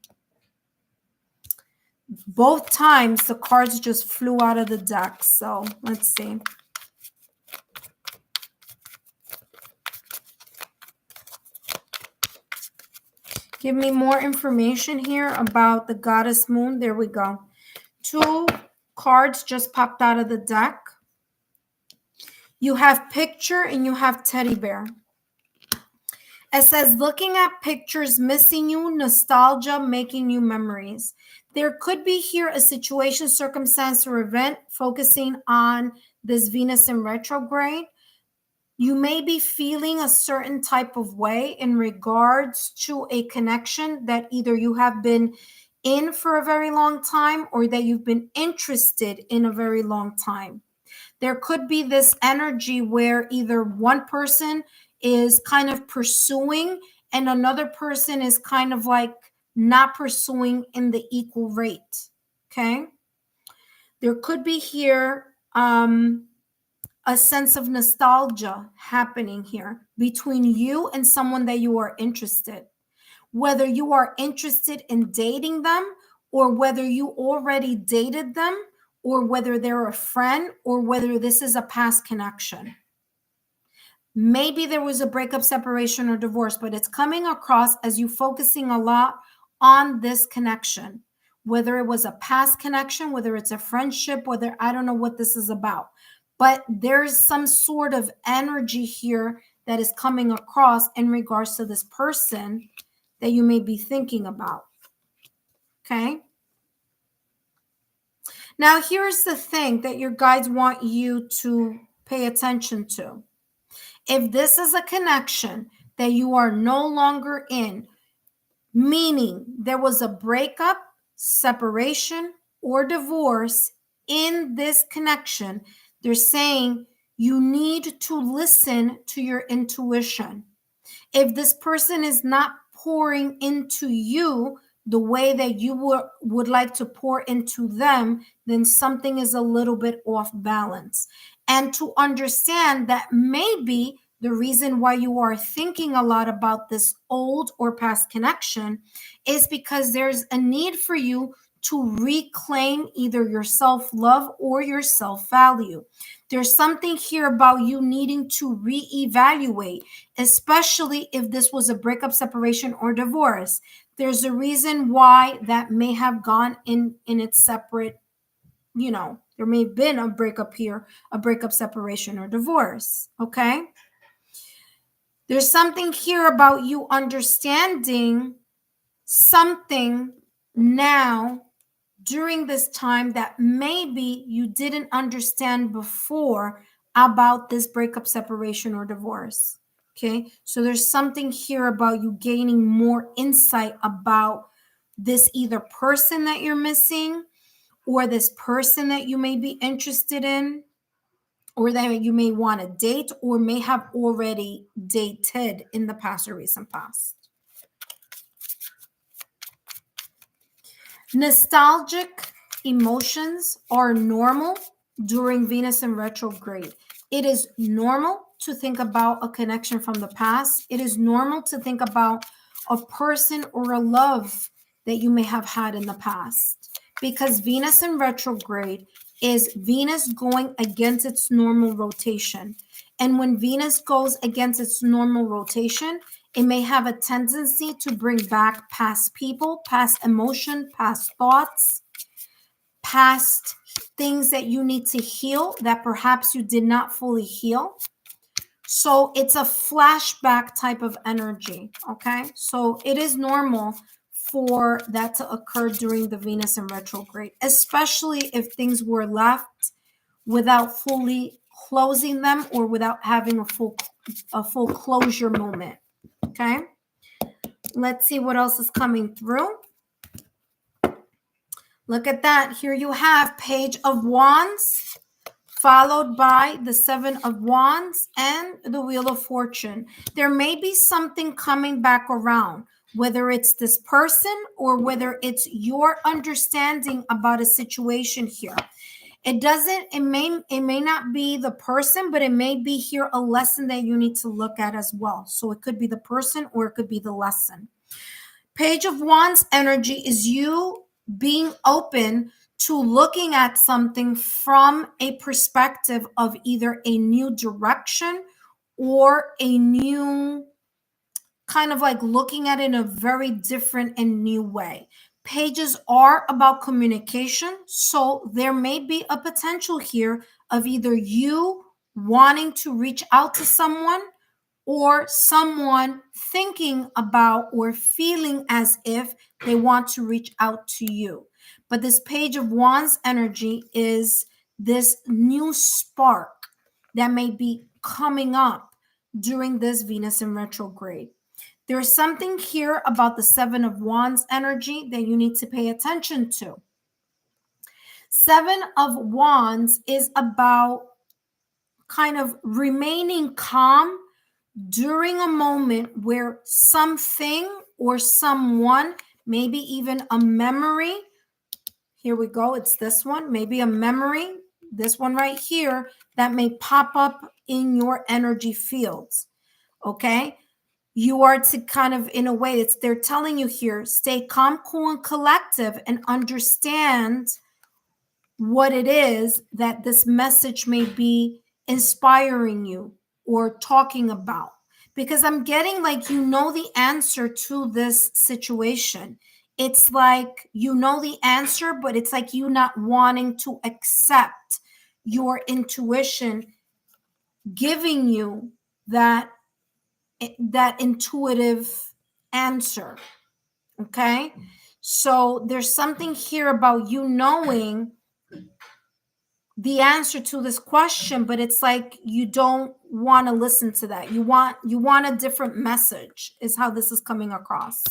[SPEAKER 1] Both times the cards just flew out of the deck. So let's see. Give me more information here about the goddess moon. There we go. 2 cards just popped out of the deck. You have picture and you have teddy bear. It says, looking at pictures, missing you, nostalgia, making new memories. There could be here a situation, circumstance, or event focusing on this Venus in retrograde. You may be feeling a certain type of way in regards to a connection that either you have been in for a very long time or that you've been interested in a very long time. There could be this energy where either one person is kind of pursuing and another person is kind of like not pursuing in the equal rate. Okay. There could be here a sense of nostalgia happening here between you and someone that you are interested. Whether you are interested in dating them or whether you already dated them or whether they're a friend or whether this is a past connection. Maybe there was a breakup, separation, or divorce, but it's coming across as you focusing a lot on this connection, whether it was a past connection, whether it's a friendship, whether I don't know what this is about. But there's some sort of energy here that is coming across in regards to this person that you may be thinking about. Okay. Now, here's the thing that your guides want you to pay attention to. If this is a connection that you are no longer in, meaning there was a breakup, separation, or divorce in this connection, they're saying you need to listen to your intuition. If this person is not pouring into you the way that you would like to pour into them, then something is a little bit off balance. And to understand that maybe the reason why you are thinking a lot about this old or past connection is because there's a need for you to reclaim either your self-love or your self-value. There's something here about you needing to reevaluate, especially if this was a breakup, separation, or divorce. There's a reason why that may have gone in its separate, there may have been a breakup here, a breakup, separation, or divorce. Okay. There's something here about you understanding something now during this time that maybe you didn't understand before about this breakup, separation, or divorce. Okay. So there's something here about you gaining more insight about this either person that you're missing or this person that you may be interested in or that you may want to date or may have already dated in the past or recent past. Nostalgic emotions are normal during Venus in retrograde. It is normal to think about a connection from the past. It is normal to think about a person or a love that you may have had in the past, because Venus in retrograde is Venus going against its normal rotation. And when Venus goes against its normal rotation, it may have a tendency to bring back past people, past emotion, past thoughts, past things that you need to heal that perhaps you did not fully heal. So it's a flashback type of energy, okay? So it is normal for that to occur during the Venus in retrograde, especially if things were left without fully closing them or without having a full closure moment. Okay, let's see what else is coming through. Look at that. Here you have Page of Wands, followed by the Seven of Wands and the Wheel of Fortune. There may be something coming back around, whether it's this person or whether it's your understanding about a situation here. It may not be the person, but it may be here a lesson that you need to look at as well. So it could be the person or it could be the lesson. Page of Wands energy is you being open to looking at something from a perspective of either a new direction or a new kind of like looking at it in a very different and new way. Pages are about communication, so there may be a potential here of either you wanting to reach out to someone or someone thinking about or feeling as if they want to reach out to you. But this Page of Wands energy is this new spark that may be coming up during this Venus in retrograde. There's something here about the Seven of Wands energy that you need to pay attention to. Seven of Wands is about kind of remaining calm during a moment where something or someone, maybe even a memory, here we go, it's this one, maybe a memory, this one right here, that may pop up in your energy fields. Okay, you are to kind of, in a way, they're telling you here, stay calm, cool, and collective, and understand what it is that this message may be inspiring you or talking about? Because I'm getting like you know the answer to this situation. It's like you know the answer, but it's like you not wanting to accept your intuition giving you that intuitive answer. Okay? So there's something here about you knowing the answer to this question, but it's like you don't want to listen to that. You want a different message is how this is coming across.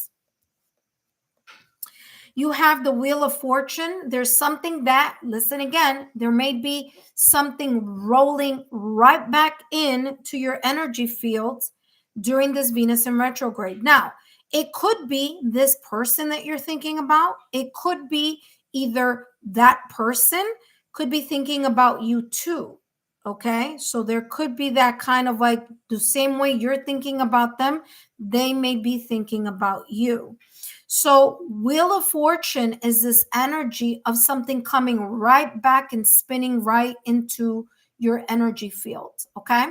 [SPEAKER 1] You have the Wheel of Fortune. There's something that, listen again, there may be something rolling right back in to your energy field during this Venus in retrograde. Now, it could be this person that you're thinking about. It could be either that person could be thinking about you too. Okay. So there could be that kind of like the same way you're thinking about them, they may be thinking about you. So, Wheel of Fortune is this energy of something coming right back and spinning right into your energy field. Okay.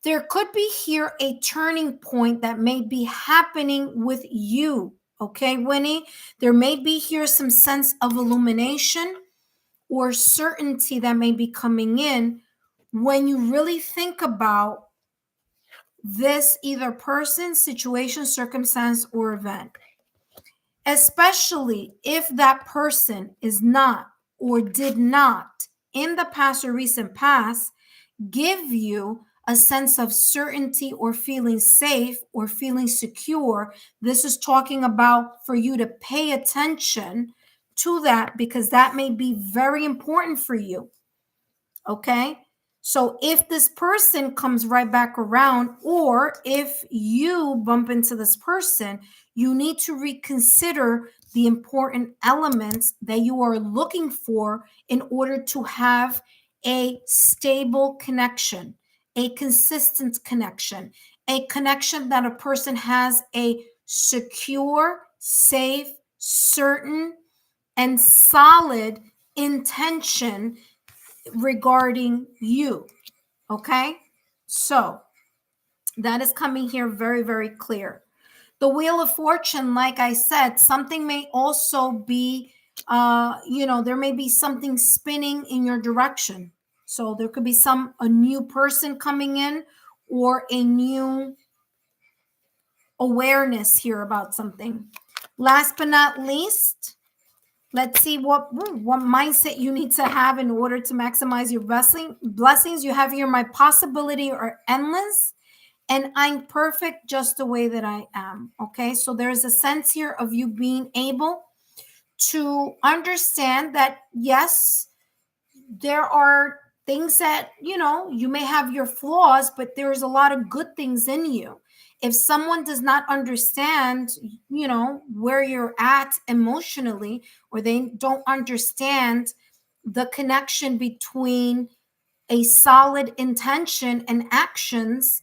[SPEAKER 1] There could be here a turning point that may be happening with you. Okay, Winnie? There may be here some sense of illumination or certainty that may be coming in when you really think about this either person, situation, circumstance, or event. Especially if that person is not or did not in the past or recent past give you a sense of certainty or feeling safe or feeling secure. This is talking about for you to pay attention to that because that may be very important for you. Okay. So if this person comes right back around, or if you bump into this person, you need to reconsider the important elements that you are looking for in order to have a stable connection, a consistent connection, a connection that a person has a secure, safe, certain, and solid intention regarding you. Okay. So that is coming here very, very clear. The Wheel of Fortune, like I said, something may also be, there may be something spinning in your direction. So there could be a new person coming in or a new awareness here about something. Last but not least, let's see what mindset you need to have in order to maximize your blessings. You have here, my possibility are endless and I'm perfect just the way that I am. Okay, so there's a sense here of you being able to understand that, yes, there are things that, you may have your flaws, but there's a lot of good things in you. If someone does not understand, where you're at emotionally, or they don't understand the connection between a solid intention and actions,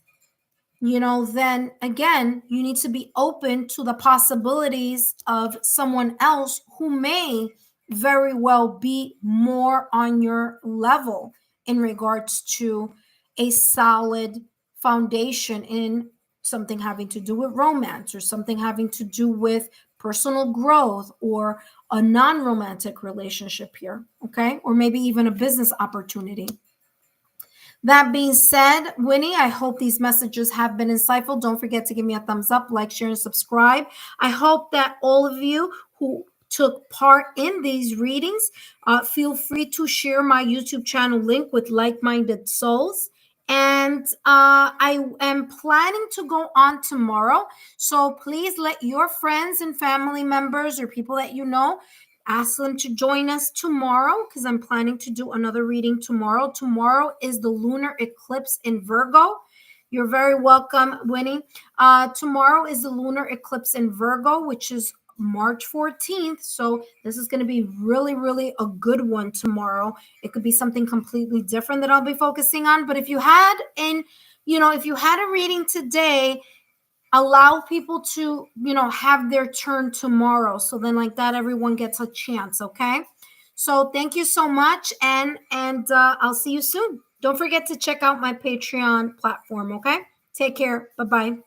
[SPEAKER 1] then again, you need to be open to the possibilities of someone else who may very well be more on your level in regards to a solid foundation in something having to do with romance or something having to do with personal growth or a non-romantic relationship here, okay? Or maybe even a business opportunity. That being said, Winnie, I hope these messages have been insightful. Don't forget to give me a thumbs up, like, share, and subscribe. I hope that all of you who took part in these readings, feel free to share my YouTube channel link with like-minded souls. And I am planning to go on tomorrow. So please let your friends and family members or people that you know, ask them to join us tomorrow because I'm planning to do another reading tomorrow. Tomorrow is the lunar eclipse in Virgo. You're very welcome, Winnie. Tomorrow is the lunar eclipse in Virgo, which is March 14th. So this is going to be really, really a good one tomorrow. It could be something completely different that I'll be focusing on. But if you had a reading today, allow people to, have their turn tomorrow. So then like that, everyone gets a chance. Okay. So thank you so much. And I'll see you soon. Don't forget to check out my Patreon platform, okay? Take care. Bye-bye.